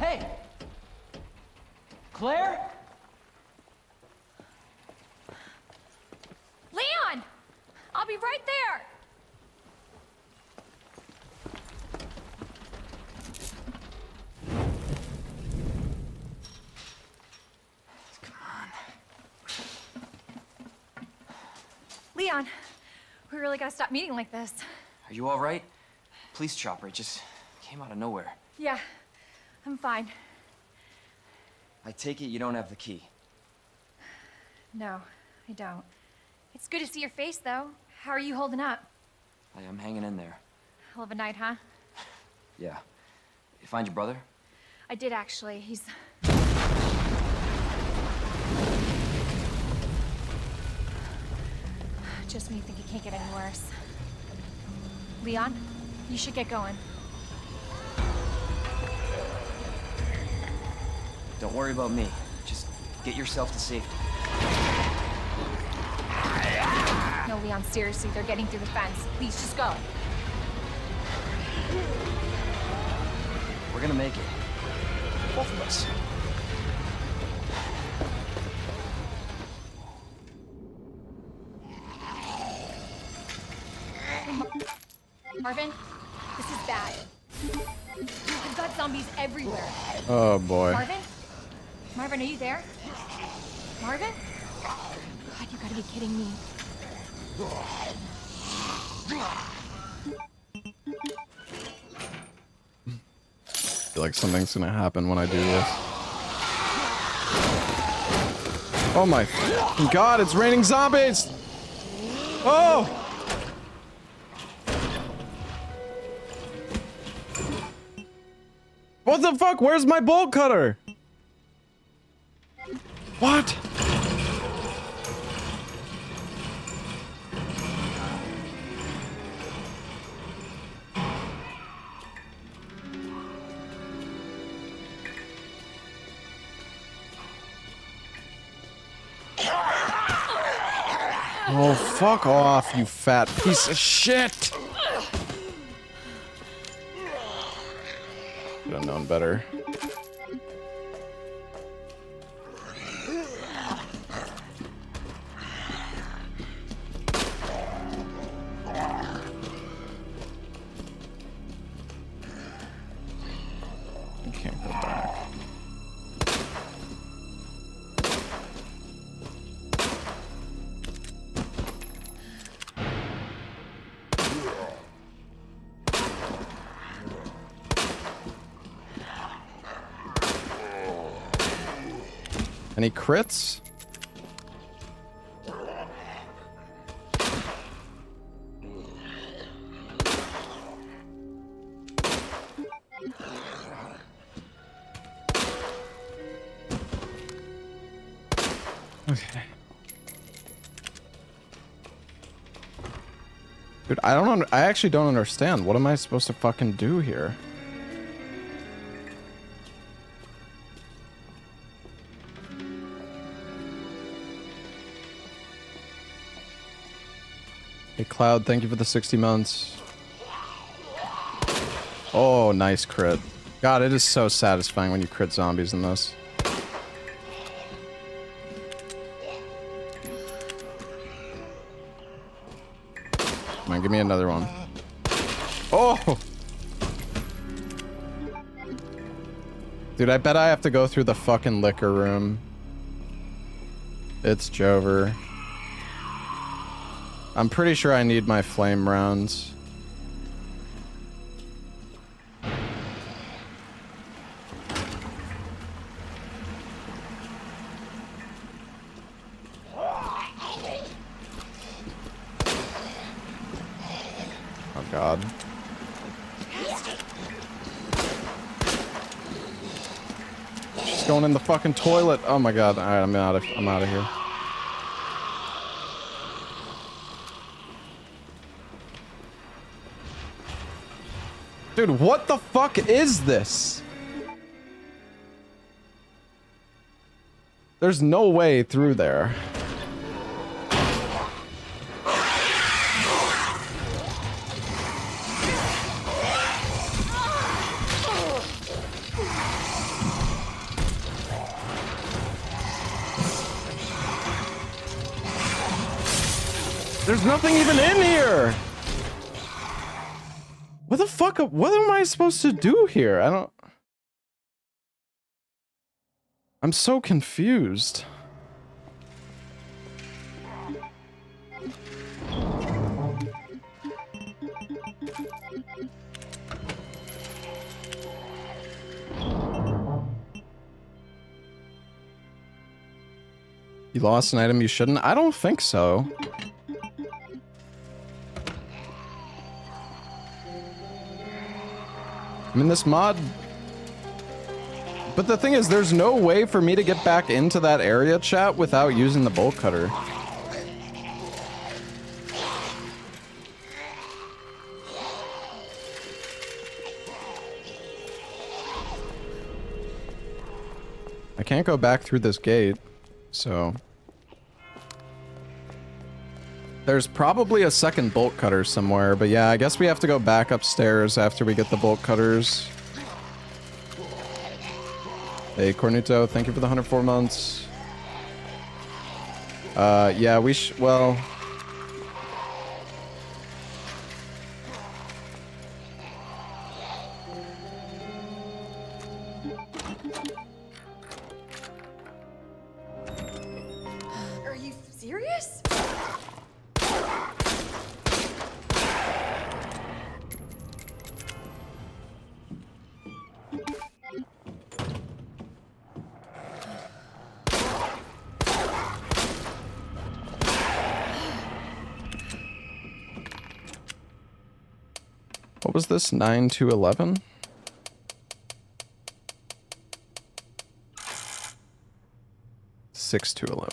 Hey! Claire? Leon! I'll be right there! Leon, we really gotta stop meeting like this. Are you all right? Police chopper, it just came out of nowhere. Yeah, I'm fine. I take it you don't have the key. No, I don't. It's good to see your face, though. How are you holding up? I'm hanging in there. Hell of a night, huh? Yeah. You find your brother? I did, actually. He's... Just when you think it can't get any worse. Leon, you should get going. Don't worry about me. Just get yourself to safety. No, Leon, seriously, they're getting through the fence. Please, just go. We're gonna make it. Both of us. Marvin, this is bad. We've got zombies everywhere. Oh boy. Marvin? Marvin, are you there? Marvin? God, you gotta be kidding me. I feel like something's gonna happen when I do this. Oh my god, it's raining zombies! Oh! What the fuck? Where's my bolt cutter? What? Oh, fuck off, you fat piece of shit! Should have known better. I can't go back. Any crits? Okay. Dude, I actually don't understand. What am I supposed to fucking do here? Hey Cloud, thank you for the 60 months. Oh, nice crit. God, it is so satisfying when you crit zombies in this. Come on, give me another one. Oh! Dude, I bet I have to go through the fucking liquor room. It's Jover. I'm pretty sure I need my flame rounds. Oh god. She's going in the fucking toilet. Oh my god. Alright, I'm out of here. Dude, what the fuck is this? There's no way through there. There's nothing even in here! What the fuck? What am I supposed to do here? I don't... I'm so confused. You lost an item you shouldn't? I don't think so. I mean, this mod... But the thing is, there's no way for me to get back into that area, chat, without using the bolt cutter. I can't go back through this gate, so... There's probably a second bolt cutter somewhere, but yeah, I guess we have to go back upstairs after we get the bolt cutters. Hey, Cornuto, thank you for the 104 months. Yeah, well... Are you serious? What was this? 9 to 11? Six to 11.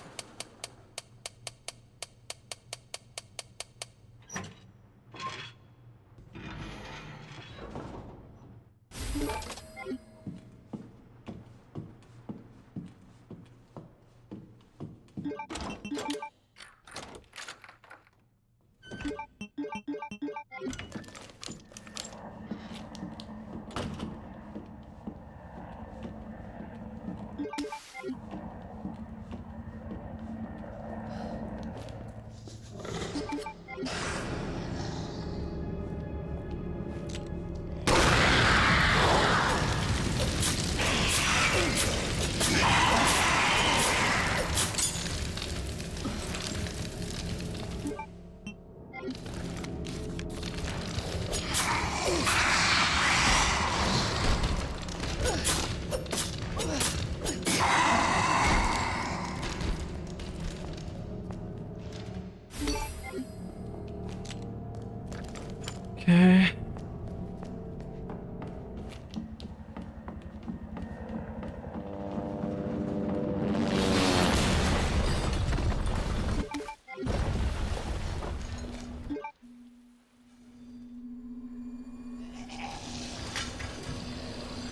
Okay.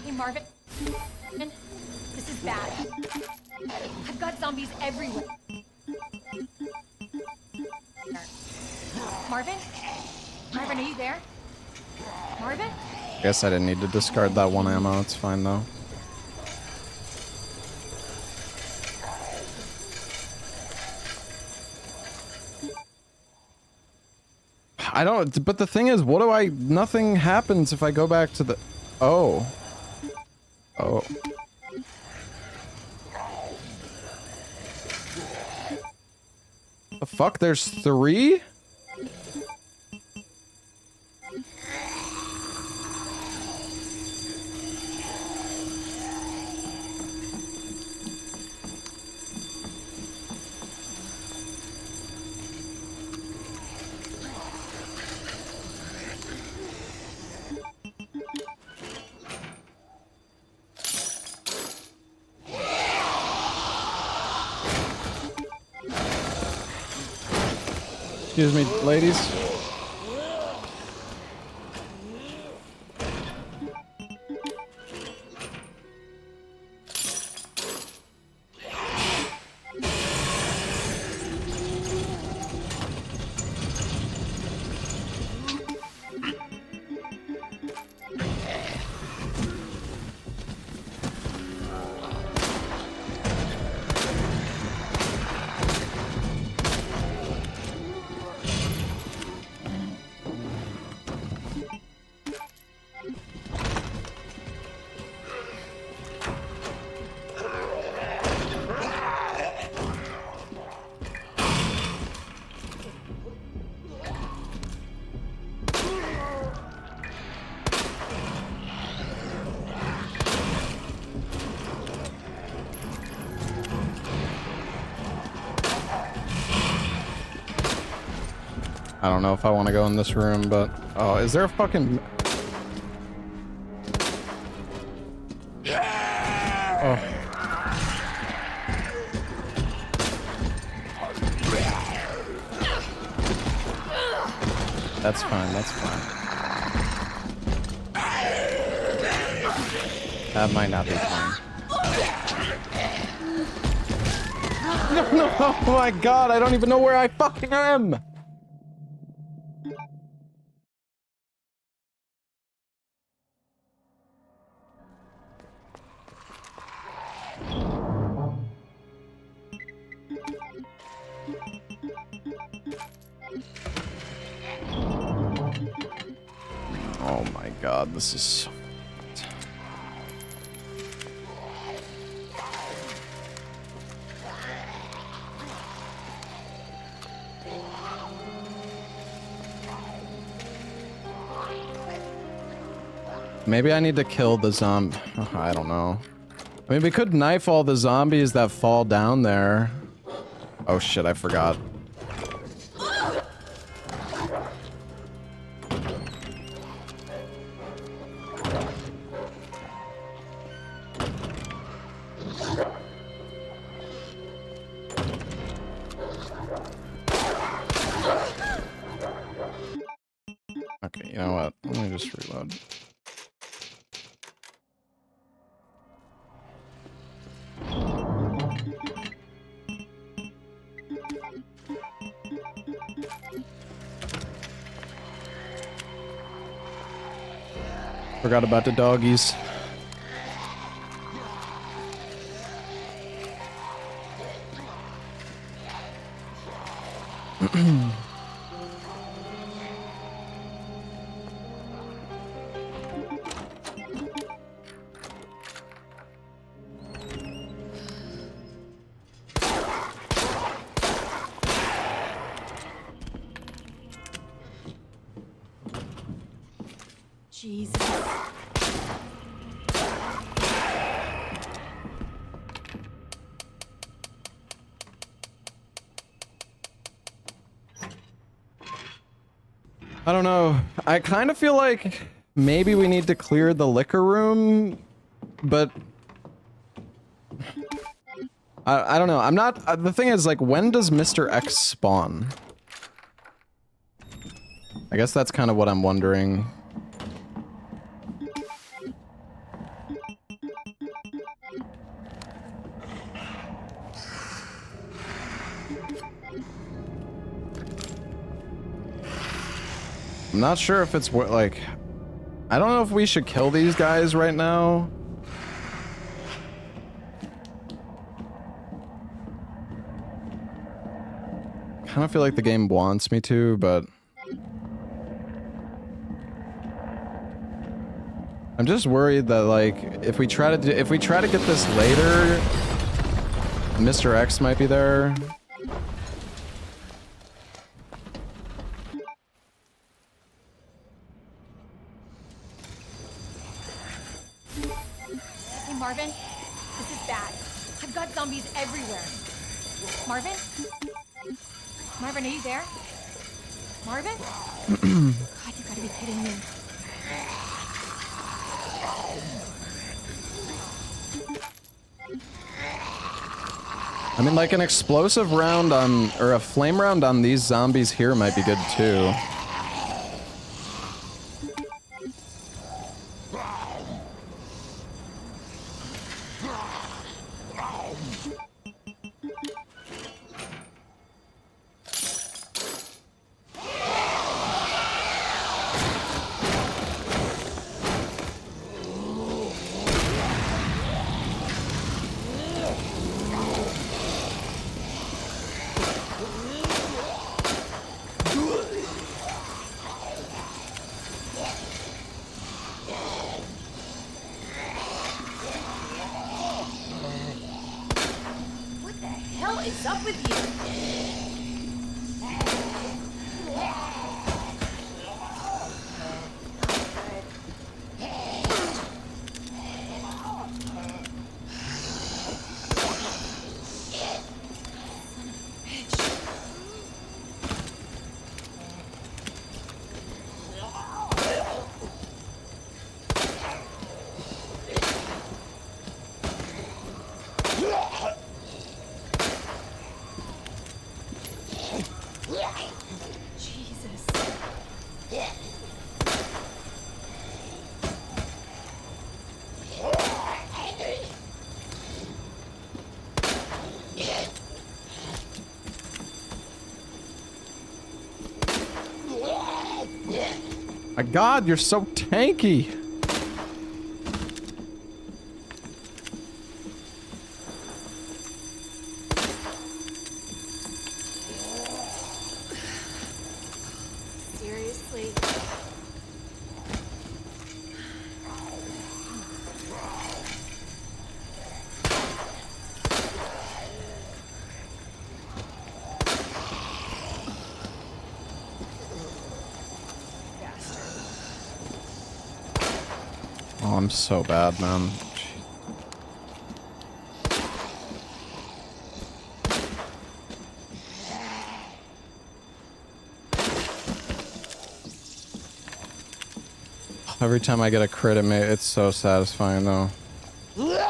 Hey, Marvin. This is bad. I've got zombies everywhere. Marvin? Marvin, are you there? Marvin? Guess I didn't need to discard that one ammo. It's fine though. I don't, but the thing is, what do I, nothing happens if I go back to the, oh. Oh. The fuck, there's 3? Excuse me, ladies. I don't know if I want to go in this room, but... Oh, is there a fucking... Oh. That's fine, that's fine. That might not be fine. No, oh my god, I don't even know where I fucking am! Oh my god, this is so... Maybe I need to kill the I don't know. I mean, we could knife all the zombies that fall down there. Oh shit, I forgot. Okay, you know what? Let me just reload. Forgot about the doggies. Jesus. I don't know. I kind of feel like maybe we need to clear the liquor room, but I don't know. I'm not. The thing is, like, when does Mr. X spawn? I guess that's kind of what I'm wondering. I'm not sure if it's what, like, I don't know if we should kill these guys right now. Kind of feel like the game wants me to, but I'm just worried that, like, if we try to get this later, Mr. X might be there. Hey, Marvin. This is bad. I've got zombies everywhere. Marvin? Marvin, are you there? Marvin? God, you gotta be kidding me. I mean, like, an explosive round on, or a flame round on these zombies here might be good too. What the hell is up with you? My God, you're so tanky. Seriously? I'm so bad, man. Every time I get a crit, it's so satisfying, though. Oh.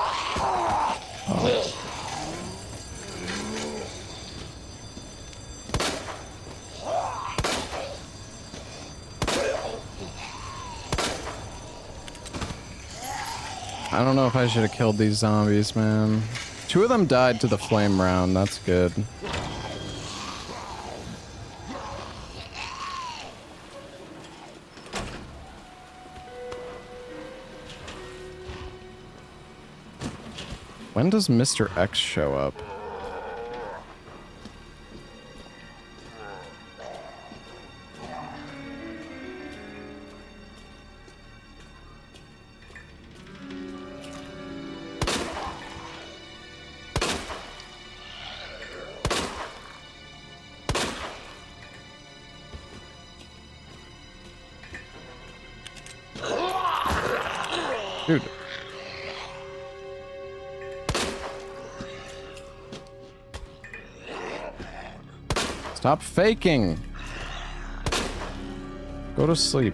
I don't know if I should have killed these zombies, man. 2 of them died to the flame round. That's good. When does Mr. X show up? Dude. Stop faking. Go to sleep.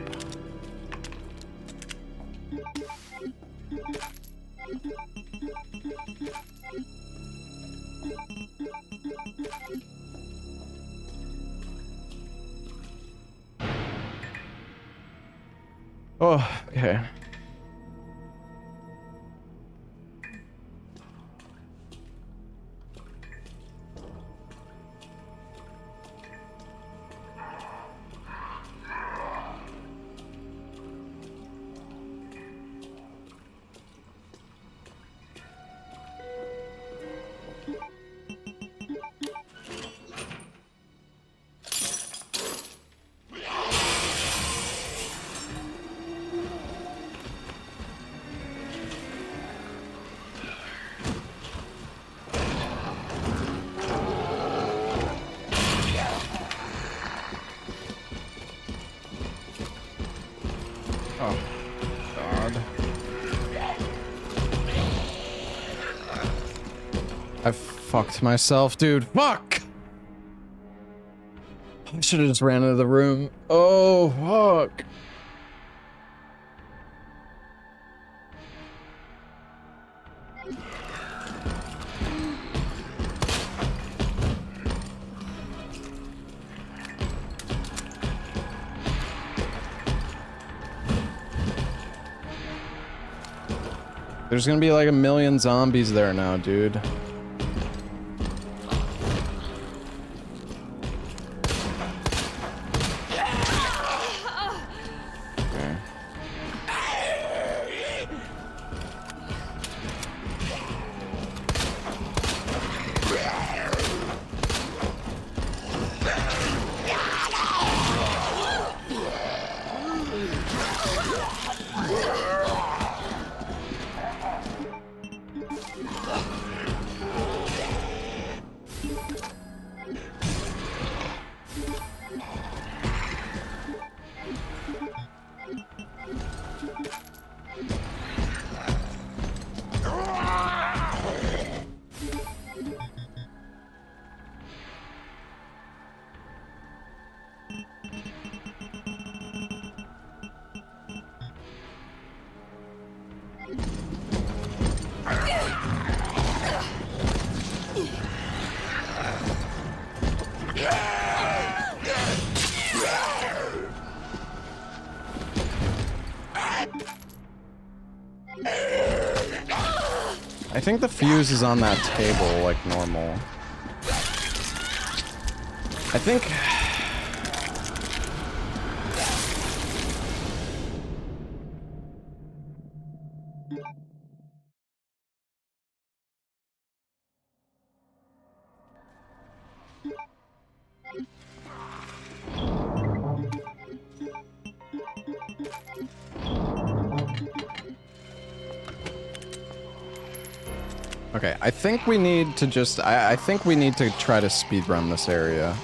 Oh, okay. Oh, God. I fucked myself, dude. Fuck! I should have just ran into the room. Oh, fuck. There's gonna be like 1 million zombies there now, dude. Okay. I think the fuse is on that table like normal. I think... Okay, I think we need to just... I think we need to try to speedrun this area.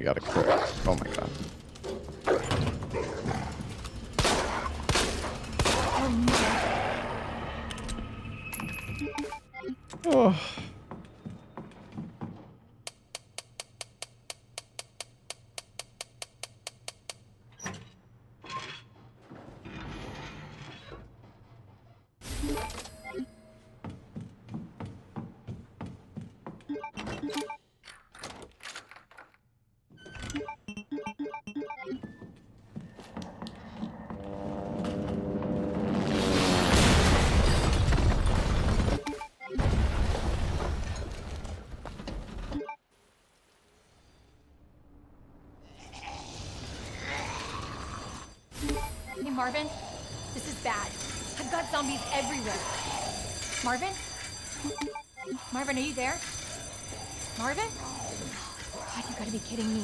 got a crit. Oh my god. Oh. Hey, Marvin, this is bad. I've got zombies everywhere. Marvin? Marvin, are you there? Marvin? God, you gotta be kidding me.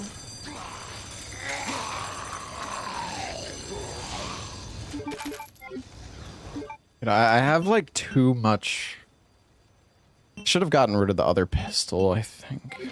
I have like too much. Should have gotten rid of the other pistol, I think.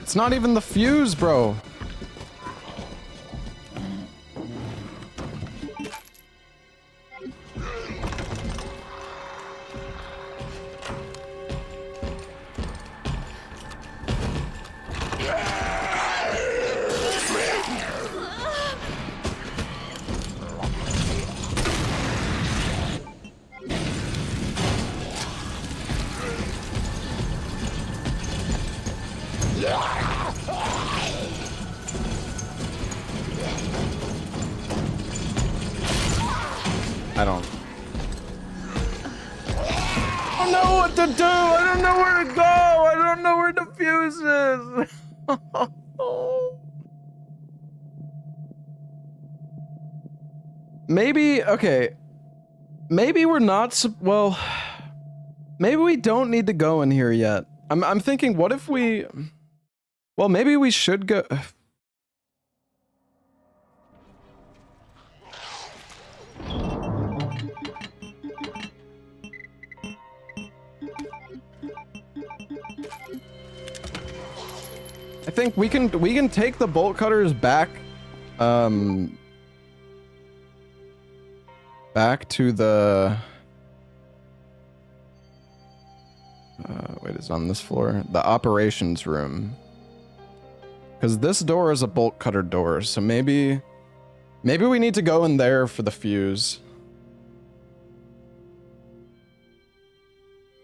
It's not even the fuse, bro. I don't know what to do. I don't know where to go. I don't know where the fuse is. Maybe, okay. Maybe we're not, well, maybe we don't need to go in here yet. I'm thinking, what if we, well, maybe we should go. I think we can take the bolt cutters back, back to the, wait, it's on this floor, the operations room, because this door is a bolt cutter door, so maybe we need to go in there for the fuse.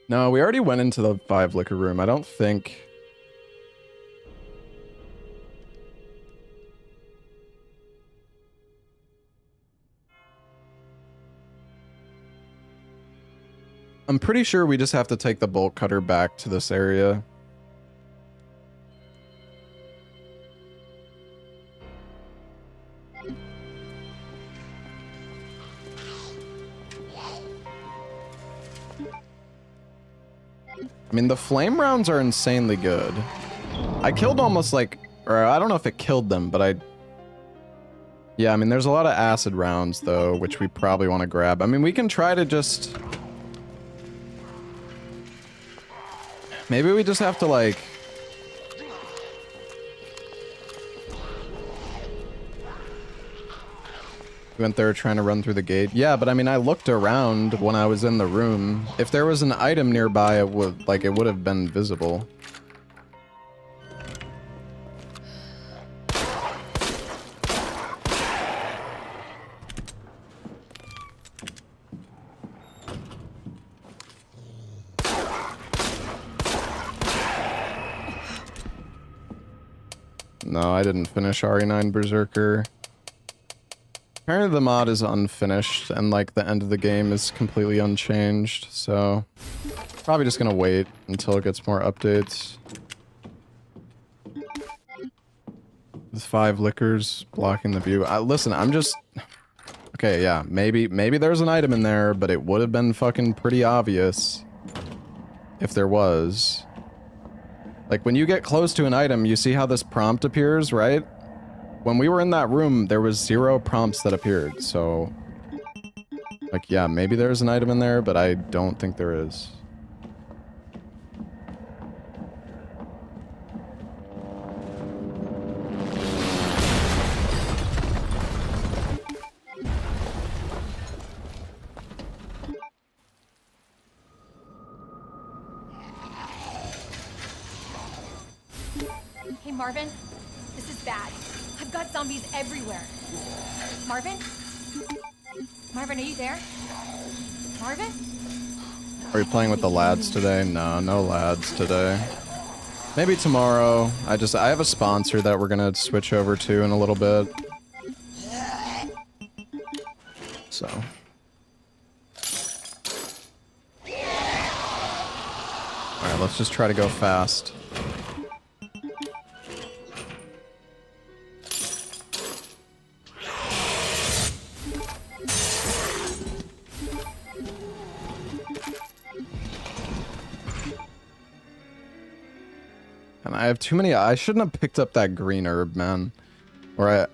No, we already went into the 5 liquor room. I don't think. I'm pretty sure we just have to take the bolt cutter back to this area. I mean, the flame rounds are insanely good. I killed almost like, or I don't know if it killed them, but yeah, I mean, there's a lot of acid rounds though, which we probably want to grab. I mean, we can try to just, maybe we just have to like, we went there trying to run through the gate. Yeah, but I mean, I looked around when I was in the room. If there was an item nearby, it would have been visible. No, I didn't finish RE9 Berserker. Apparently the mod is unfinished and like the end of the game is completely unchanged, so probably just gonna wait until it gets more updates. With 5 liquors blocking the view. Listen, I'm just... Okay, yeah, maybe there's an item in there, but it would have been fucking pretty obvious if there was. Like, when you get close to an item, you see how this prompt appears, right? When we were in that room, there was 0 prompts that appeared, so... Like, yeah, maybe there's an item in there, but I don't think there is. Hey, Marvin. This is bad. I've got zombies everywhere. Marvin? Marvin, are you there? Marvin? Are you playing with the lads today? No, no lads today. Maybe tomorrow. I have a sponsor that we're gonna switch over to in a little bit. So. Alright, let's just try to go fast. And I have too many. I shouldn't have picked up that green herb, man. Or I...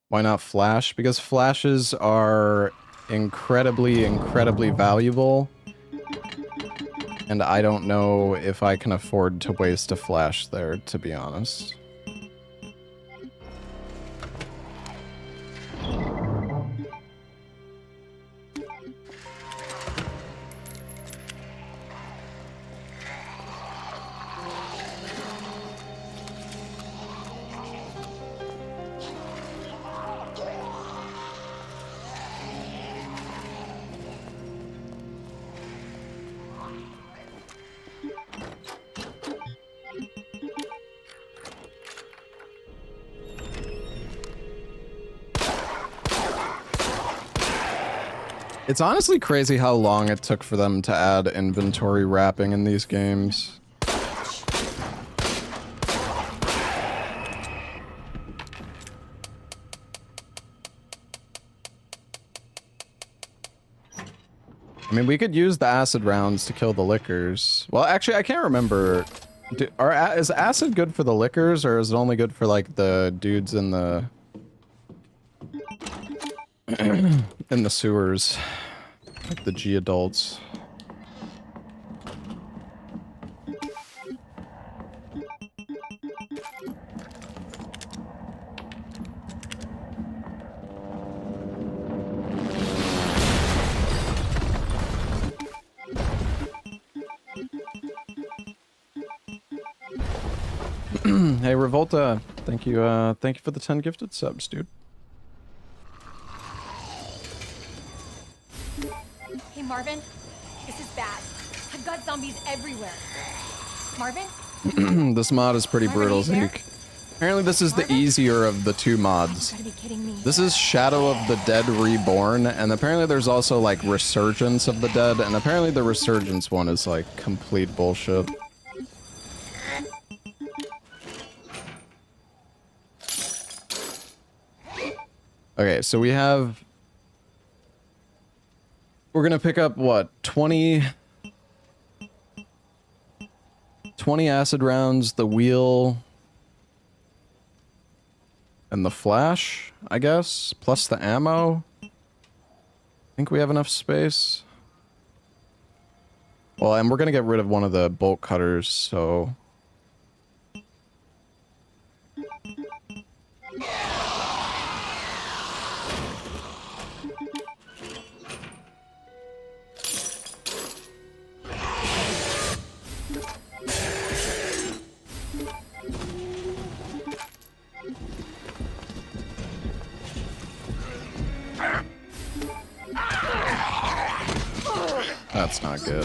Why not flash? Because flashes are incredibly, incredibly valuable. And I don't know if I can afford to waste a flash there, to be honest. It's honestly crazy how long it took for them to add inventory wrapping in these games. I mean, we could use the acid rounds to kill the lickers. Well, actually, I can't remember. Is acid good for the lickers, or is it only good for, like, the dudes in the... in the sewers? Like the G-adults. Hey, Revolta, thank you for the 10 gifted subs, dude. Hey, Marvin. This is bad. I've got zombies everywhere. Marvin? This mod is pretty Marvin, brutal, are you there? Zeke. Apparently this is the Marvin? easier of the 2 mods. You gotta be kidding me. This is Shadow of the Dead Reborn, and apparently there's also, like, Resurgence of the Dead, and apparently the Resurgence one is, like, complete bullshit. Okay, so we have... We're gonna pick up, what, 20 acid rounds, the wheel, and the flash, I guess, plus the ammo. I think we have enough space. Well, and we're gonna get rid of one of the bolt cutters, so... That's not good.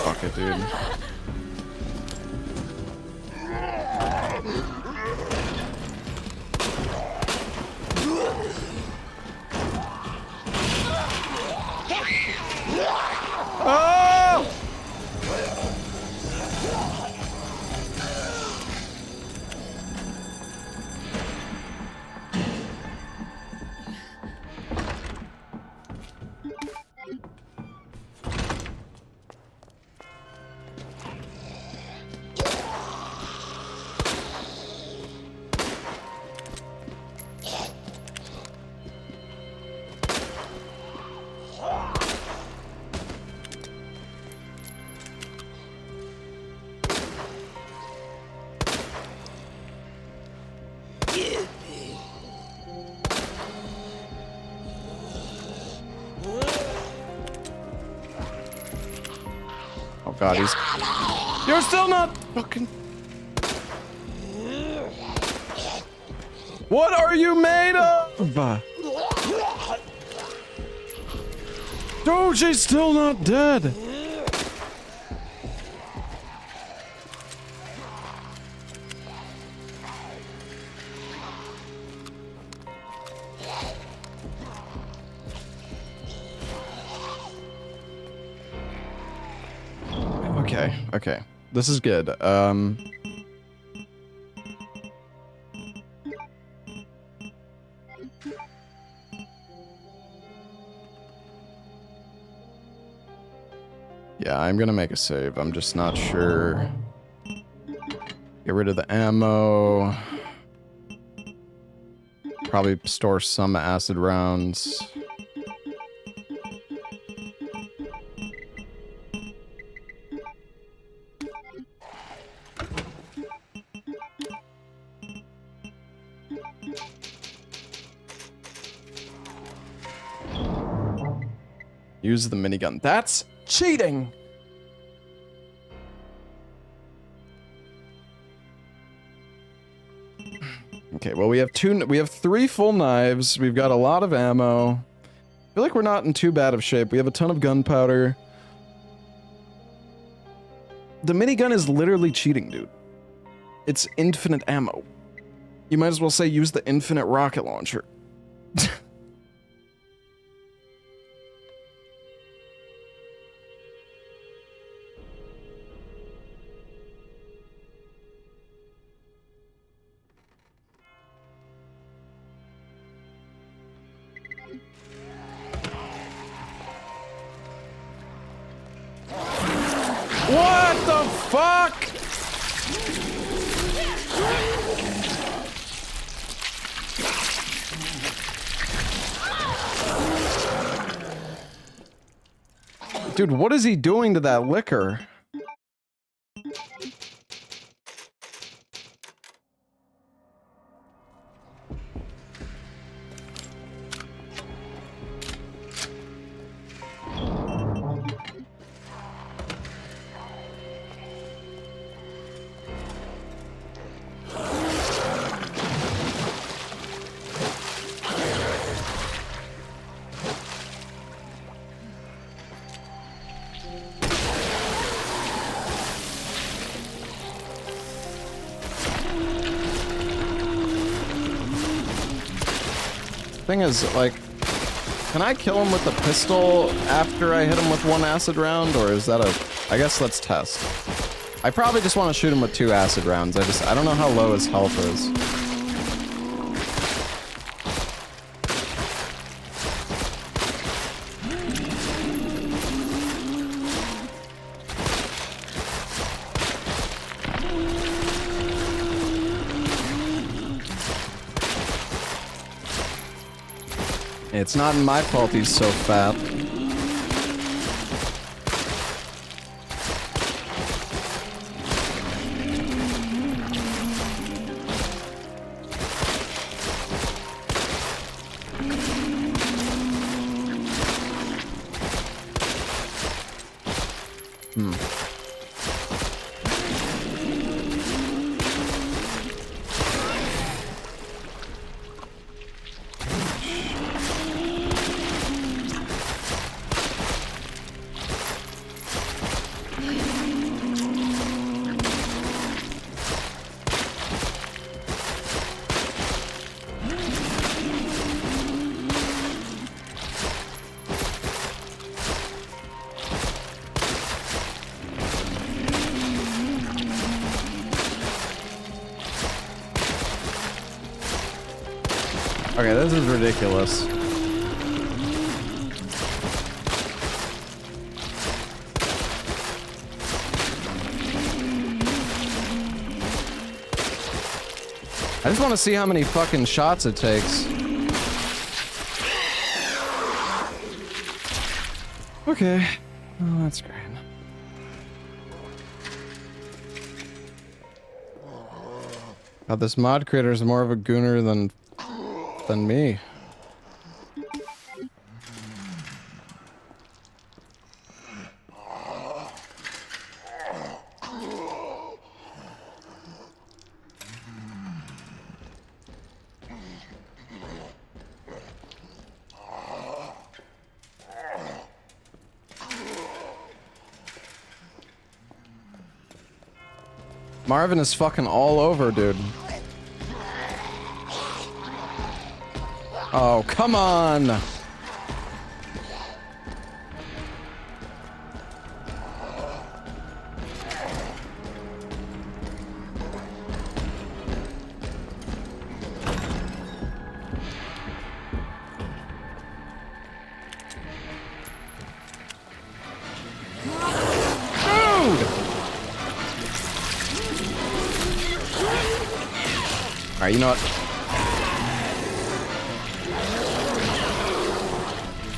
Fuck it, dude. Oh! Oh god, he's... You're still not fucking... What are you made of? Dude, she's still not dead. Okay, okay. This is good. Yeah, I'm gonna make a save. I'm just not sure. Get rid of the ammo. Probably store some acid rounds. Use the minigun. That's cheating! Okay, well we have 3 full knives. We've got a lot of ammo. I feel like we're not in too bad of shape. We have a ton of gunpowder. The minigun is literally cheating, dude. It's infinite ammo. You might as well say use the infinite rocket launcher. What the fuck? Dude, what is he doing to that liquor? Thing is, like, can I kill him with a pistol after I hit him with 1 acid round, or is that a... I guess let's test. I probably just want to shoot him with 2 acid rounds. I don't know how low his health is. It's not my fault he's so fat. Okay, this is ridiculous. I just want to see how many fucking shots it takes. Okay. Oh, that's great. God, this mod creator is more of a gooner than me. Marvin is fucking all over, dude. Oh, come on! Alright, you know what?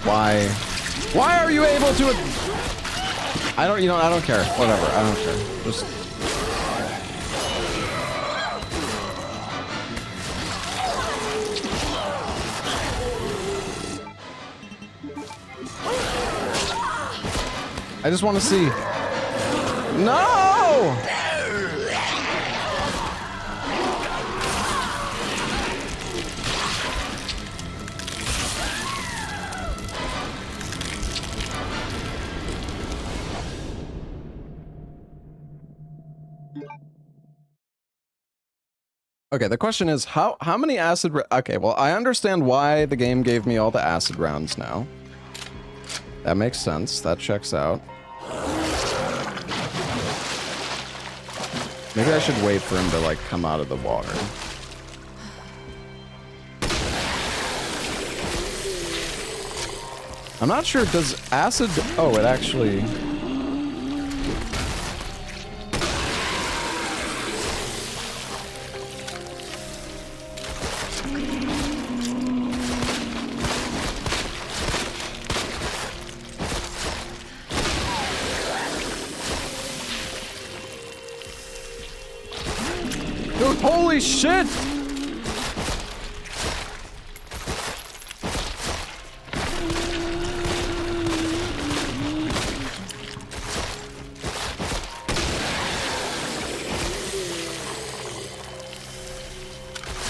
Why? Why are you able to... I don't, you know, I don't care. Whatever, I don't care. Just... I just want to see... No! Okay, the question is, how many acid... Okay, well, I understand why the game gave me all the acid rounds now. That makes sense. That checks out. Maybe I should wait for him to, like, come out of the water. I'm not sure, does acid... Oh, it actually... Dude, holy shit!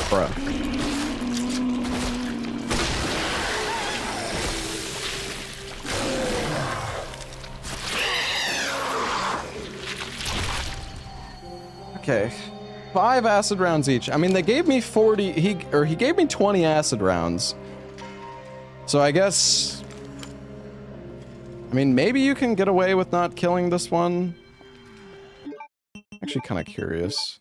Bruh. Okay. 5 acid rounds each. I mean, they gave me 40... He gave me 20 acid rounds. So I guess... I mean, maybe you can get away with not killing this one. Actually kind of curious.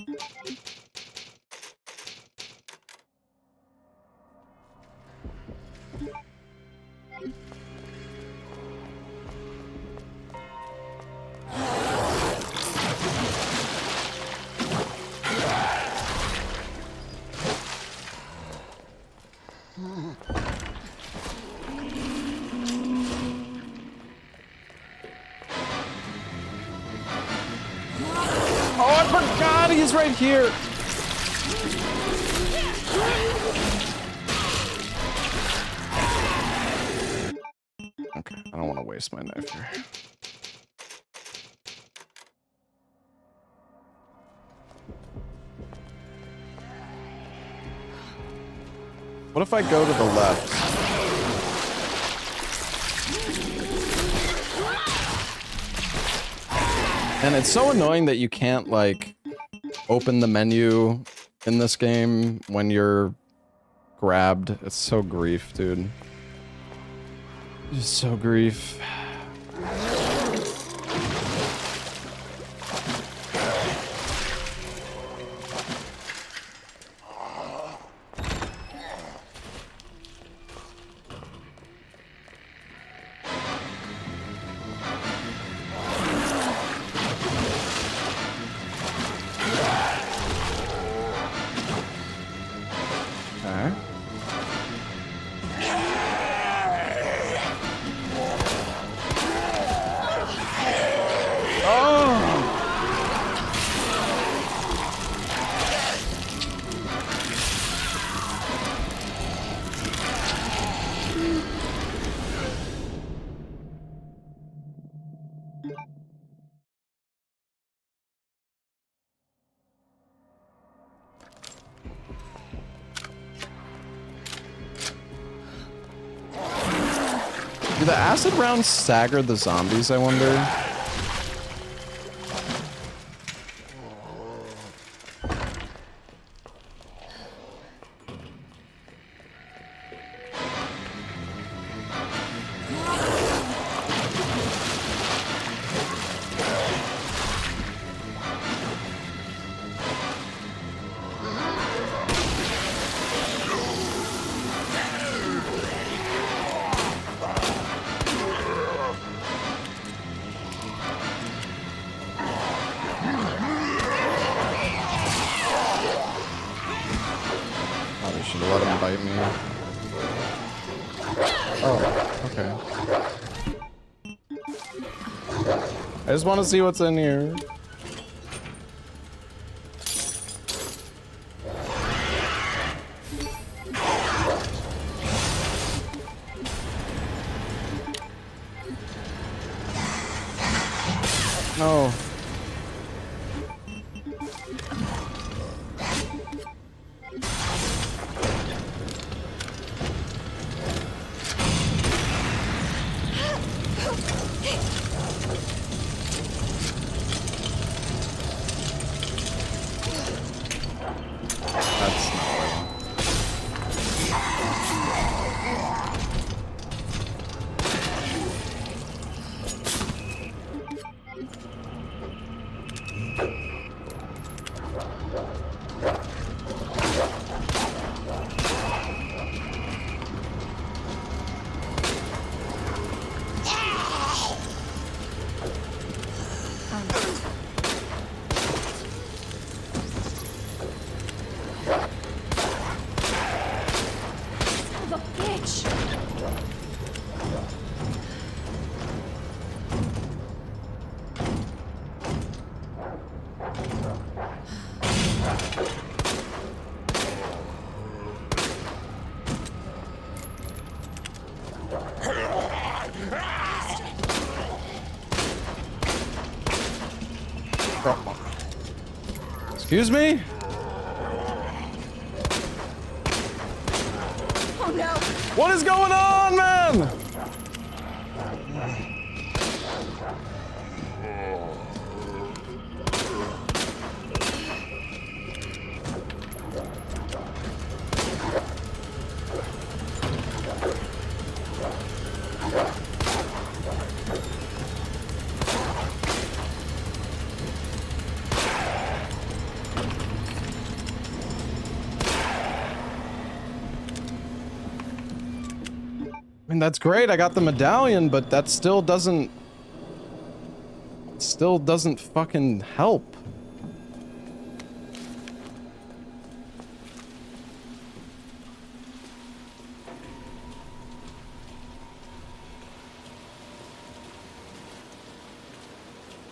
Oh, I forgot he's right here. Okay, I don't want to waste my knife here. What if I go to the left? And it's so annoying that you can't, like, open the menu in this game when you're grabbed. It's so grief, dude. Just so grief. Do the acid rounds stagger the zombies, I wonder? Should have let him bite me. Oh, okay. I just want to see what's in here. No. Excuse me? Oh no! What is going on, man? I mean, that's great, I got the medallion, but that still doesn't fucking help.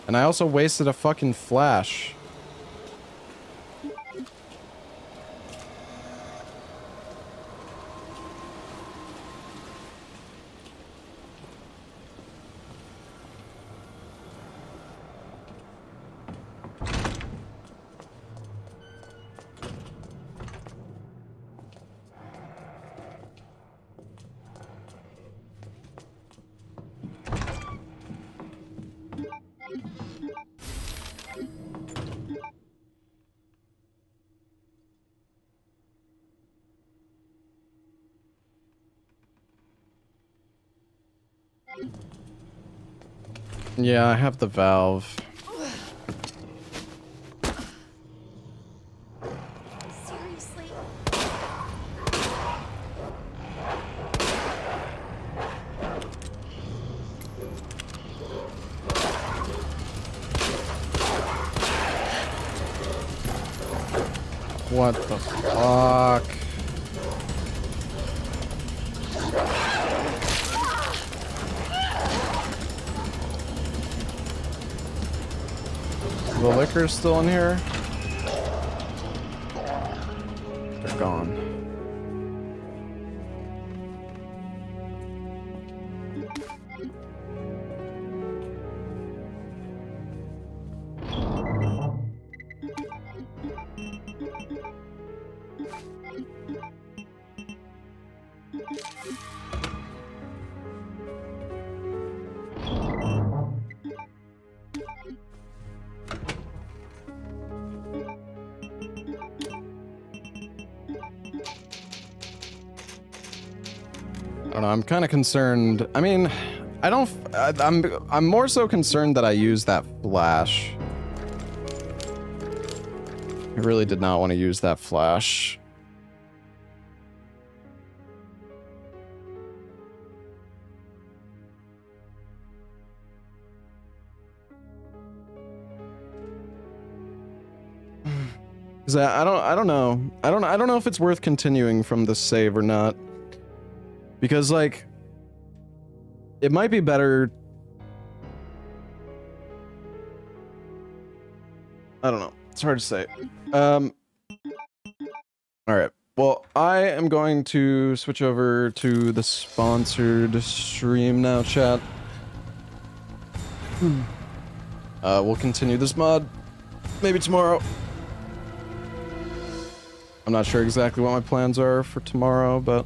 And I also wasted a fucking flash. Yeah, I have the valve. Seriously? What the fuck? The liquor's still in here? They're gone. I don't know, I'm kind of concerned. I mean, I'm more so concerned that I use that flash. I really did not want to use that flash. Cause I don't know. I don't know if it's worth continuing from this save or not. Because like it might be better. I don't know. It's hard to say. All right. Well, I am going to switch over to the sponsored stream now, chat. We'll continue this mod maybe tomorrow. I'm not sure exactly what my plans are for tomorrow, but